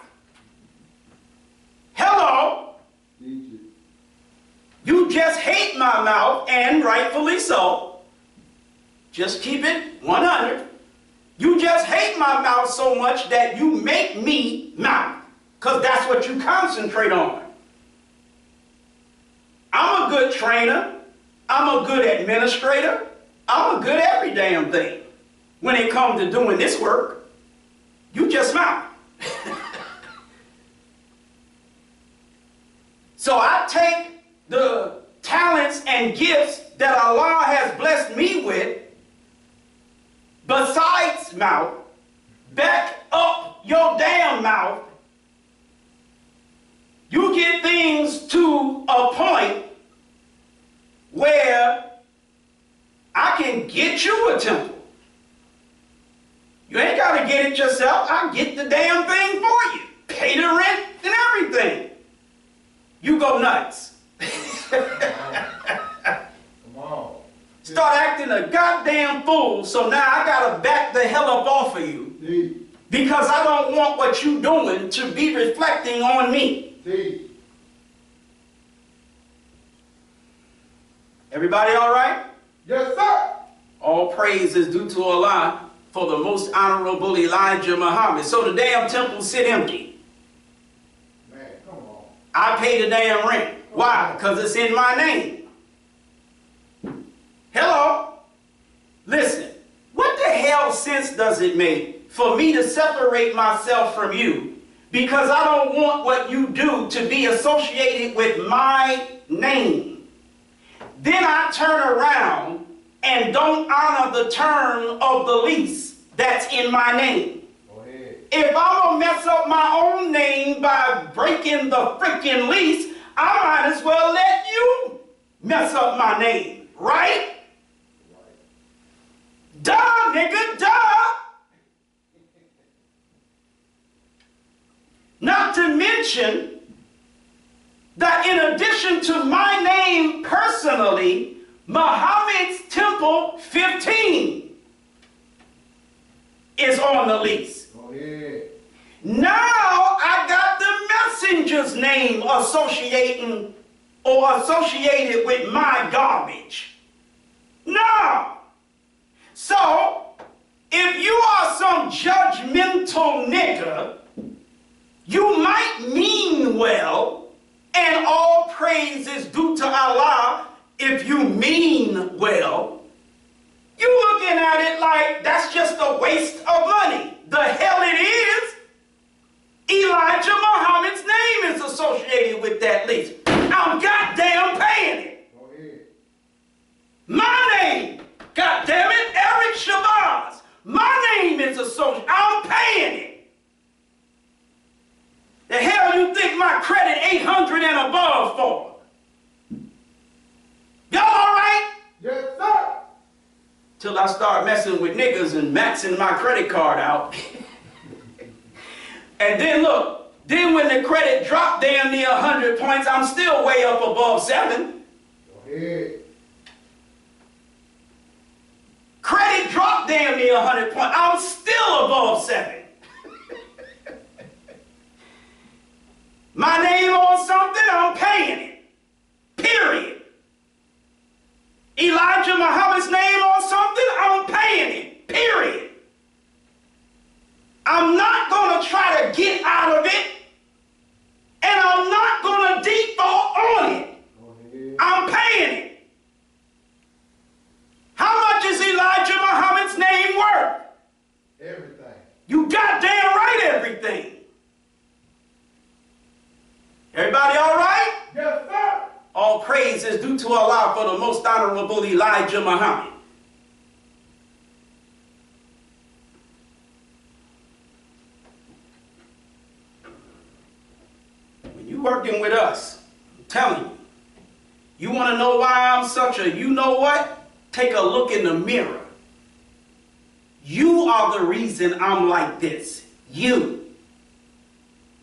Hello? Need you. You just hate my mouth, and rightfully so. Just keep it 100. You just hate my mouth so much that you make me mouth, because that's what you concentrate on. I'm a good trainer. I'm a good administrator. I'm a good every damn thing. When it comes to doing this work, you just mouth. So I take the talents and gifts that Allah has blessed me with, besides mouth, back up your damn mouth. You get things to a point where I can get you a temple. You ain't got to get it yourself. I get the damn thing for you. Pay the rent and everything. You go nuts. Come on. Start acting a goddamn fool, so now I gotta back the hell up off of you. Need. Because I don't want what you doing to be reflecting on me. Need. Everybody all right? Yes, sir. All praise is due to Allah for the most honorable Elijah Muhammad. So the damn temple sit empty. Man, come on. I pay the damn rent. Why? Because it's in my name. Hello? Listen, what the hell sense does it make for me to separate myself from you because I don't want what you do to be associated with my name? Then I turn around and don't honor the term of the lease that's in my name. Go ahead. If I'm gonna mess up my own name by breaking the freaking lease, I might as well let you mess up my name, right? Duh, nigga, duh! Not to mention that in addition to my name personally, Muhammad's Temple 15 is on the lease. Go ahead. Now I got the messenger's name associated with my garbage. No. So, if you are some judgmental nigga, you might mean well, and all praise is due to Allah if you mean well. You looking at it like that's just a waste of money. The hell it is. Elijah Muhammad's name is associated with that lease. I'm goddamn paying it. Go ahead. My name, goddamn it, Eric Shabazz. My name is associated. I'm paying it. The hell you think my credit 800 and above for? Y'all all right? Yes, sir. Till I start messing with niggas and maxing my credit card out. And then look, then when the credit dropped damn near 100 points, I'm still way up above 7. Go ahead. Credit dropped damn near 100 points, I'm still above 7. My name on something, I'm paying it. Period. Elijah Muhammad's name on something, I'm paying it. Period. I'm not going to try to get out of it, and I'm not going to default on it. Go ahead. I'm paying it. How much is Elijah Muhammad's name worth? praises due to Allah for the most honorable Elijah Muhammad. When you're working with us, I'm telling you, you want to know why I'm such a you know what? Take a look in the mirror. You are the reason I'm like this. You.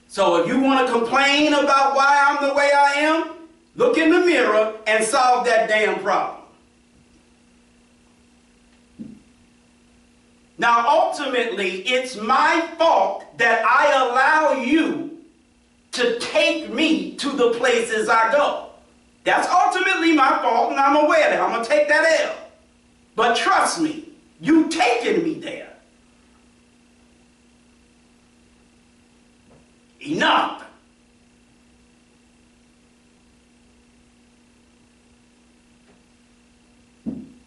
So if you want to complain about why I'm the way I am, look in the mirror and solve that damn problem. Now, ultimately, it's my fault that I allow you to take me to the places I go. That's ultimately my fault, and I'm aware that I'm going to take that L. But trust me, you taking me there. Enough.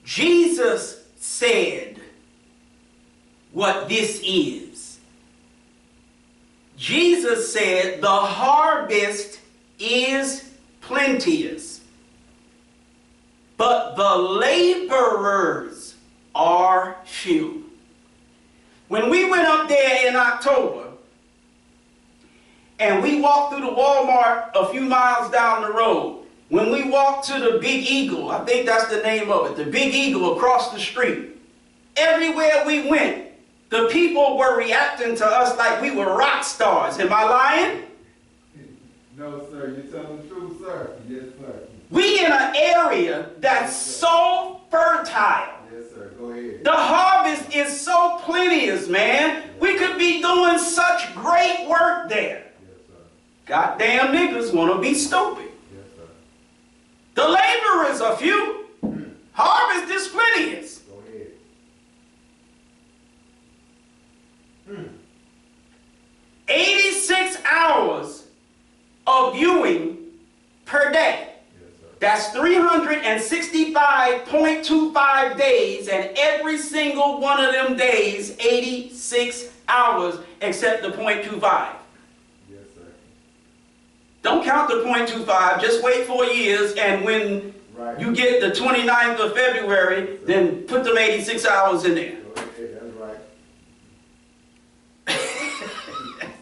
Jesus said what this is. Jesus said the harvest is plenteous, but the laborers are few. When we went up there in October, and we walked through the Walmart a few miles down the road, when we walked to the Big Eagle, I think that's the name of it, the Big Eagle across the street, everywhere we went, the people were reacting to us like we were rock stars. Am I lying? No, sir. You're telling the truth, sir. Yes, sir. We in an area that's so fertile. Yes, sir. Go ahead. The harvest is so plenteous, man. We could be doing such great work there. Yes, sir. Goddamn niggas want to be stupid. Yes, sir. The laborers are few. Harvest is plenteous. Go ahead. 86 hours of viewing per day. Yes, sir. That's 365.25 days, and every single one of them days, 86 hours, except the 0.25. Yes, sir. Don't count the 0.25, just wait 4 years, and when you get the 29th of February, then put them 86 hours in there. Go ahead. That's right.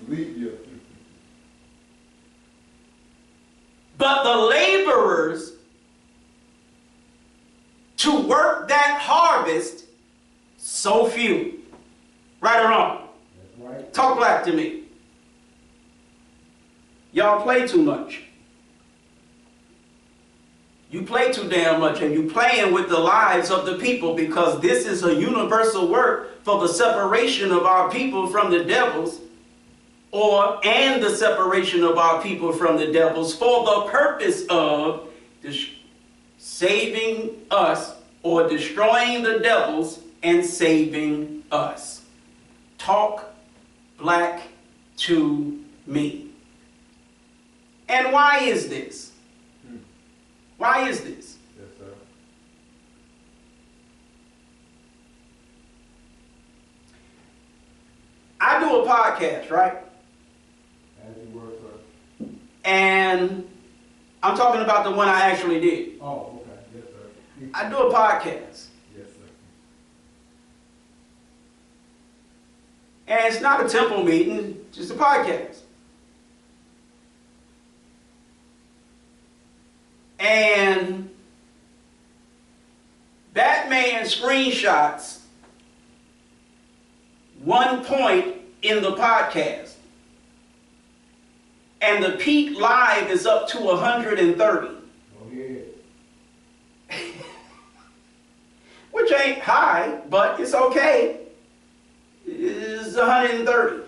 Leave you. But the laborers to work that harvest, so few. Right or wrong? That's right. Talk black to me. Y'all play too much. You play too damn much, and you playing with the lives of the people, because this is a universal work for the separation of our people from the devils, and the separation of our people from the devils for the purpose of saving us, or destroying the devils and saving us. Talk black to me. And why is this? Why is this? Yes, sir. I do a podcast, right? As you were, sir. And I'm talking about the one I actually did. Oh, okay. Yes, sir. I do a podcast. Yes, sir. And it's not a temple meeting, it's just a podcast. And Batman screenshots one point in the podcast. And the peak live is up to 130. Go ahead. Which ain't high, but it's okay. It's 130.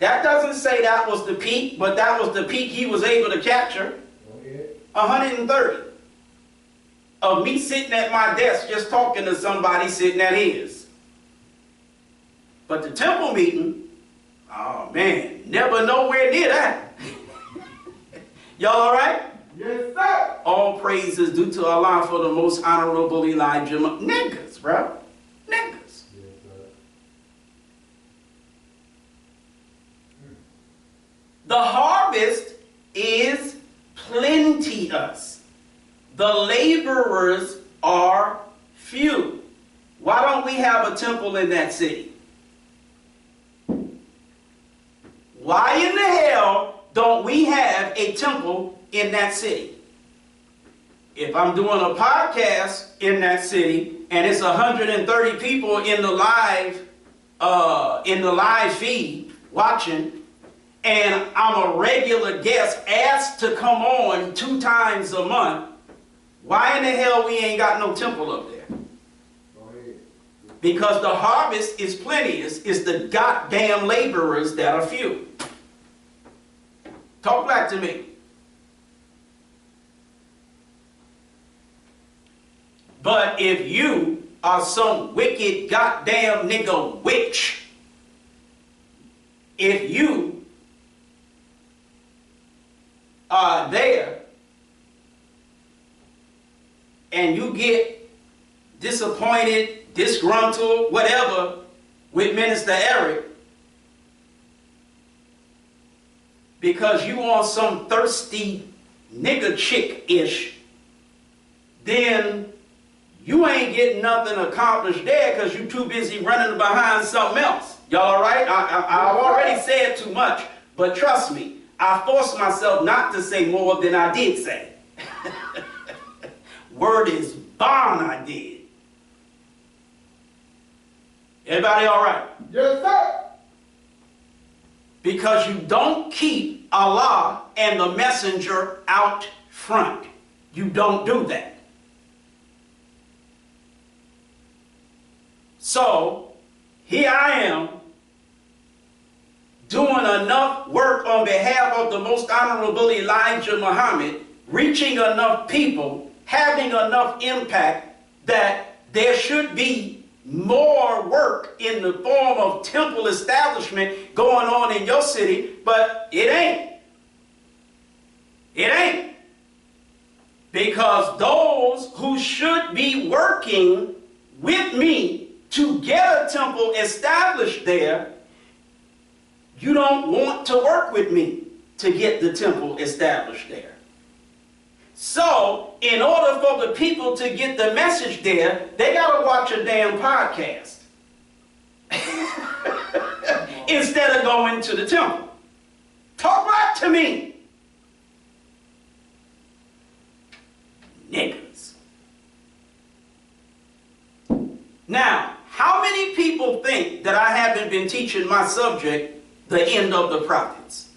That doesn't say that was the peak, but that was the peak he was able to capture. Go ahead. 130 of me sitting at my desk just talking to somebody sitting at his. But the temple meeting, oh man, never nowhere near that. Y'all all right? Yes, sir. All praises due to Allah for the most honorable Elijah. Niggas, bro. Niggas. Yes, sir. The harvest is plenteous, the laborers are few. Why don't we have a temple in that city? Why in the hell don't we have a temple in that city? If I'm doing a podcast in that city and it's 130 people in the live feed watching, and I'm a regular guest asked to come on 2 times a month, why in the hell we ain't got no temple up there? Go ahead. Because the harvest is plenteous, it's the goddamn laborers that are few. Talk back to me. But if you are some wicked goddamn nigga witch, if you are there and you get disappointed, disgruntled, whatever, with Minister Eric, because you want some thirsty nigga chick-ish, then you ain't getting nothing accomplished there because you too busy running behind something else. Y'all all right? I've already said too much, but trust me, I forced myself not to say more than I did say. Word is bond, I did. Everybody all right? Yes, sir. Because you don't keep Allah and the messenger out front. You don't do that. So, here I am doing enough work on behalf of the Most Honorable Elijah Muhammad, reaching enough people, having enough impact that there should be more work in the form of temple establishment going on in your city, but it ain't. It ain't. Because those who should be working with me to get a temple established there, you don't want to work with me to get the temple established there. So, in order for the people to get the message there, they got to watch a damn podcast instead of going to the temple. Talk back to me. Niggas. Now, how many people think that I haven't been teaching my subject, the end of the prophets?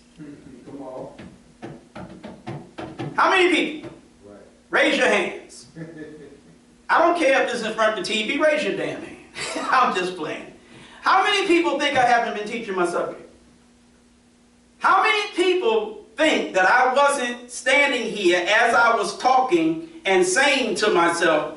Come on. How many people? Right. Raise your hands. I don't care if this is in front of the TV, raise your damn hand. I'm just playing. How many people think I haven't been teaching my subject? How many people think that I wasn't standing here as I was talking and saying to myself,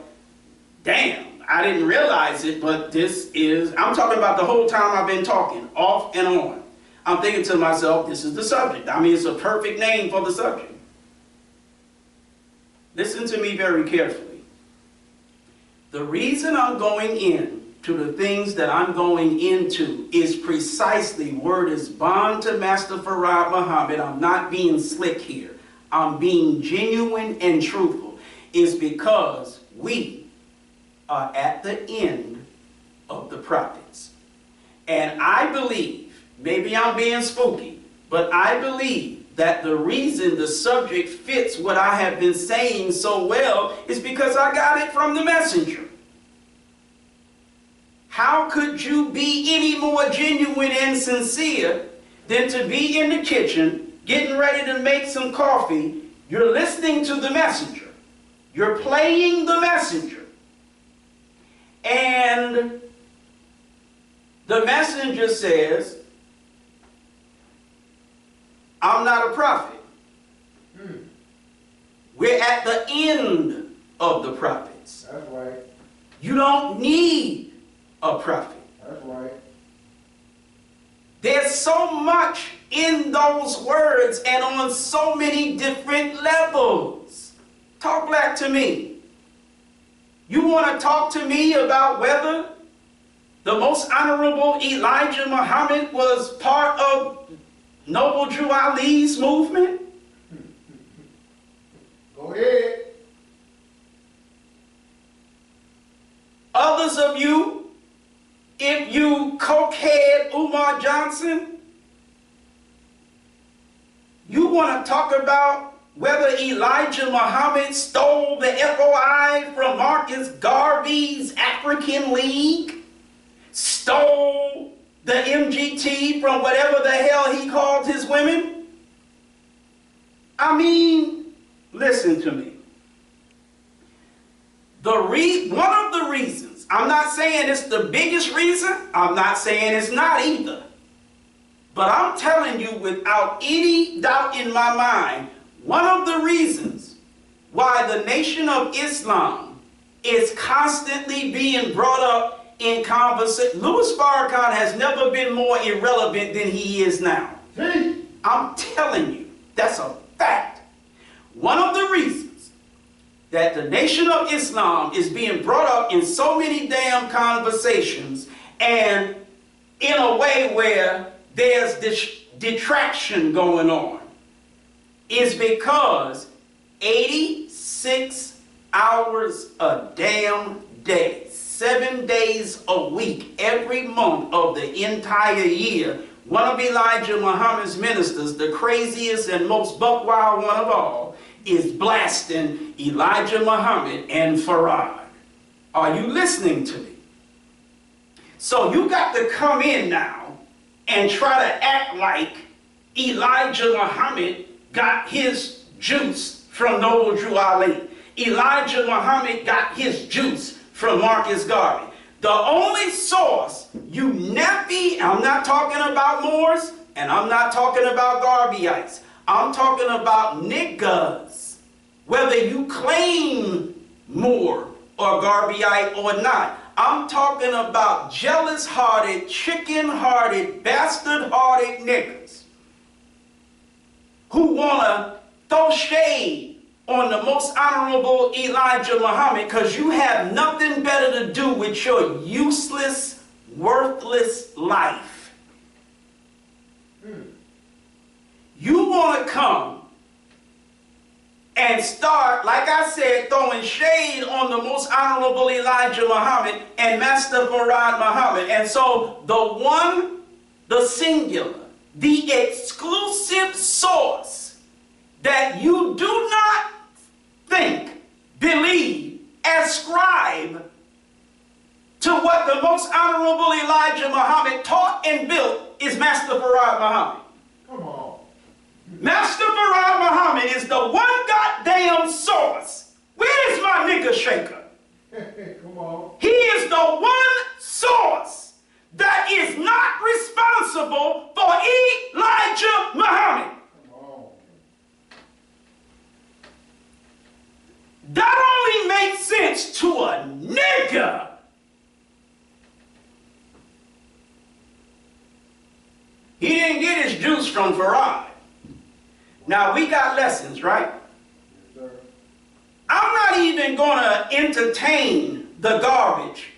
damn, I didn't realize it, but this is, I'm talking about the whole time I've been talking, off and on. I'm thinking to myself, this is the subject. I mean, it's a perfect name for the subject. Listen to me very carefully. The reason I'm going in to the things that I'm going into is precisely, word is bond to Master Farad Muhammad. I'm not being slick here. I'm being genuine and truthful. Is because we are at the end of the prophets. And I believe, maybe I'm being spooky, but I believe that the reason the subject fits what I have been saying so well is because I got it from the messenger. How could you be any more genuine and sincere than to be in the kitchen, getting ready to make some coffee? You're listening to the messenger. You're playing the messenger. And the messenger says, I'm not a prophet. We're at the end of the prophets. That's right. You don't need a prophet. That's right. There's so much in those words and on so many different levels. Talk back to me. You want to talk to me about whether the Most Honorable Elijah Muhammad was part of Noble Drew Ali's movement? Go ahead. Others of you, if you cokehead Umar Johnson, you want to talk about whether Elijah Muhammad stole the FOI from Marcus Garvey's African League, stole the MGT from whatever the hell he called his women? I mean, listen to me. One of the reasons, I'm not saying it's the biggest reason, I'm not saying it's not either, but I'm telling you without any doubt in my mind, one of the reasons why the Nation of Islam is constantly being brought up in conversation. Louis Farrakhan has never been more irrelevant than he is now. I'm telling you, that's a fact. One of the reasons that the Nation of Islam is being brought up in so many damn conversations and in a way where there's this detraction going on is because 86 hours a damn day, 7 days a week, every month of the entire year, one of Elijah Muhammad's ministers, the craziest and most buck-wild one of all, is blasting Elijah Muhammad and Farad. Are you listening to me? So you got to come in now and try to act like Elijah Muhammad got his juice from Noble Drew Ali. Elijah Muhammad got his juice from Marcus Garvey. The only source you nappy, I'm not talking about Moors, and I'm not talking about Garveyites. I'm talking about niggas, whether you claim Moor or Garveyite or not. I'm talking about jealous-hearted, chicken-hearted, bastard-hearted niggas who want to throw shade on the most honorable Elijah Muhammad because you have nothing better to do with your useless, worthless life. You want to come and start, like I said, throwing shade on the most honorable Elijah Muhammad and Master Farad Muhammad. And so the one, the singular, the exclusive source that you do not think, believe, ascribe to what the most honorable Elijah Muhammad taught and built is Master Farad Muhammad. Come on. Master Farad Muhammad is the one goddamn source. Where is my nigga Shaker? Come on. He is the one source that is not responsible for Elijah Muhammad. Come on. That only makes sense to a nigga. He didn't get his juice from Farad. Now, we got lessons, right? Yes, sir. I'm not even going to entertain the garbage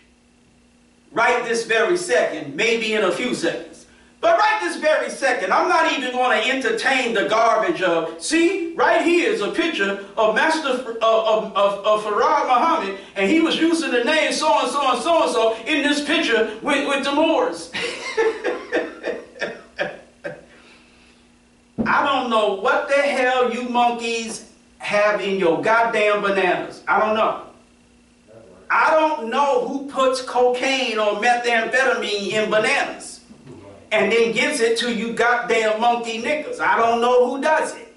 right this very second, maybe in a few seconds. But right this very second, I'm not even going to entertain the garbage of, see, right here is a picture of Master of Farad Muhammad, and he was using the name so-and-so and so-and-so in this picture with the Moors. I don't know what the hell you monkeys have in your goddamn bananas. I don't know. I don't know who puts cocaine or methamphetamine in bananas and then gives it to you goddamn monkey niggas. I don't know who does it.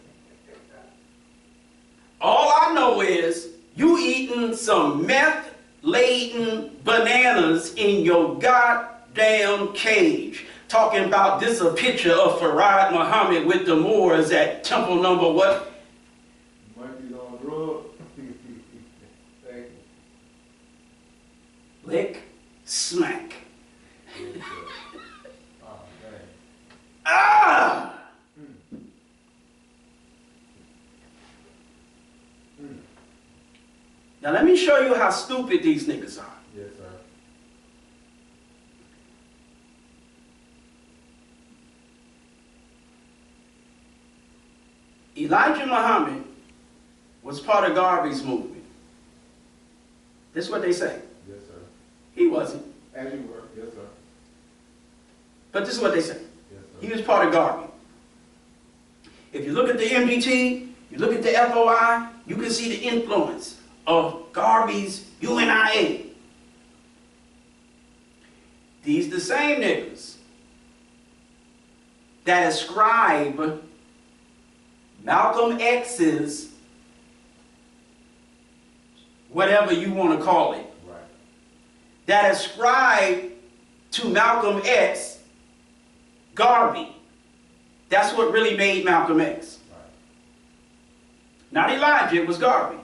All I know is you eating some meth-laden bananas in your goddamn cage. Talking about this a picture of Farad Muhammad with the Moors at temple number what? Monkeys on drugs. Thank you. Lick, smack. Oh, dang. Ah! Now let me show you how stupid these niggas are. Yes, sir. Elijah Muhammad was part of Garvey's movement. This is what they say. Yes, sir. He wasn't. As you were. Yes, sir. But this is what they say. Yes, He sir. was part of Garvey. If you look at the MGT, you look at the FOI, you can see the influence of Garvey's UNIA. These the same niggas that ascribe Malcolm X's, whatever you want to call it, Right. that ascribe to Malcolm X Garvey. That's what really made Malcolm X. Right. Not Elijah, it was Garvey.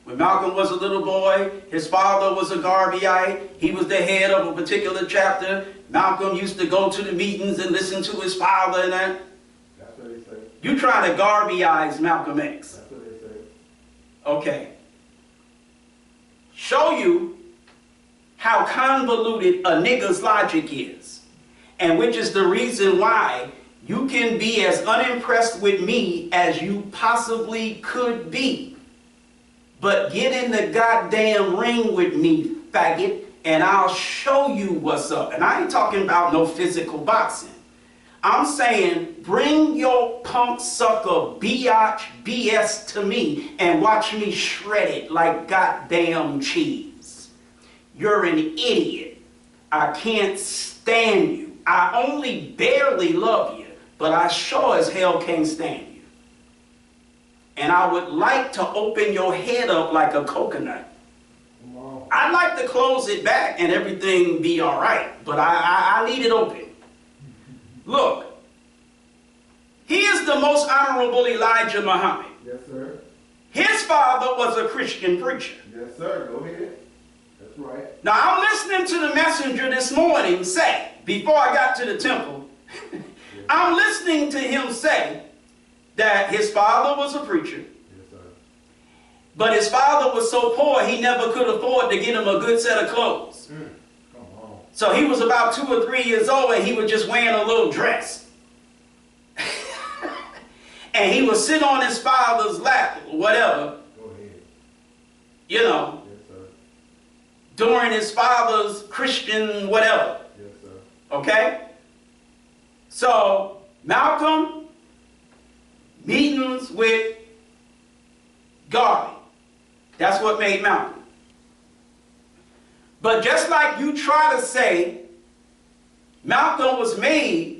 When Malcolm was a little boy, his father was a Garveyite. He was the head of a particular chapter. Malcolm used to go to the meetings and listen to his father and that. That's what they say. You trying to Garveyize Malcolm X. That's what they say. Okay. Show you how convoluted a nigga's logic is. And which is the reason why you can be as unimpressed with me as you possibly could be. But get in the goddamn ring with me, faggot, and I'll show you what's up. And I ain't talking about no physical boxing. I'm saying bring your punk sucker biatch BS to me and watch me shred it like goddamn cheese. You're an idiot. I can't stand you. I only barely love you, but I sure as hell can't stand you. And I would like to open your head up like a coconut. Come on. I'd like to close it back and everything be all right, but I need it open. Look, he is the most honorable Elijah Muhammad. Yes, sir. His father was a Christian preacher. Yes, sir. Go ahead. That's right. Now, I'm listening to the messenger this morning say, before I got to the temple, I'm listening to him say that his father was a preacher, Yes, sir. but his father was so poor he never could afford to get him a good set of clothes. Come on. So he was about 2 or 3 years old and he was just wearing a little dress. And he would sit on his father's lap, or whatever, Go ahead. you know, Yes, sir. during his father's Christian whatever. Yes, sir. Okay? So, Malcolm, meetings with Garvey. That's what made Malcolm. But just like you try to say Malcolm was made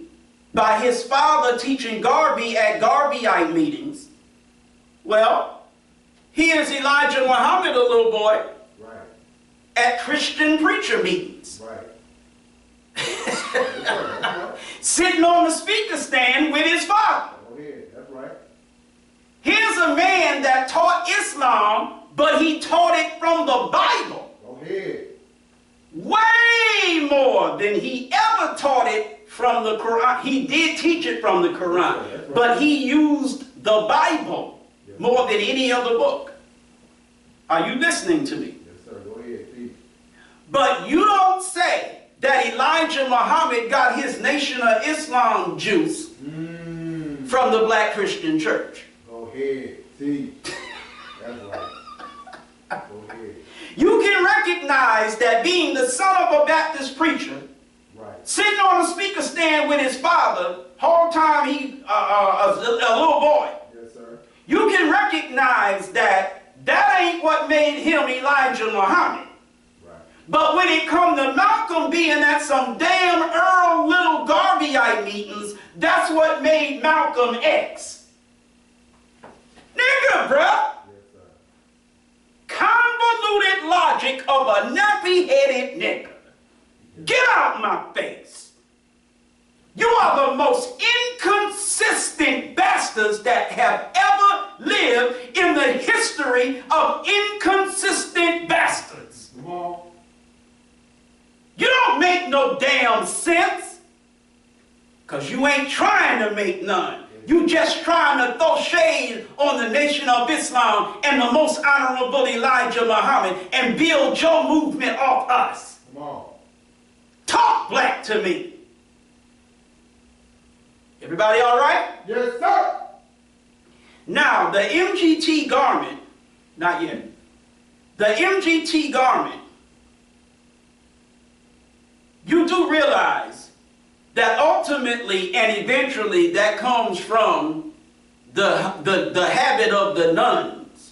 by his father teaching Garvey at Garveyite meetings, well, here's Elijah Muhammad, a little boy, Right. at Christian preacher meetings. Right. Yes, sir. That's right. Sitting on the speaker stand with his father. Go ahead. That's right. Here's a man that taught Islam, but he taught it from the Bible. Go ahead. Way more than he ever taught it from the Quran. He did teach it from the Quran, That's right. but he used the Bible Yes. more than any other book. Are you listening to me? Yes, sir. Go ahead. Please. But you don't say that Elijah Muhammad got his Nation of Islam juice from the Black Christian Church. Go ahead. See. That's right. Go ahead. You can recognize that being the son of a Baptist preacher, Right. sitting on a speaker stand with his father, whole time he a little boy, Yes, sir. you can recognize that that ain't what made him Elijah Muhammad. Right. But when it come to Malcolm being at some damn Earl Little Garveyite meetings, that's what made Malcolm X. Nigga, bruh. Yes, sir. Convoluted logic of a nappy-headed nigga. Get out my face. You are the most inconsistent bastards that have ever lived in the history of inconsistent bastards. Come on. You don't make no damn sense. Because you ain't trying to make none. You just trying to throw shade on the Nation of Islam and the most honorable Elijah Muhammad and build your movement off us. Come on. Talk black to me. Everybody all right? Yes, sir. Now, the MGT garment, not yet. The MGT garment do realize that ultimately and eventually that comes from the habit of the nuns.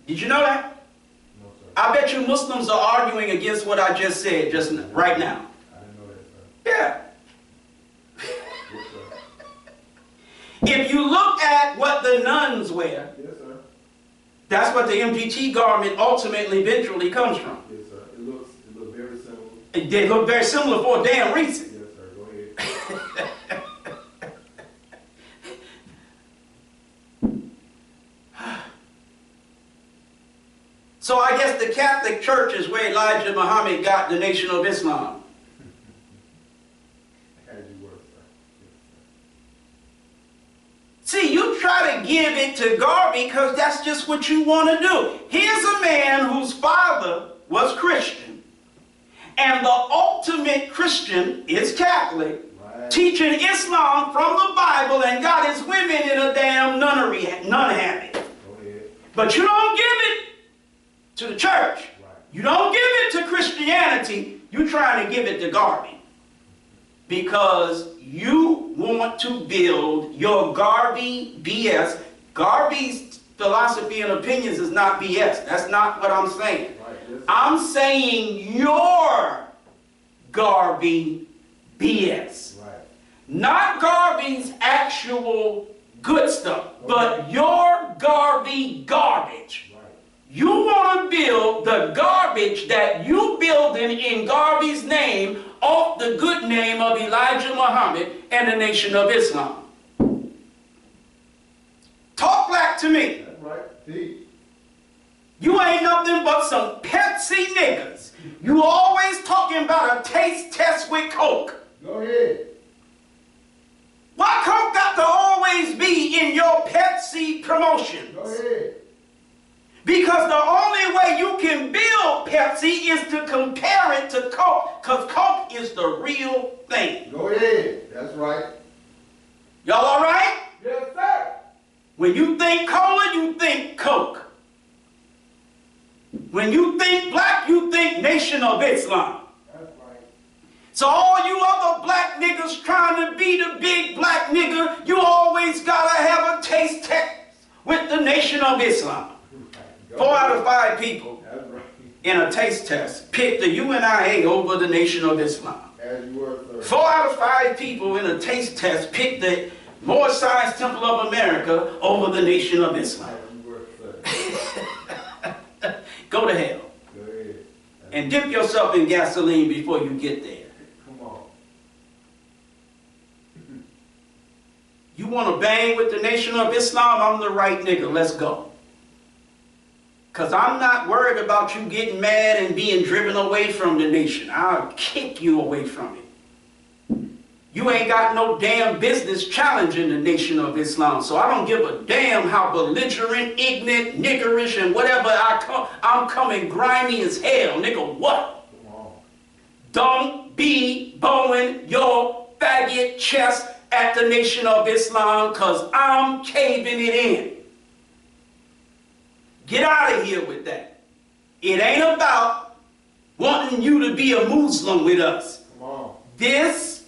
Did you know that? No, sir. I bet you Muslims are arguing against what I just said just right now. I didn't know that, sir. Yeah. Yes, sir. If you look at what the nuns wear, Yes, sir. that's what the MGT garment ultimately, eventually comes from. Yes, sir. It looks very similar. They look very similar for a damn reason. Yes, sir. Go ahead. So I guess the Catholic Church is where Elijah Muhammad got the Nation of Islam. As you were, sir. See, you try to give it to Garvey because that's just what you want to do. Here's a man whose father was Christian, and the ultimate Christian is Catholic, Right. teaching Islam from the Bible and got his women in a damn nun habit. Go ahead. But you don't give it to the church. Right. You don't give it to Christianity. You're trying to give it to Garvey. Because you want to build your Garvey BS. Garvey's philosophy and opinions is not BS. That's not what I'm saying. Right. Yes, sir. I'm saying your Garvey BS. Right. Not Garvey's actual good stuff, but your Garvey garbage. Right. You want to build the garbage that you building in Garvey's name off the good name of Elijah Muhammad and the Nation of Islam. Talk back to me. That's right. Teach. You ain't nothing but some Pepsi niggas. You always talking about a taste test with Coke. Go ahead. Why Coke got to always be in your Pepsi promotions? Go ahead. Because the only way you can build Pepsi is to compare it to Coke, because Coke is the real thing. Go ahead. That's right. Y'all all right? Yes, sir. When you think cola, you think Coke. When you think black, you think Nation of Islam. That's right. So all you other black niggas trying to be the big black nigga, you always gotta have a taste test with the Nation of Islam. Go 4 out ahead. of 5 people That's right. in a taste test pick the UNIA over the Nation of Islam. As you were, sir. 4 out of 5 people in a taste test pick the Moorish Science Temple of America over the Nation of Islam. As you were, sir. Go to hell Go ahead. and dip yourself in gasoline before you get there. Come on. You want to bang with the Nation of Islam? I'm the right nigga. Let's go. Because I'm not worried about you getting mad and being driven away from the nation. I'll kick you away from it. You ain't got no damn business challenging the Nation of Islam. So I don't give a damn how belligerent, ignorant, niggerish, and whatever I'm coming grimy as hell. Nigga, what? Come on. Don't be bowing your faggot chest at the Nation of Islam, because I'm caving it in. Get out of here with that. It ain't about wanting you to be a Muslim with us. Come on. This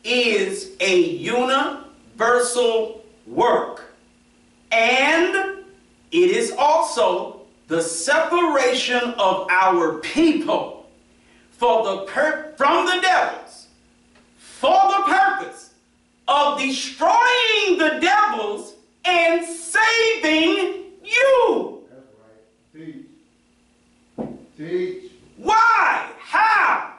is a universal work. And it is also the separation of our people from the devils for the purpose of destroying the devils and saving you. That's right. Teach. Teach. Why? How?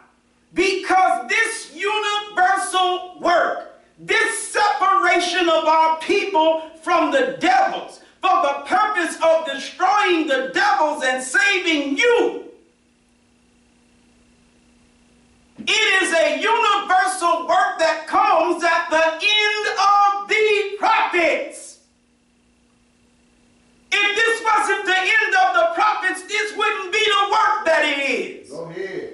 Because this universal work, this separation of our people from the devils, for the purpose of destroying the devils and saving you, it is a universal work that comes at the end of the prophets. If this wasn't the end of the prophets, this wouldn't be the work that it is. Go ahead.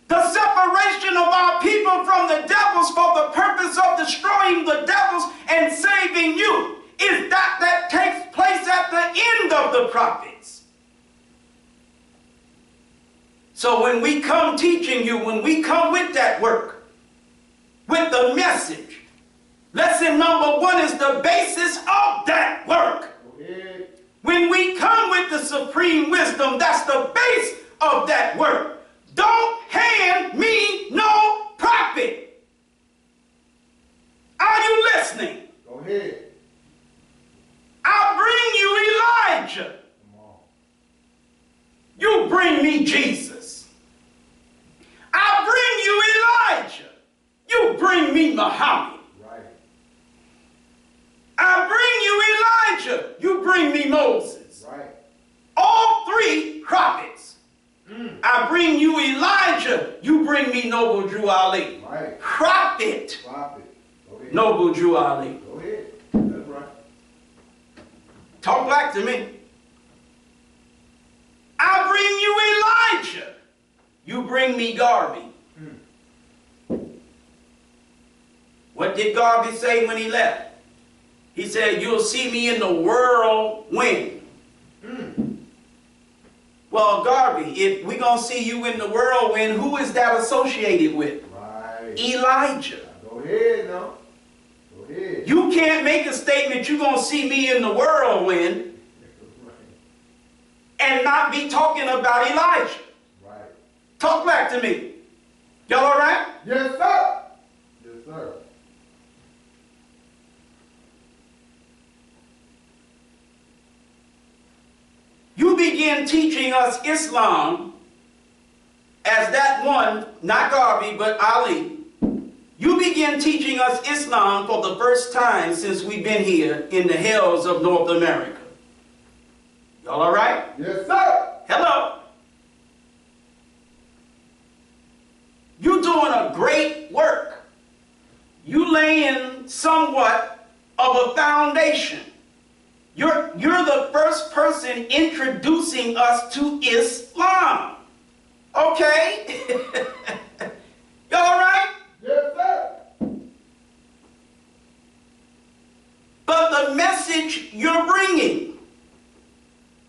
The separation of our people from the devils for the purpose of destroying the devils and saving you is that takes place at the end of the prophets. So when we come teaching you, when we come with that work, with the message, lesson number 1 is the basis of that work. Go ahead. When we come with the supreme wisdom, that's the base of that work. Don't hand me no profit. Are you listening? Go ahead. I'll bring you Elijah. Come on. You bring me Jesus. I'll bring you Elijah. You bring me Muhammad. Right. I'll bring you Elijah. You bring me Moses. Right. All 3 prophets. I bring you Elijah. You bring me Noble Drew Ali. Right. Prophet. Prophet. Go ahead. Noble Drew Ali. Go ahead. That's right. Talk back to me. I bring you Elijah. You bring me Garvey. What did Garvey say when he left? He said, you'll see me in the whirlwind. Well, Garvey, if we're going to see you in the whirlwind, who is that associated with? Right. Elijah. Go ahead now. Go ahead. You can't make a statement you're going to see me in the whirlwind and not be talking about Elijah. Right. Talk back to me. Y'all all right? Yes, sir. Yes, sir. You begin teaching us Islam as that one, not Garvey, but Ali. You begin teaching us Islam for the first time since we've been here in the hills of North America. Y'all all right? Yes, sir. Hello. You're doing a great work. You laying somewhat of a foundation. You're the first person introducing us to Islam. Okay? Y'all all right? Yes, sir. But the message you're bringing,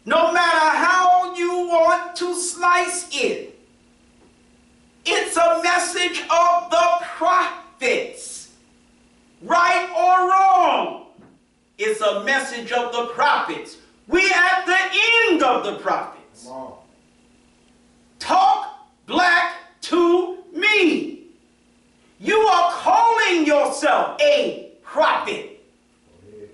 no matter how you want to slice it, it's a message of the prophets. Right or wrong, it's a message of the prophets. We're at the end of the prophets. Come on. Talk black to me. You are calling yourself a prophet. Go ahead.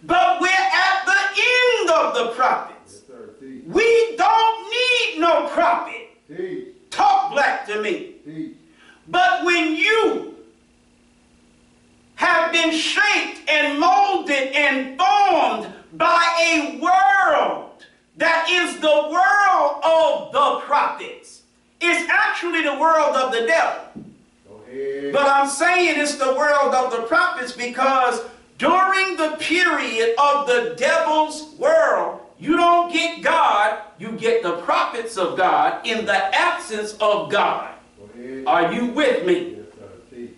But we're at the end of the prophets. Yes, sir. Teach. We don't need no prophet. Teach. Talk black to me. Teach. But when you have been shaped and molded and formed by a world that is the world of the prophets, it's actually the world of the devil. Go ahead. But I'm saying it's the world of the prophets because during the period of the devil's world, you don't get God, you get the prophets of God in the absence of God. Go ahead. Are you with me? Yes, sir. Teach.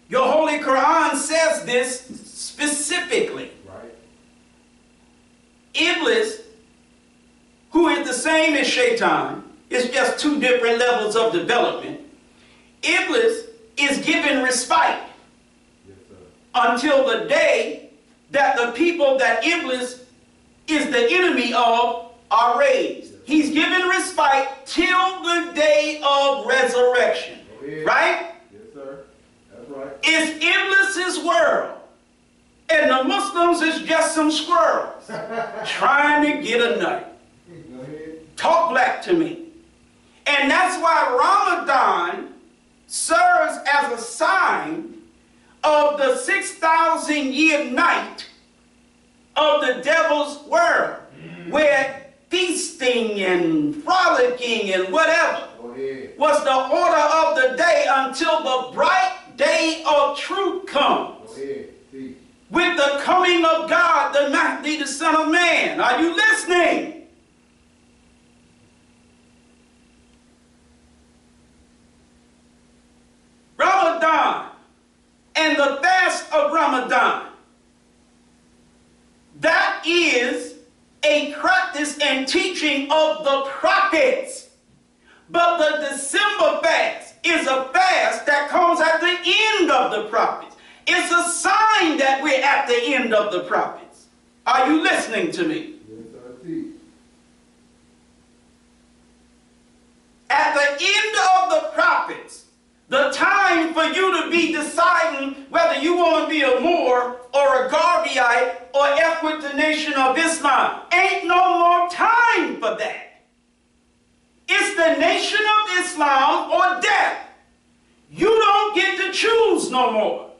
Your Holy Quran says this specifically. Right. Iblis, who is the same as Shaitan, it's just 2 different levels of development. Iblis is given respite Yes, sir. until the day that the people that Iblis is the enemy of are raised. He's given respite till the day of resurrection. Go ahead. Right? Yes, sir. That's right. It's Iblis's world. And the Muslims is just some squirrels trying to get a nut. Go ahead. Talk black to me. And that's why Ramadan serves as a sign of the 6,000-year night of the devil's world, where feasting and frolicking and whatever Go ahead. was the order of the day until the bright day of truth comes. Go ahead. Teach. With the coming of God, the Mahdi, the Son of Man. Are you listening? Ramadan and the fast of Ramadan, that is a practice and teaching of the prophets. But the December fast is a fast that comes at the end of the prophets. It's a sign that we're at the end of the prophets. Are you listening to me? Yes, sir. Teach. At the end of the prophets, the time for you to be deciding whether you want to be a Moor or a Garveyite or F with the Nation of Islam. Ain't no more time for that. It's the Nation of Islam or death. You don't get to choose no more.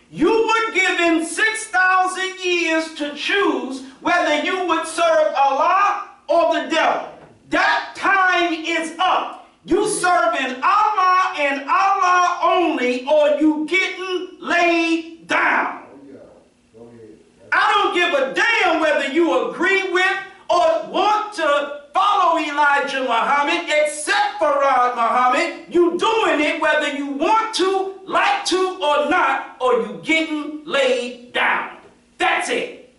You were given 6,000 years to choose whether you would serve Allah or the devil. That time is up. You serving Allah and Allah only, or you getting laid down. Oh, yeah. Go ahead. I don't give a damn whether you agree with or want to follow Elijah Muhammad, except for Farad Muhammad. You doing it whether you want to, like to, or not, or you getting laid down. That's it.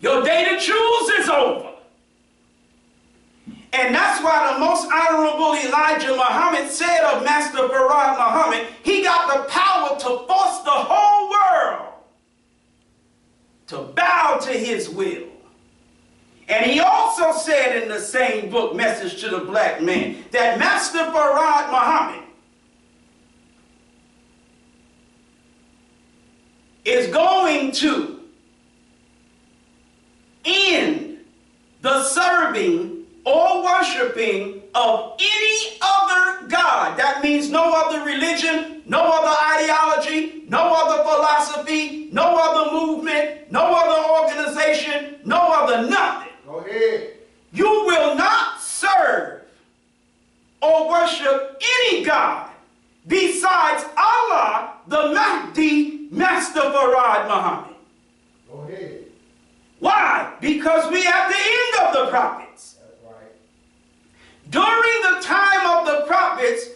Your day to choose is over. And that's why the most honorable Elijah Muhammad said of Master Farad Muhammad, he got the power to force the whole world to bow to his will. And he also said in the same book, Message to the Black Man, that Master Farad Muhammad is going to end the serving or worshiping of any other God. That means no other religion, no other ideology, no other philosophy, no other movement, no other organization, no other nothing. Go ahead. You will not serve or worship any God besides Allah, the Mahdi, Master Farad Muhammad. Go ahead. Why? Because we at the end of the prophets. That's right. During the time of the prophets,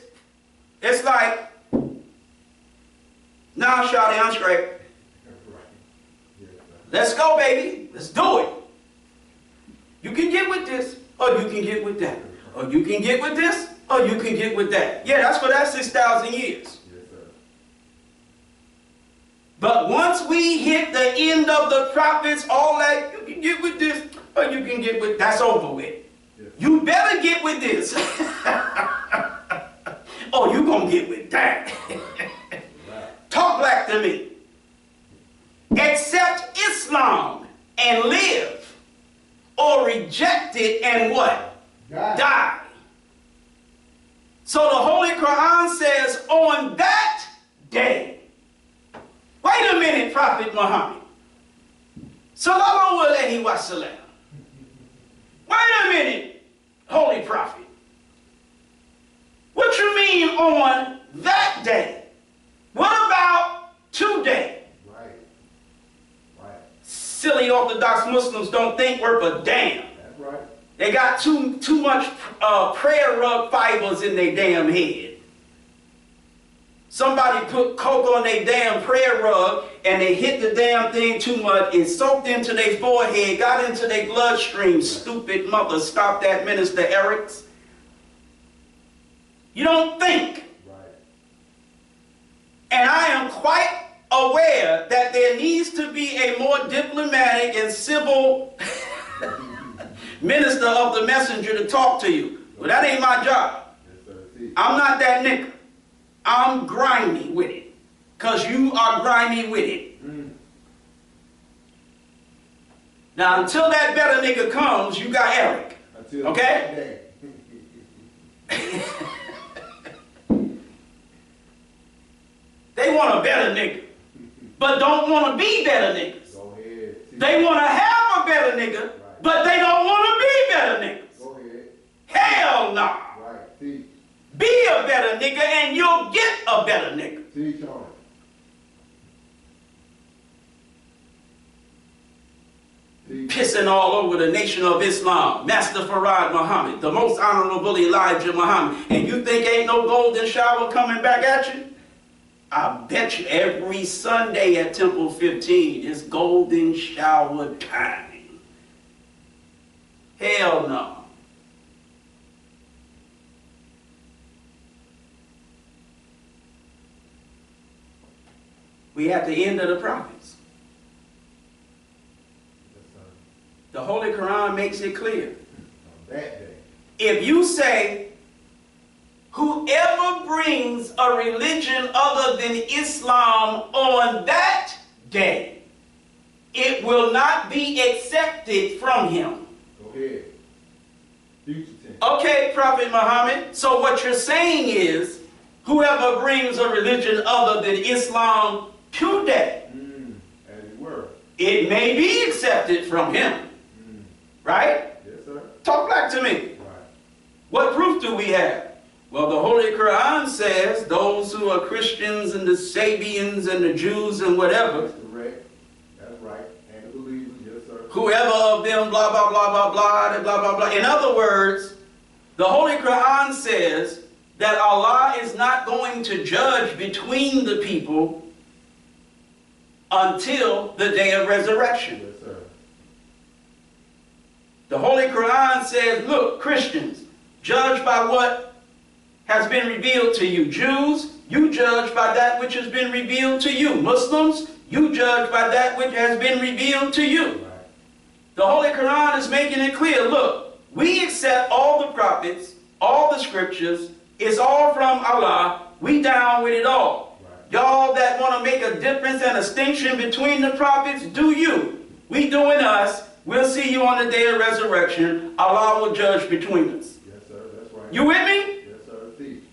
it's like, nah, shawty, I'm straight. That's right. Yes, sir. Let's go, baby. Let's do it. You can get with this, or you can get with that. Or you can get with this, or you can get with that. Yeah, that's for that 6,000 years. Yes, sir. But once we hit the end of the prophets, all that, you can get with this, or you can get with, that's over with. Yes. You better get with this. Or you gonna get with that. Right. Talk black to me. Accept Islam and live, or reject it and what? Die. So the Holy Quran says, on that day. Wait a minute, Prophet Muhammad. Sallallahu alaihi wasallam. Wait a minute, Holy Prophet. What you mean on that day? What about today? Right. Right. Silly Orthodox Muslims don't think worth a damn. That's right. They got too much prayer rug fibers in their damn head. Somebody put coke on their damn prayer rug and they hit the damn thing too much. It soaked into their forehead, got into their bloodstream. Stupid mother, stop that, Minister Erics. You don't think. Right. And I am quite aware that there needs to be a more diplomatic and civil minister of the messenger to talk to you. But that ain't my job. Yes, sir. Teach. I'm not that nigga. I'm grimy with it. Because you are grimy with it. Mm. Now, until that better nigga comes, you got Eric. Until Okay? that day. They want a better nigga. But don't want to be better niggas. Go ahead. Teach. They want to have a better nigga, but they don't want to be better niggas. Go ahead. Hell no. Right. Teach. Be a better nigga and you'll get a better nigga. Teach on it. Teach. Pissing all over the Nation of Islam, Master Farad Muhammad, the most honorable Elijah Muhammad, and you think ain't no golden shower coming back at you? I bet you every Sunday at Temple 15 is golden shower time. Hell no. We at the end of the prophets. Yes, sir. The Holy Quran makes it clear. On that day. If you say, whoever brings a religion other than Islam on that day, it will not be accepted from him. Go ahead. Future tense. Okay, Prophet Muhammad, so what you're saying is, whoever brings a religion other than Islam today, As it were. it may be accepted from him. Right? Yes, sir. Talk back to me. Right. What proof do we have? Well, the Holy Quran says those who are Christians and the Sabians and the Jews and whatever, That's correct. That's right. And the believers, yes, sir. whoever of them, blah, blah, blah, blah, blah, blah, blah, blah. In other words, the Holy Quran says that Allah is not going to judge between the people until the day of resurrection. Yes, sir. The Holy Quran says, look, Christians, judge by what has been revealed to you. Jews, you judge by that which has been revealed to you. Muslims, you judge by that which has been revealed to you. Right. The Holy Quran is making it clear, look, we accept all the prophets, all the scriptures, it's all from Allah, we down with it all. Right. Y'all that want to make a difference and a distinction between the prophets, do you. We doing us. We'll see you on the day of resurrection. Allah will judge between us. Yes, sir. That's right. You with me? Yes, sir. Teach.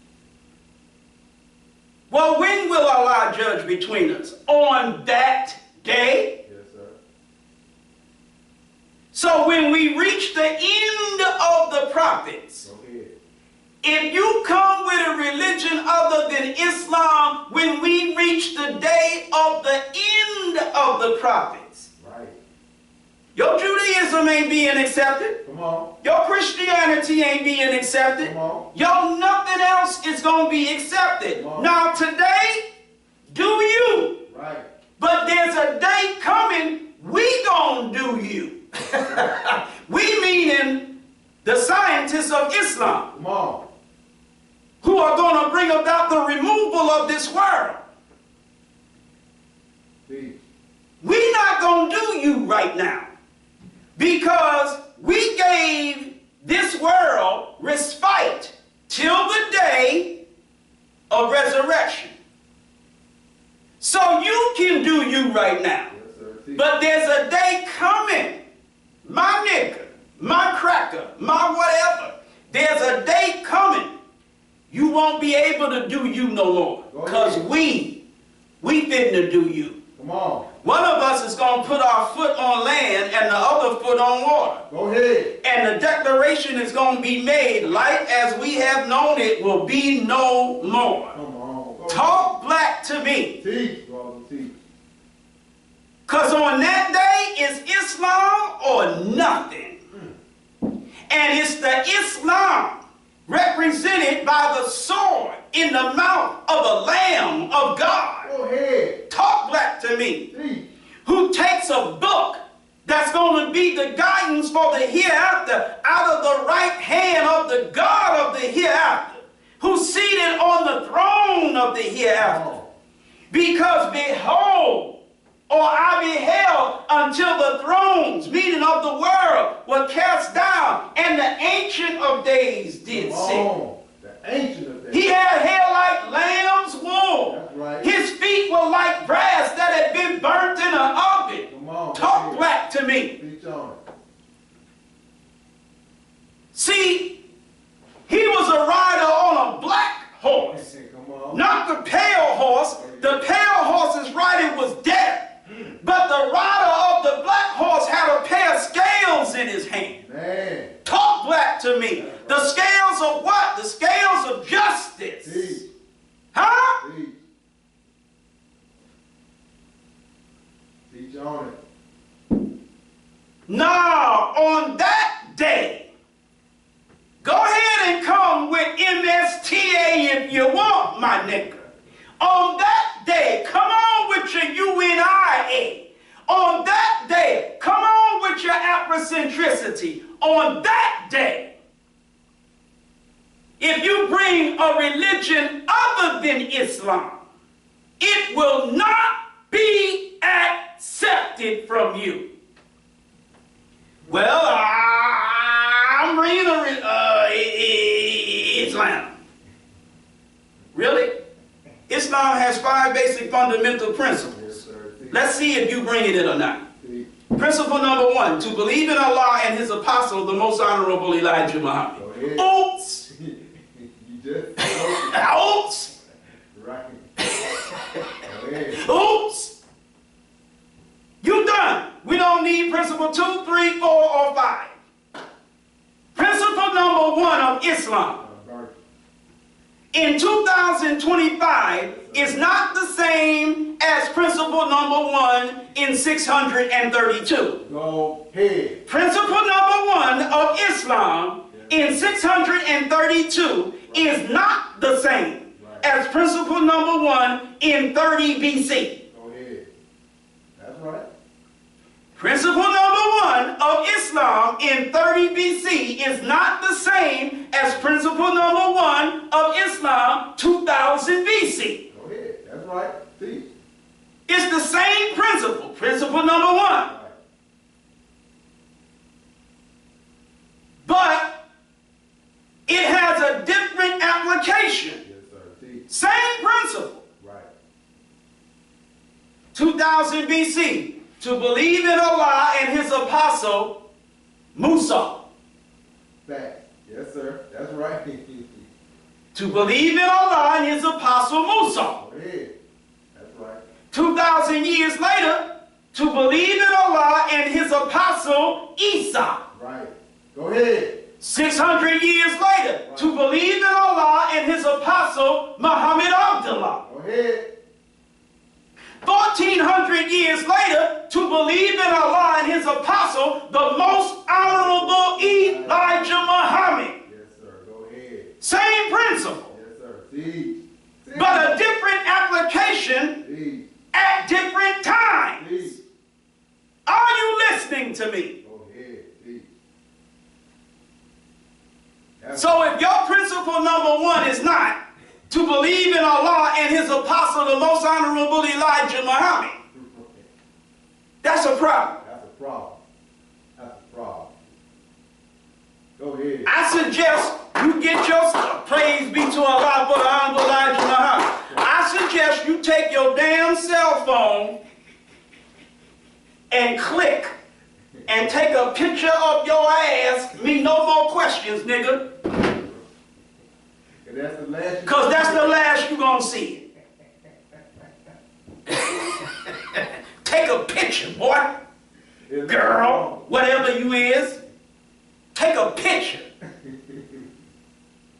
Well, when will Allah judge between us? On that day? Yes, sir. So when we reach the end of the prophets, Go ahead. if you come with a religion other than Islam, when we reach the day of the end of the prophets, Right. your Judaism ain't being accepted. Come on. Your Christianity ain't being accepted. Come on. Your nothing else is going to be accepted. Come on. Now today, do you. Right. But there's a day coming, we gonna do you. We meaning the scientists of Islam, Come on. who are going to bring about the removal of this world. Teach. We're not going to do you right now, because we gave this world respite till the day of resurrection. So you can do you right now. Yes, sir. Teach. But there's a day coming, my nigga, my cracker, my whatever. There's a day coming. You won't be able to do you no more. Go Because ahead. we fitting to do you. Come on. One of us is going to put our foot on land and the other foot on water. Go ahead. And the declaration is going to be made, life as we have known it will be no more. Come on. Go Talk black to me. ahead. Teach, brother. Teach. Because on that day, it's Islam or nothing. And it's the Islam represented by the sword in the mouth of a Lamb of God. Go ahead. Talk black to me. Teach. Who takes a book that's going to be the guidance for the hereafter out of the right hand of the God of the hereafter, who's seated on the throne of the Come hereafter. on. Because behold, or I beheld until the thrones, meaning of the world, were cast down, and the Ancient of Days did Come sit. on. The ancient of days. He had hair like lamb's wool. That's right. His feet were like brass that had been burnt in an oven. Come on. Talk Go ahead. black to me. Teach on it. See, he was a rider on a black horse, Come on. not the pale horse. The pale horse's riding was death. But the rider of the black horse had a pair of scales in his hand. Man. Talk black to me. The scales of what? The scales of justice. Teach. Huh? Teach. Teach on it. Now, on that day, go ahead and come with MSTA if you want, my nigga. On that day, come on with your UNIA. On that day, come on with your Afrocentricity. On that day, if you bring a religion other than Islam, it will not from you. Well, I'm reading Islam. Really? Islam has 5 basic fundamental principles. Yes, sir. See, Let's see if you bring it or not. see, Principle number 1, to believe in Allah and His apostle, the most honorable Elijah Muhammad. go ahead. Oops! You just, Oops! right. Go ahead. Oops! You done. We don't need principle 2, 3, 4, or 5. Principle number 1 of Islam in 2025 is not the same as principle number 1 in 632. Go ahead. Principle number 1 of Islam in 632 is not the same as principle number 1 in 30 BC. Go ahead. That's right. Principle number 1 of Islam in 30 BC is not the same as principle number 1 of Islam 2000 BC. Go ahead. That's right. See. It's the same principle, principle number 1. Right. But it has a different application. Yes, sir. See. Same principle. Right. 2000 BC, to believe in Allah and His apostle, Musa. Fact. Yes, sir. That's right. To believe in Allah and His apostle, Musa. Go ahead. That's right. 2,000 years later, to believe in Allah and His apostle, Isa. Right. Go ahead. 600 years later, to believe in Allah and His apostle, Muhammad Abdullah. Go ahead. 1,400 years later, to believe in Allah and His apostle, the most honorable Elijah Muhammad. Yes, sir. Go ahead. Same principle, Yes, sir. See. See. but a different application See. at different times. See. Are you listening to me? Go ahead. See. That's So if your principle number 1 is not to believe in Allah and His apostle, the most honorable Elijah Muhammad, that's a problem. That's a problem. That's a problem. Go ahead. I suggest you get your praise be to Allah for the honorable Elijah Muhammad. I suggest you take your damn cell phone and click and take a picture of your ass. Me no more questions, nigga. And that's the last. Because that's the last you gonna see. Take a picture, boy. Girl, whatever you is. Take a picture.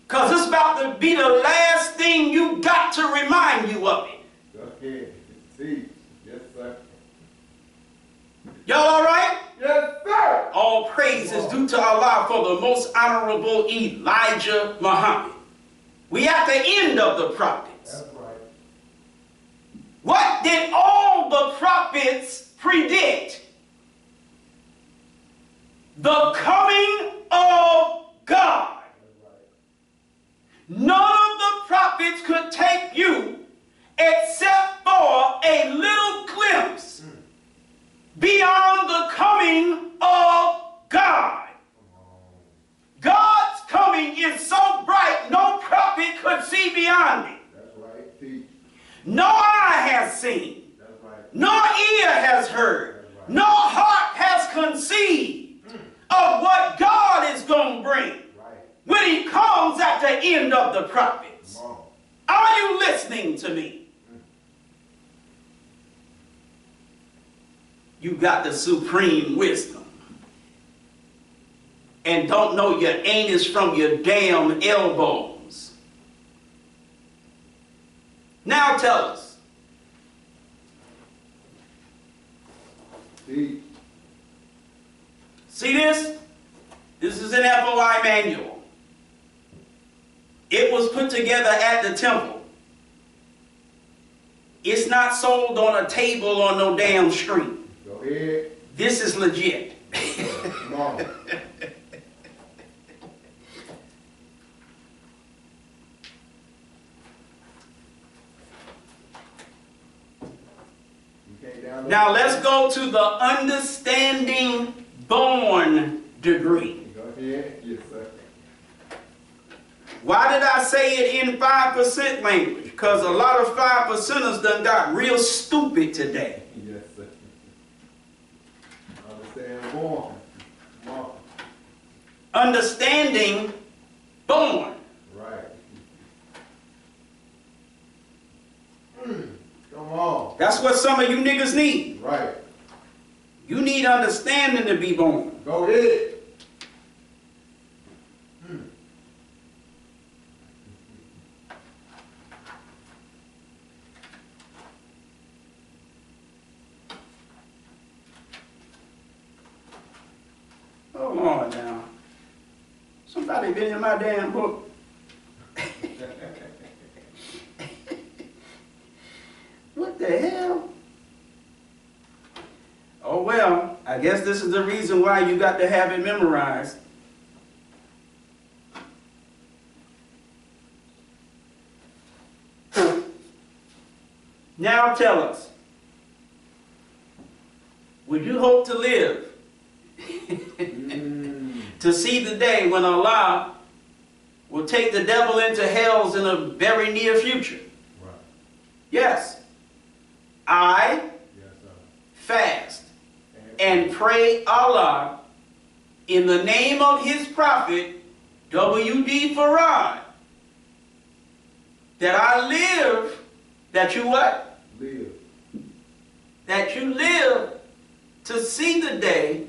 Because it's about to be the last thing you got to remind you of it. Go ahead. See. Yes, sir. Y'all all right? Yes, sir. All praise is due to Allah for the most honorable Elijah Muhammad. We at the end of the prophets. That's right. What did all the prophets predict? The coming of God. That's right. None of the prophets could take you except for a little glimpse beyond the coming of God. God's coming is so bright no prophet could see beyond it. That's right. Teach. No eye has seen, That's right. no ear has heard, no heart has conceived of what God is going to bring Right. when He comes at the end of the prophets. Come on. Are you listening to me? You got the supreme wisdom and don't know your anus from your damn elbows. Now tell us, Teach. see this? This is an FOI manual. It was put together at the temple. It's not sold on a table on no damn street. Go ahead. This is legit. Come on. You can't down. Now let's go to the understanding born degree. Go ahead. Yes, sir. Why did I say it in 5% language? Because a lot of 5%ers done got real stupid today. Yes, sir. Understand born. Mark. Understanding born. Right. Come on. That's what some of you niggas need. Right. You need understanding to be born. Go ahead. Hold on now. Somebody been in my damn book. What the hell? Oh well, I guess this is the reason why you got to have it memorized. Now tell us, would you hope to live to see the day when Allah will take the devil into hells in a very near future? Right. Yes. I Yes, sir. fast and pray Allah in the name of his prophet, W.D. Farad, that I live, that you what? Live. That you live to see the day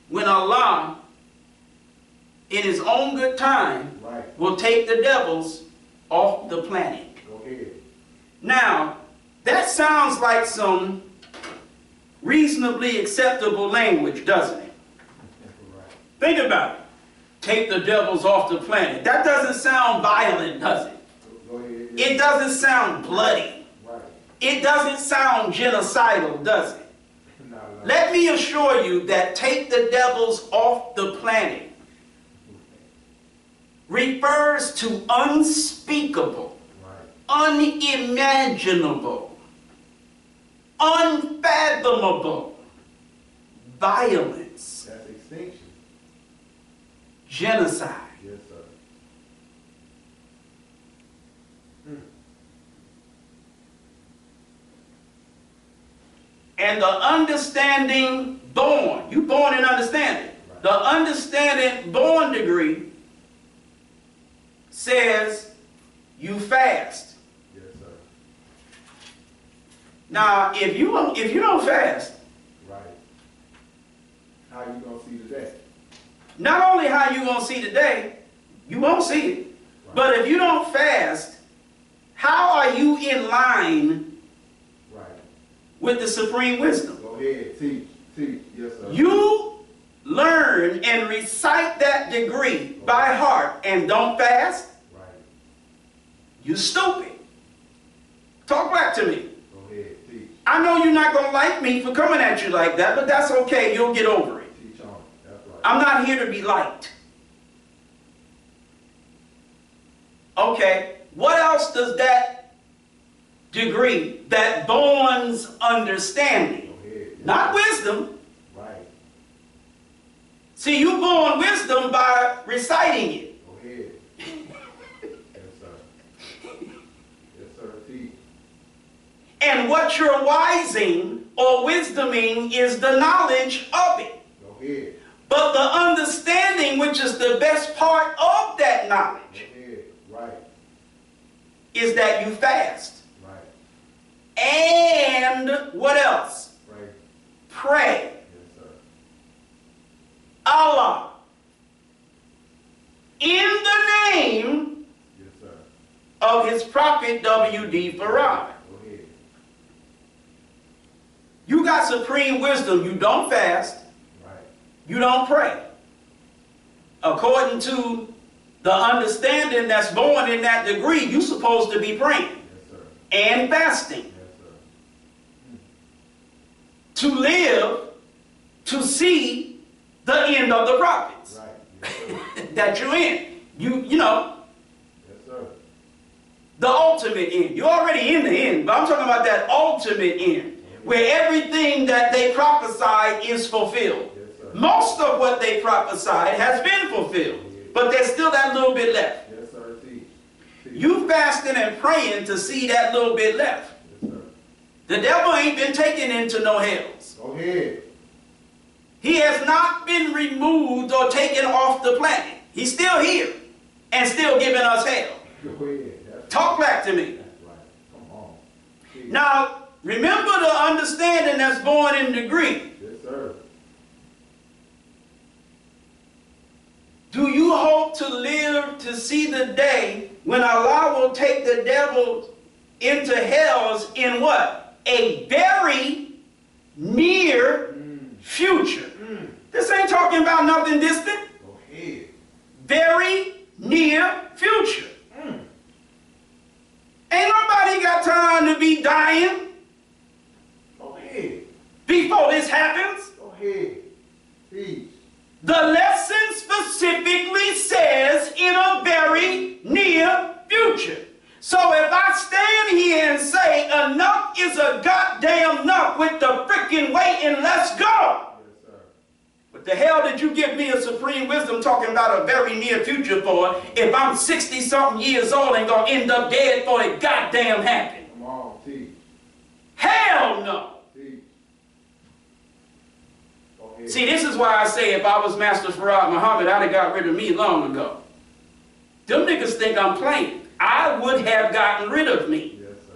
when Allah, in his own good time, Right. will take the devils off the planet. Go ahead. Now, that sounds like some reasonably acceptable language, doesn't it? Right. Think about it. Take the devils off the planet. That doesn't sound violent, does it? Go ahead. It doesn't sound bloody. Right. It doesn't sound genocidal, does it? No, no. Let me assure you that take the devils off the planet refers to unspeakable, Right. unimaginable, unfathomable violence, That's extinction. genocide. Yes, sir. And the understanding born, you born in understanding. Right. The understanding born degree says you fast. Yes, sir. Now, if you don't fast, Right. How you gonna see the day? not only how you gonna see the day, you won't see it. Right. But if you don't fast, how are you in line Right. with the supreme wisdom? Go ahead. Teach. Teach. Yes, sir. You learn and recite that degree by heart and don't fast, Right. you stupid. Talk back to me. Go ahead. Teach. I know you're not going to like me for coming at you like that, but that's okay. You'll get over it. Teach on. That's right. I'm not here to be liked. Okay, what else does that degree, that born's understanding, Go ahead. Yes, not sir. wisdom? Right. See, you born wisdom by reciting it. Go ahead. Yes, sir. Yes, sir. Teach. And what you're wising or wisdoming is the knowledge of it. Go ahead. But the understanding, which is the best part of that knowledge, Go ahead. Right. is that you fast. Right. And what else? Right. Pray. Yes, sir. Allah, in the name Yes, sir. of his prophet W.D. Farad. Go ahead. You got supreme wisdom. You don't fast. Right. You don't pray. According to the understanding that's born in that degree, you're supposed to be praying Yes, sir. and fasting Yes, sir. to live to see the end of the prophets Right. Yes, sir. that you're in. You know, Yes, sir. the ultimate end. You're already in the end, but I'm talking about that ultimate end. where everything that they prophesied is fulfilled. Yes, sir. Most of what they prophesied has been fulfilled, but there's still that little bit left. Yes, sir. Teach. You fasting and praying to see that little bit left. Yes, sir. The devil ain't been taken into no hells. Go ahead. He has not been removed or taken off the planet. He's still here and still giving us hell. Go ahead. That's Talk back to me. That's right. Come on. Teach. Now, remember the understanding that's born in the Greek. Yes, sir. Do you hope to live to see the day when Allah will take the devil into hells in what? A very near future. This ain't talking about nothing distant. Go ahead. Very near future. Ain't nobody got time to be dying Go ahead. before this happens. Go ahead. Teach. The lesson specifically says in a very near future. So if I stand here and say enough is a goddamn enough with the freaking waiting, let's go. Yes, sir. What the hell did you give me a supreme wisdom talking about a very near future for if I'm 60-something years old and gonna end up dead for it goddamn happen? Come on. Teach. Hell no. Teach. Go ahead. See, this is why I say if I was Master Farad Muhammad, I'd have got rid of me long ago. Them niggas think I'm playing. I would have gotten rid of me. Yes, sir.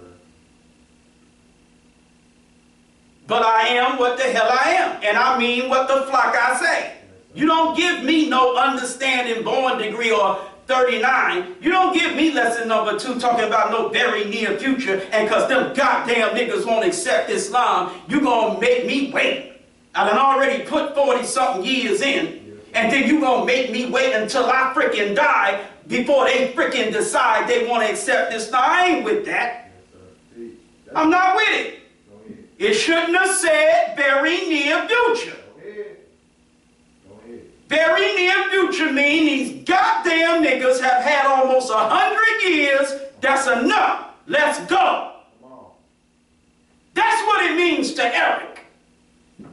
But I am what the hell I am. And I mean what the flock I say. You don't give me no understanding born degree or 39. You don't give me lesson number 2 talking about no very near future. And because them goddamn niggas won't accept Islam, you going to make me wait. I done already put 40-something years in. And then you going to make me wait until I freaking die before they freaking decide they want to accept Islam. I ain't with that. Yes, sir. Teach. I'm not with it. Go ahead. It shouldn't have said very near future. Go ahead. Go ahead. Very near future mean these goddamn niggas have had almost 100 years. That's enough. Let's go. Come on. That's what it means to Eric.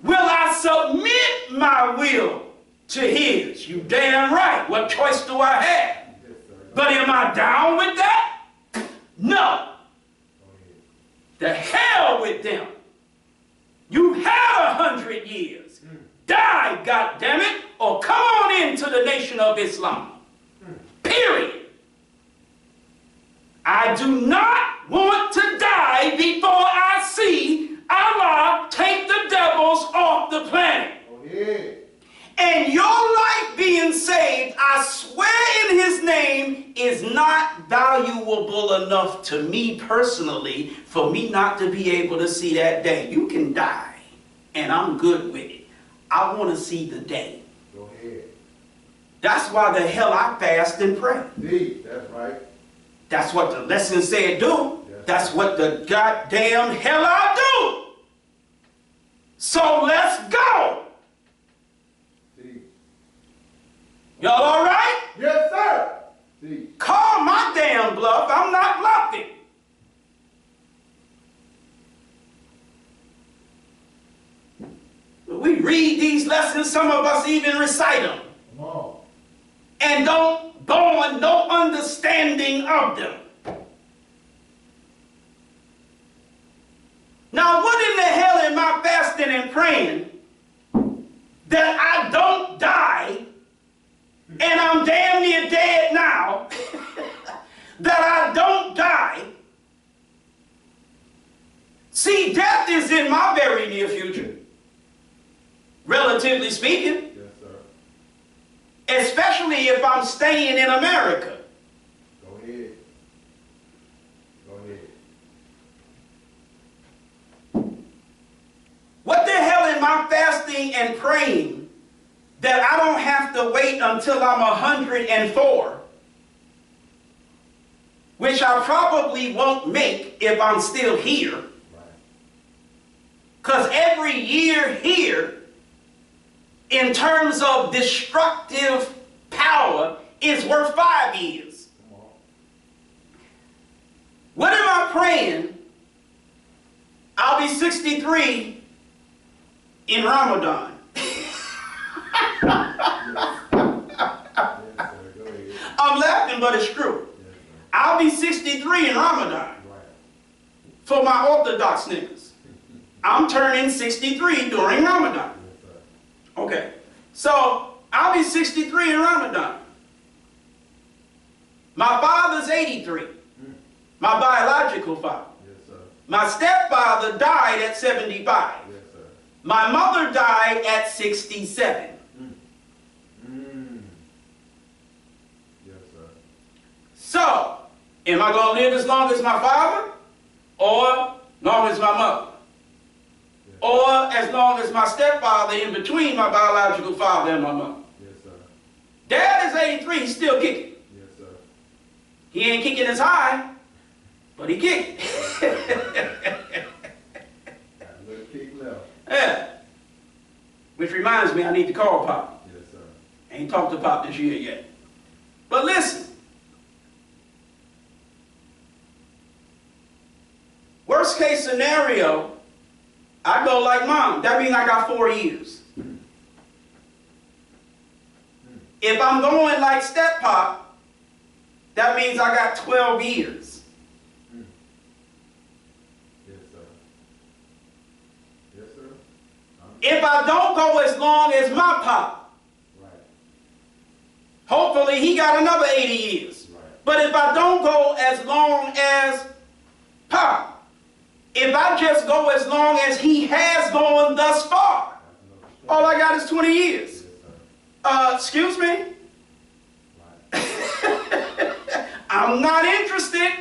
Will I submit my will to his? You damn right. What choice do I have? Yes, sir. But am I down with that? No. Go ahead. The hell with them. You had 100 years. Die, goddammit, or come on into the Nation of Islam. Period. I do not want to die before I see Allah take the devils off the planet. Go ahead. And your life being saved, I swear in his name, is not valuable enough to me personally for me not to be able to see that day. You can die, and I'm good with it. I want to see the day. Go ahead. That's why the hell I fast and pray. Teach. That's right. That's what the lesson said do. Yes. That's what the goddamn hell I do. So let's go. Teach. Y'all all right? Yes, sir. Teach. Call my damn bluff. I'm not bluffing. We read these lessons, some of us even recite them, Come on. and don't born no understanding of them. Now, what in the hell am I fasting and praying that I don't die, and I'm damn near dead now, that I don't die? See, death is in my very near future, relatively speaking, Yes, sir. especially if I'm staying in America. Go ahead. Go ahead. What the hell am I fasting and praying that I don't have to wait until I'm 104, which I probably won't make if I'm still here? Right. Because every year here, in terms of destructive power, is worth 5 years. Come on. What am I praying? I'll be 63 in Ramadan. Yes, sir. Go ahead. I'm laughing, but it's true. Yes, sir. I'll be 63 in Ramadan. Right. For my Orthodox niggas. I'm turning 63 during Ramadan. Yes, sir. Okay. So, I'll be 63 in Ramadan. My father's 83. My biological father. Yes, sir. My stepfather died at 75. Yes, sir. My mother died at 67. Yes, sir. So, am I going to live as long as my father? Or long as my mother? Yes. Or as long as my stepfather in between my biological father and my mother? Yes, sir. Dad is 83, he's still kicking. Yes, sir. He ain't kicking as high, but he kicking. Got a little kick left. Yeah. Which reminds me, I need to call Pop. Yes, sir. I ain't talked to Pop this year yet. But listen. Worst case scenario, I go like Mom. That means I got 4 years. If I'm going like Step Pop, that means I got 12 years. Yes, sir. Yes, sir. If I don't go as long as my Pop, Right. hopefully he got another 80 years. Right. But if I don't go as long as Pop, if I just go as long as he has gone thus far, all I got is 20 years. Yes, sir. Excuse me? Right. I'm not interested.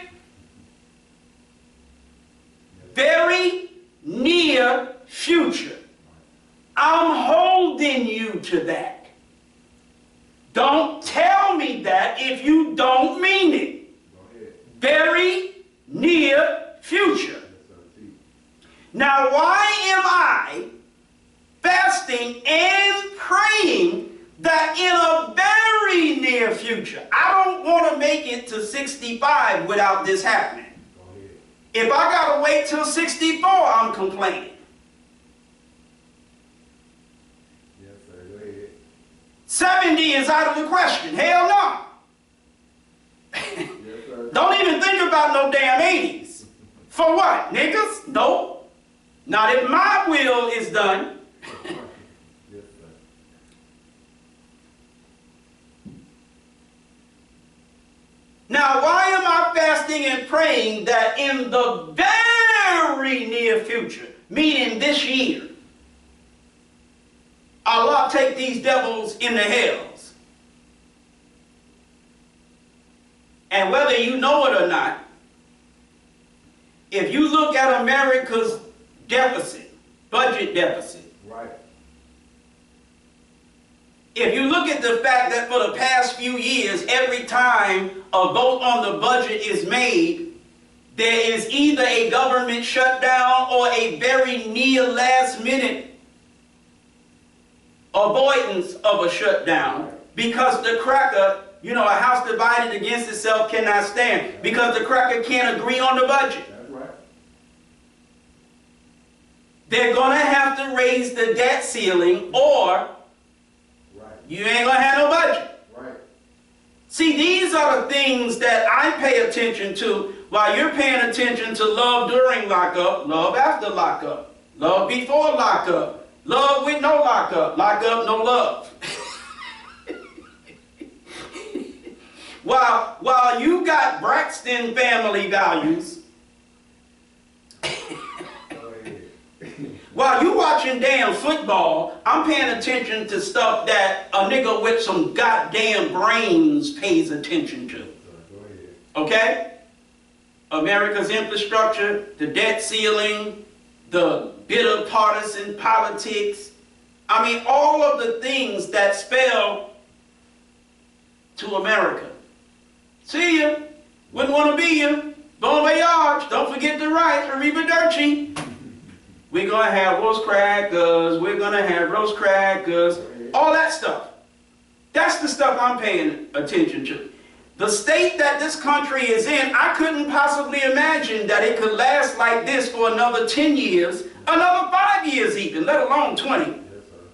Very near future. I'm holding you to that. Don't tell me that if you don't mean it. Go ahead. Very near future. Yes, sir. See. Now, why am I fasting and praying that in a very near future, I don't want to make it to 65 without this happening? Go ahead. If I got to wait till 64, I'm complaining. Yes, sir. Go ahead. 70 is out of the question. Hell no. Yes, sir. Don't even think about no damn 80s. For what, niggas? No. Not if my will is done. Yes, sir. Now, why am I fasting and praying that in the very near future, meaning this year, Allah take these devils in the hells? And whether you know it or not, if you look at America's deficit, budget deficit, Right. if you look at the fact that for the past few years, every time a vote on the budget is made, there is either a government shutdown or a very near last minute avoidance of a shutdown because the cracker, you know, a house divided against itself cannot stand because the cracker can't agree on the budget. That's right. They're going to have to raise the debt ceiling or Right. you ain't going to have no budget. Right. See, these are the things that I pay attention to while you're paying attention to love during lockup, love after lockup, love before lockup, love with no lockup, lockup, no love. While you got Braxton family values, Go ahead. while you watching damn football, I'm paying attention to stuff that a nigga with some goddamn brains pays attention to. So, go ahead. Okay? America's infrastructure, the debt ceiling, the bitter partisan politics. I mean, all of the things that spell to America. See ya. Wouldn't want to be you. Bon voyage. Don't forget to write. Arrivederci. We're going to have roast crackers. We're going to have roast crackers. All that stuff. That's the stuff I'm paying attention to. The state that this country is in, I couldn't possibly imagine that it could last like this for another 10 years, another 5 years even, let alone 20. Yes, sir.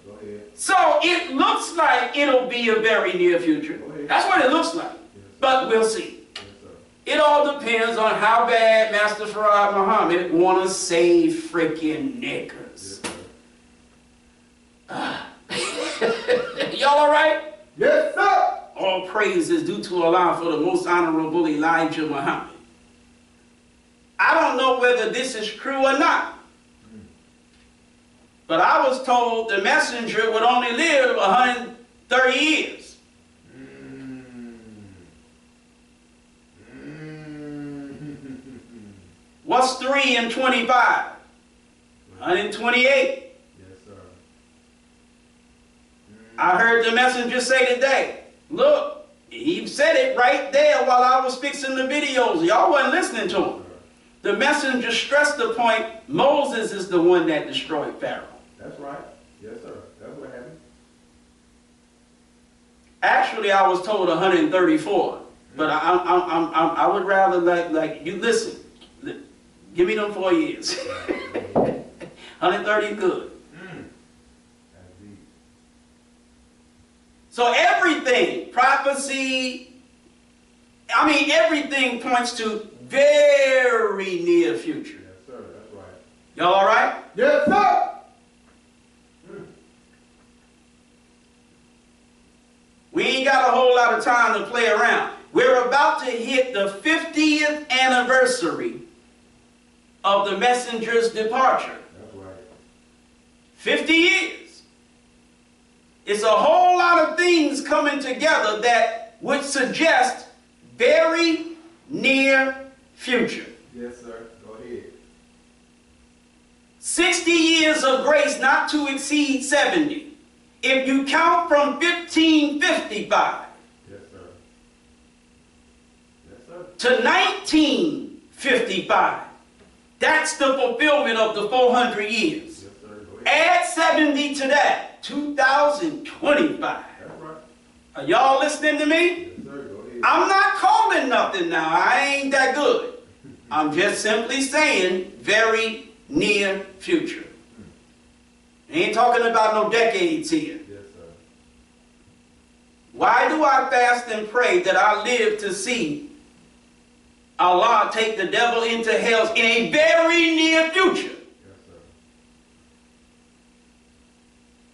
Go ahead. So it looks like it'll be a very near future. That's what it looks like. But we'll see. Yes, sir. It all depends on how bad Master Farad Muhammad want to save freaking niggers. Y'all all right? Yes, sir. All praise is due to Allah for the most honorable Elijah Muhammad. I don't know whether this is true or not. But I was told the messenger would only live 130 years. What's 3 and 25? 128. Yes, sir. I heard the messenger say today, look, he said it right there while I was fixing the videos. Y'all wasn't listening to him. The messenger stressed the point, Moses is the one that destroyed Pharaoh. That's right. Yes, sir. That's what happened. Actually, I was told 134, but I would rather like you listen. Give me them 4 years. 130 good. So everything, prophecy, everything points to very near future. Yes, sir. That's right. Y'all all right? Yes, sir. We ain't got a whole lot of time to play around. We're about to hit the 50th anniversary of the messenger's departure. That's right. 50 years. It's a whole lot of things coming together that would suggest very near future. Yes, sir. Go ahead. 60 years of grace not to exceed 70. If you count from 1555 Yes, sir. Yes, sir. to 1955, that's the fulfillment of the 400 years. Yes, sir. Go ahead. Add 70 to that, 2025. That's right. Are y'all listening to me? Yes, sir. Go ahead. I'm not calling nothing now. I ain't that good. I'm just simply saying very near future. I ain't talking about no decades here. Yes, sir. Why do I fast and pray that I live to see Allah take the devil into hell in a very near future? Yes, sir.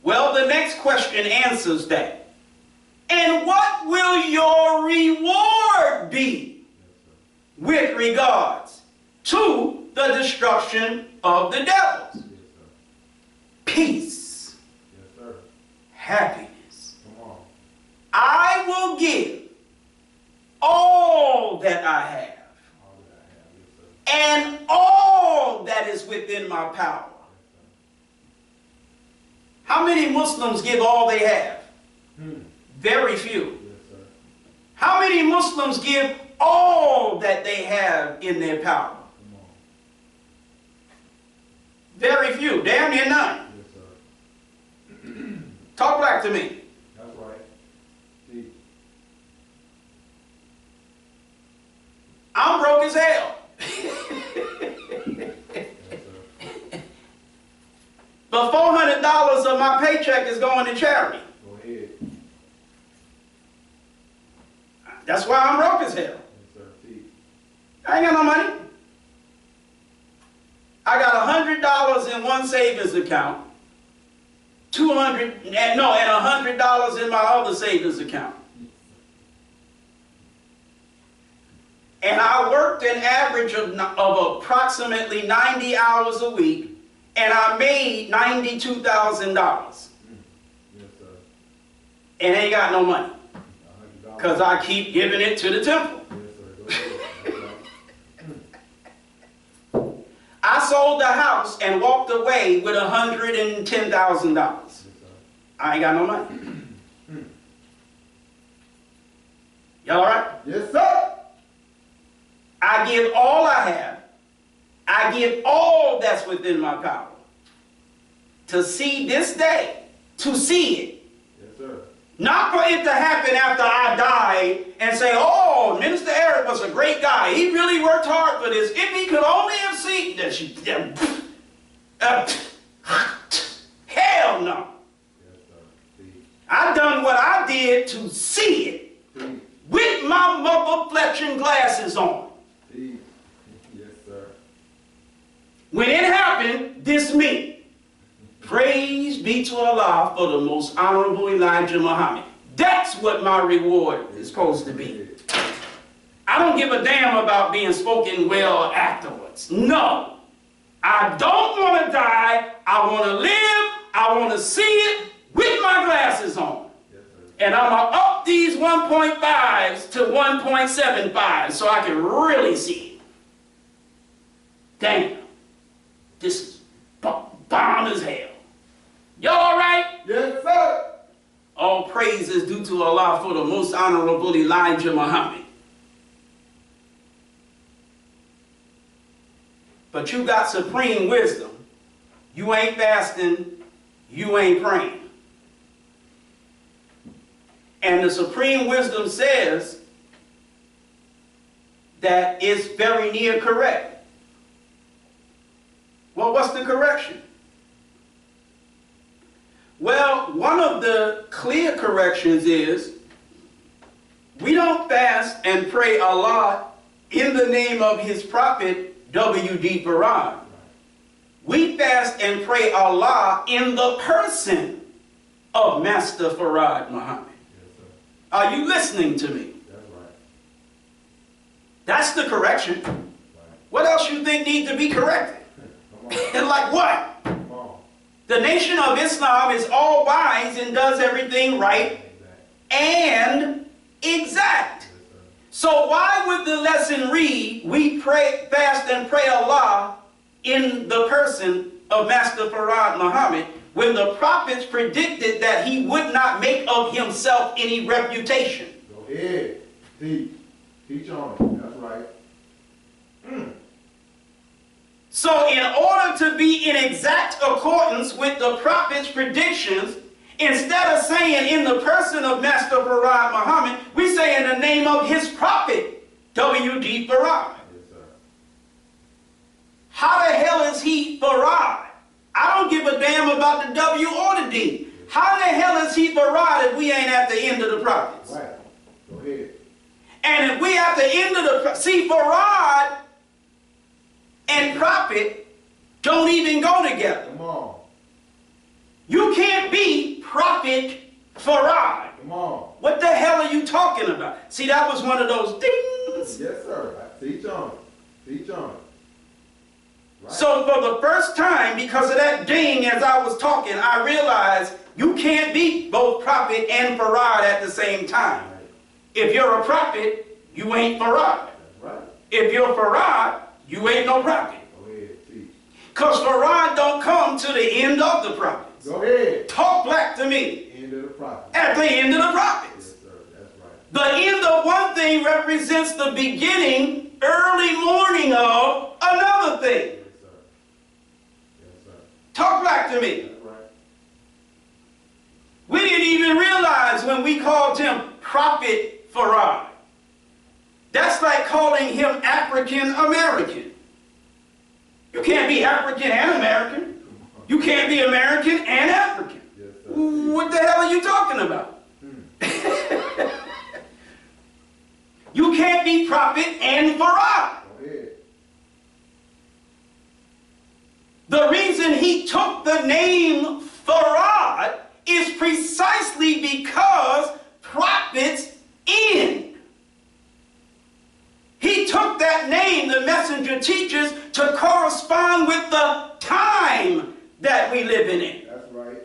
Well, the next question answers that. And what will your reward be with regards to the destruction of the devils? Yes, sir. Peace, Yes, sir. happiness. Come on. I will give all that I have All that I have. Yes, sir. and all that is within my power. How many Muslims give all they have? Very few. Yes, sir. How many Muslims give all that they have in their power? Come on. Very few. Damn near none. Yes, sir. Talk back to me. That's right. See. I'm broke as hell. Yes, sir. But $400 of my paycheck is going to charity. Go ahead. That's why I'm broke as hell. Yes, sir. See. I ain't got no money. I got $100 in one savings account, and $100 in my other savings account. And I worked an average of approximately 90 hours a week, and I made $92,000. Yes, sir. And ain't got no money, $100. because I keep giving it to the temple. Yes, sir. Go ahead. That's right. I sold the house and walked away with $110,000. Yes, sir. I ain't got no money. Y'all all right? Yes, sir. I give all I have. I give all that's within my power. To see this day, to see it, Yes, sir. Not for it to happen after I die and say, oh, Minister Eric was a great guy. He really worked hard for this. If he could only have seen that. Hell no. Yes, sir. See, I done what I did to see it see, with my mother Fletching glasses on. see. Yes, sir. When it happened, this me. Praise be to Allah for the most honorable Elijah Muhammad. That's what my reward is supposed to be. I don't give a damn about being spoken well afterwards. No. I don't want to die. I want to live. I want to see it with my glasses on. Yes, sir. And I'm going to up these 1.5s to 1.75 so I can really see it. Damn. This is bomb as hell. Y'all all right? Yes, sir. All praise is due to Allah for the most honorable Elijah Muhammad. But you got supreme wisdom. You ain't fasting. You ain't praying. And the supreme wisdom says that it's very near correct. Well, what's the correction? Well, one of the clear corrections is we don't fast and pray Allah in the name of his prophet W.D. Farad. We fast and pray Allah in the person of Master Farad Muhammad. Yes, sir. Are you listening to me? That's right. That's the correction. Right. What else you think needs to be corrected? Come on. And like what? Come on. The Nation of Islam is all wise and does everything right and exact. Yes, sir. So why would the lesson read, we pray, fast and pray Allah in the person of Master Farad Muhammad, when the prophets predicted that he would not make of himself any reputation? Go ahead. Teach. Teach on it. That's right. So in order to be in exact accordance with the prophet's predictions, instead of saying in the person of Master Farad Muhammad, we say in the name of his prophet, W.D. Farad. Yes, sir. How the hell is he Farad? I don't give a damn about the W or the D. How the hell is he Farad if we ain't at the end of the prophets? Right. Go ahead. And if we at the end of the... See, Farad and prophet don't even go together. Come on. You can't be prophet Farad. Come on. What the hell are you talking about? See, that was one of those dings. Yes, sir. Teach on it. Teach on it. Right. So for the first time, because of that ding as I was talking, I realized you can't be both prophet and Farad at the same time. Right. If you're a prophet, you ain't Farad. That's right. If you're Farad, you ain't no prophet. Go ahead. Teach. Because Farad don't come to the end of the prophets. Go ahead. Talk black to me. End of the prophet. At the end of the prophets. Yes, sir. That's right. The end of one thing represents the beginning, early morning of another thing. Yes, sir. Yes, sir. Talk back to me. That's right. We didn't even realize when we called him Prophet Farad. That's like calling him African American. You can't be African and American. You can't be American and African. Yes, sir. What the hell are you talking about? You can't be prophet and Farad. Go ahead. The reason he took the name Farad is precisely because prophets end. He took that name, the messenger teaches, to correspond with the time that we live in. That's right.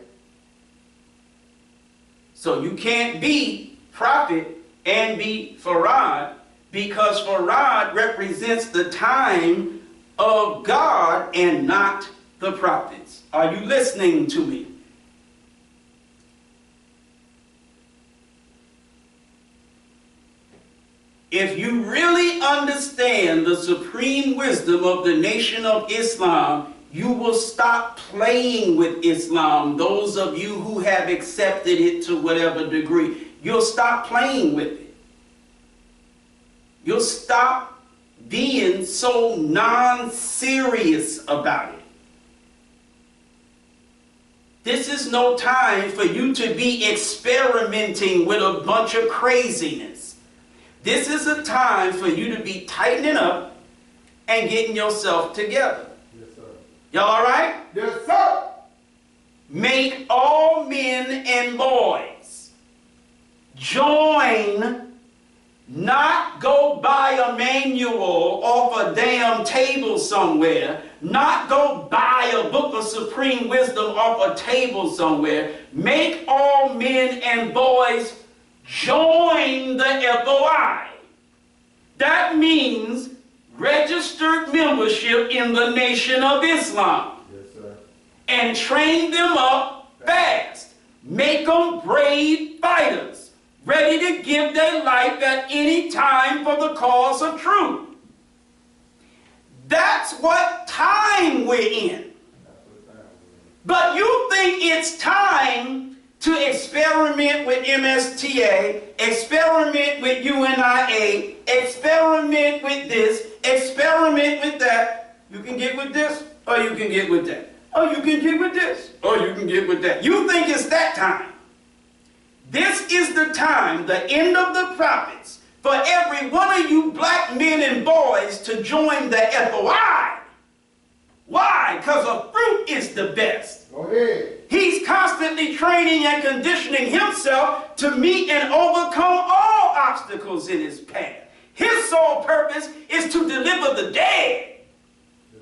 So you can't be prophet and be Farad, because Farad represents the time of God and not the prophets. Are you listening to me? If you really understand the supreme wisdom of the Nation of Islam, you will stop playing with Islam. Those of you who have accepted it to whatever degree, you'll stop playing with it. You'll stop being so non-serious about it. This is no time for you to be experimenting with a bunch of craziness. This is a time for you to be tightening up and getting yourself together. Yes, sir. Y'all all right? Yes, sir. Make all men and boys join, not go buy a manual off a damn table somewhere, not go buy a book of supreme wisdom off a table somewhere. Make all men and boys join the FOI. That means registered membership in the Nation of Islam. Yes, sir. And train them up fast. Make them brave fighters, ready to give their life at any time for the cause of truth. That's what time we're in. But you think it's time to experiment with MSTA, experiment with UNIA, experiment with this, experiment with that. You can get with this, or you can get with that. Or you can get with this, or you can get with that. You think it's that time. This is the time, the end of the prophets, for every one of you black men and boys to join the FOI. Why? Because a fruit is the best. Go ahead. He's constantly training and conditioning himself to meet and overcome all obstacles in his path. His sole purpose is to deliver the dead.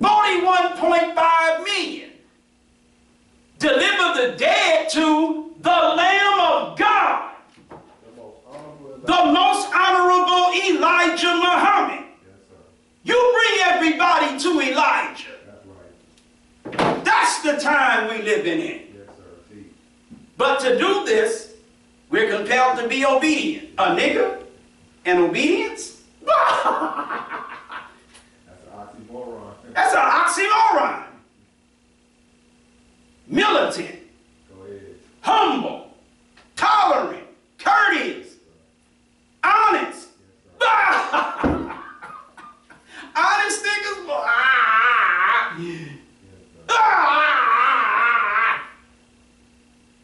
41.5 million. Deliver the dead to the Lamb of God. The most honorable Elijah Muhammad. Yes, sir. You bring everybody to Elijah. That's right. That's the time we living in. Yes, sir. See. But to do this, we're compelled to be obedient. A nigger and obedience? That's an oxymoron. That's an oxymoron. Militant, Go ahead. humble, tolerant, courteous, honest. Honest niggas, boy.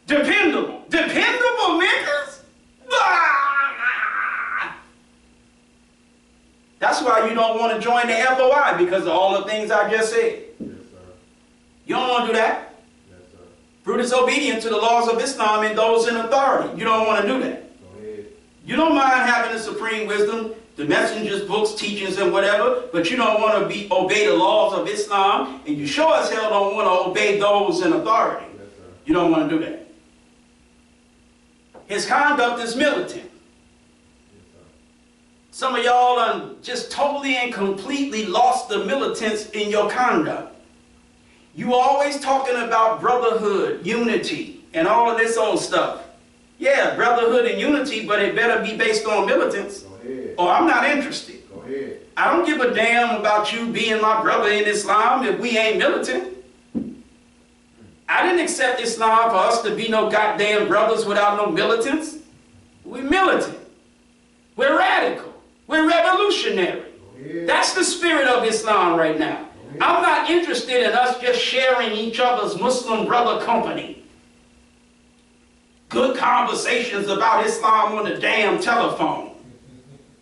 Dependable. Dependable niggas? That's why you don't want to join the FOI, because of all the things I just said. Yes, sir. You don't want to do that. Yes, sir. Fruit is obedient to the laws of Islam and those in authority. You don't want to do that. Go ahead. You don't mind having the supreme wisdom, the messenger's books, teachings, and whatever, but you don't want to obey the laws of Islam, and you sure as hell don't want to obey those in authority. Yes, sir. You don't want to do that. His conduct is militant. Yes, sir. Some of y'all are just totally and completely lost the militance in your conduct. You always talking about brotherhood, unity, and all of this old stuff. Yeah, brotherhood and unity, but it better be based on militance, Go ahead. or I'm not interested. Go ahead. I don't give a damn about you being my brother in Islam if we ain't militant. I didn't accept Islam for us to be no goddamn brothers without no militants. We're militant. We're radical. We're revolutionary. Go ahead. That's the spirit of Islam right now. I'm not interested in us just sharing each other's Muslim brother company. Good conversations about Islam on the damn telephone.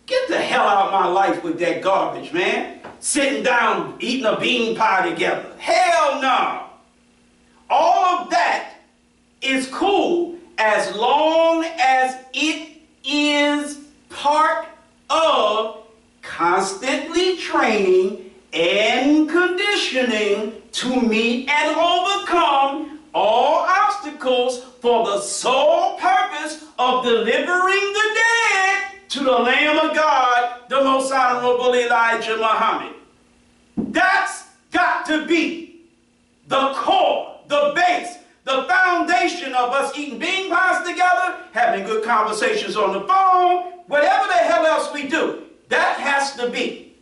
Get the hell out of my life with that garbage, man. Sitting down, eating a bean pie together. Hell no. All of that is cool as long as it is part of constantly training and conditioning to meet and overcome all obstacles for the sole purpose of delivering the dead to the Lamb of God, the most honorable Elijah Muhammad. That's got to be the core, the base, the foundation of us eating bean pies together, having good conversations on the phone, whatever the hell else we do. That has to be.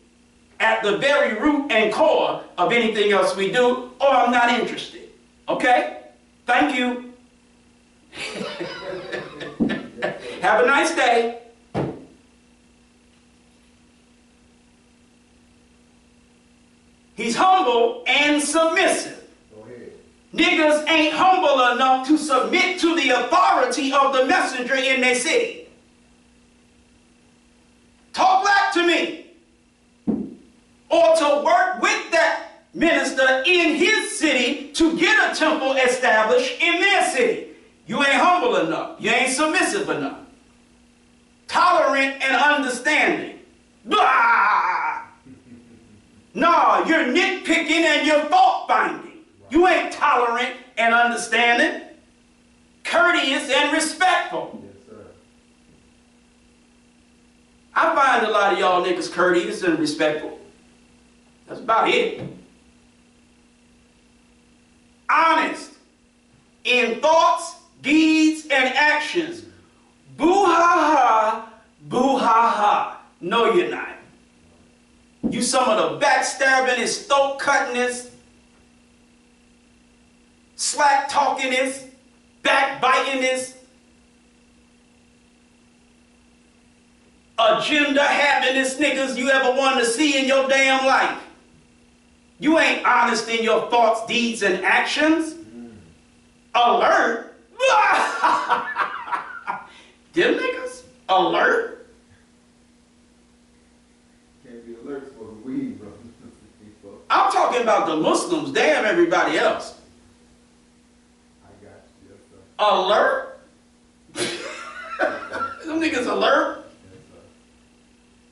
at the very root and core of anything else we do, or I'm not interested. Okay? Thank you. Have a nice day. He's humble and submissive. Go ahead. Niggas ain't humble enough to submit to the authority of the messenger in their city. Talk back to me. Or to work with that minister in his city to get a temple established in their city. You ain't humble enough. You ain't submissive enough. Tolerant and understanding. Blah! No, you're nitpicking and you're fault finding. You ain't tolerant and understanding. Courteous and respectful. Yes, sir. I find a lot of y'all niggas courteous and respectful. That's about it. Honest in thoughts, deeds, and actions. Boo-ha-ha, boo-ha-ha. No, you're not. You some of the backstabbingest, throat-cuttingest, slack-talkingest, backbitingest, agenda-havingest niggas you ever wanted to see in your damn life. You ain't honest in your thoughts, deeds, and actions. Alert. Them niggas? Alert? Can't be alert for the weed, bro. I'm talking about the Muslims. Damn everybody else. I got you. Yes, sir. Alert? Them niggas alert? Yes, sir.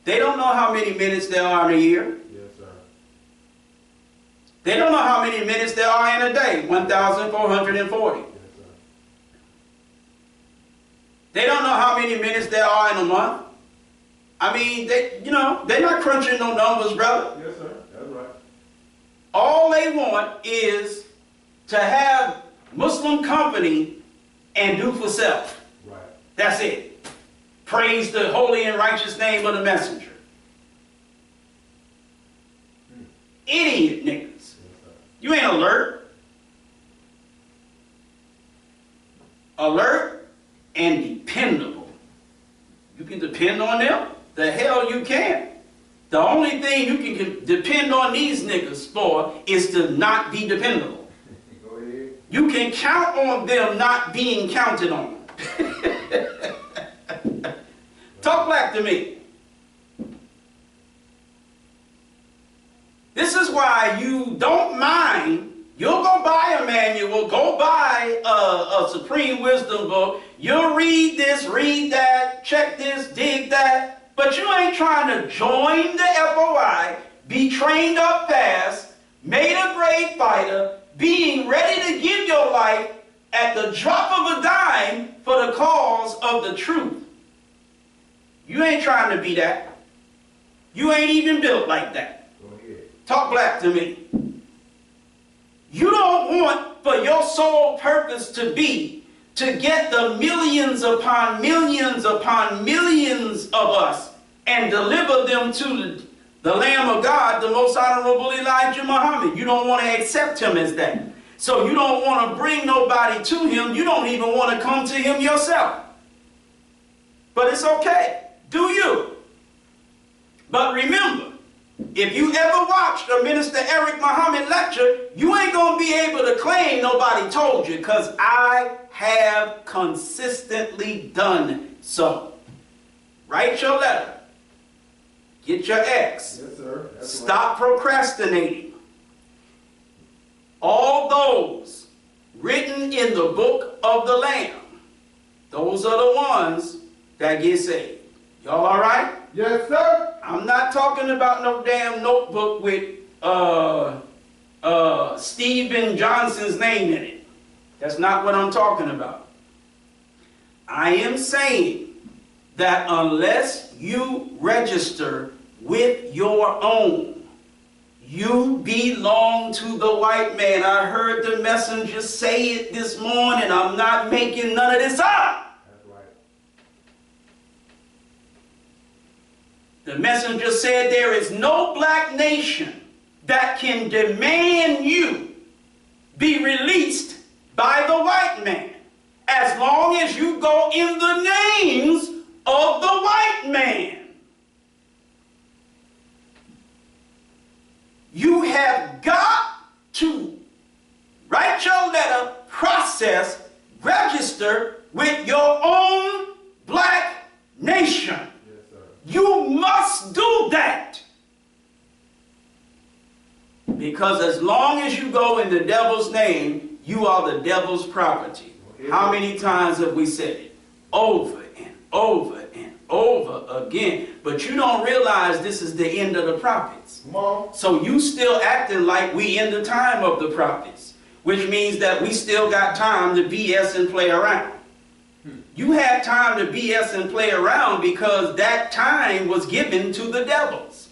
They don't know how many minutes there are in a year. Yes, sir. They don't know how many minutes there are in a day. 1,440. Yes, sir. They don't know how many minutes there are in a month. I mean, they're not crunching no numbers, brother. Yes, sir. That's right. All they want is to have Muslim company and do for self. Right. That's it. Praise the holy and righteous name of the messenger. Idiot niggas. Yes, sir. You ain't alert. Alert and dependable. You can depend on them. The hell you can. The only thing you can depend on these niggas for is to not be dependable. Go ahead. You can count on them not being counted on. Talk back to me. This is why you don't mind. You'll go buy a manual, go buy a Supreme Wisdom book. You'll read this, read that, check this, dig that. But you ain't trying to join the FOI, be trained up fast, made a great fighter, being ready to give your life at the drop of a dime for the cause of the truth. You ain't trying to be that. You ain't even built like that. Go ahead. Talk black to me. You don't want for your sole purpose to be to get the millions upon millions of us and deliver them to the Lamb of God, the most honorable Elijah Muhammad. You don't want to accept him as that. So you don't want to bring nobody to him. You don't even want to come to him yourself. But it's okay. Do you? But remember, if you ever watched a Minister Eric Muhammad lecture, you ain't going to be able to claim nobody told you, because I have consistently done so. Write your letter. Get your X. Yes, sir. That's Stop procrastinating. All those written in the book of the Lamb, those are the ones that get saved. Y'all all right? right. Yes, sir. I'm not talking about no damn notebook with Stephen Johnson's name in it. That's not what I'm talking about. I am saying that unless you register with your own, you belong to the white man. I heard the messenger say it this morning. I'm not making none of this up. That's right. The messenger said, there is no black nation that can demand you be released by the white man, as long as you go in the names of the white man. You have got to write your letter, process, register with your own black nation. Yes, sir. You must do that. Because as long as you go in the devil's name, you are the devil's property. Okay. How many times have we said it? Over and over and over again. But you don't realize this is the end of the prophets. Come on. So you still acting like we in the time of the prophets, which means that we still got time to BS and play around. You had time to BS and play around because that time was given to the devils.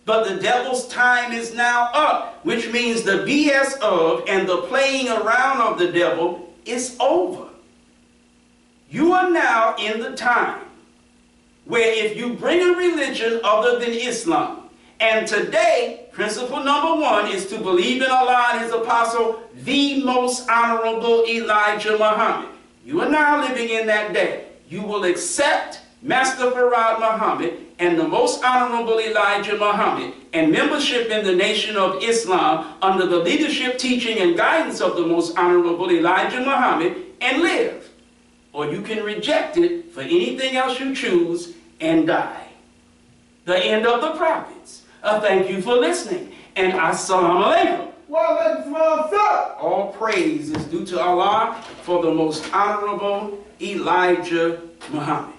But the devil's time is now up, which means the BS of and the playing around of the devil is over. You are now in the time where if you bring a religion other than Islam, and today, principle number one is to believe in Allah and His apostle, the most honorable Elijah Muhammad. You are now living in that day. You will accept Master Farad Muhammad and the most honorable Elijah Muhammad and membership in the Nation of Islam under the leadership, teaching, and guidance of the most honorable Elijah Muhammad and live. Or you can reject it for anything else you choose and die. The end of the prophets. Thank you for listening. And assalamu alaikum. Well, ladies and gentlemen, All praise is due to Allah for the most honorable Elijah Muhammad.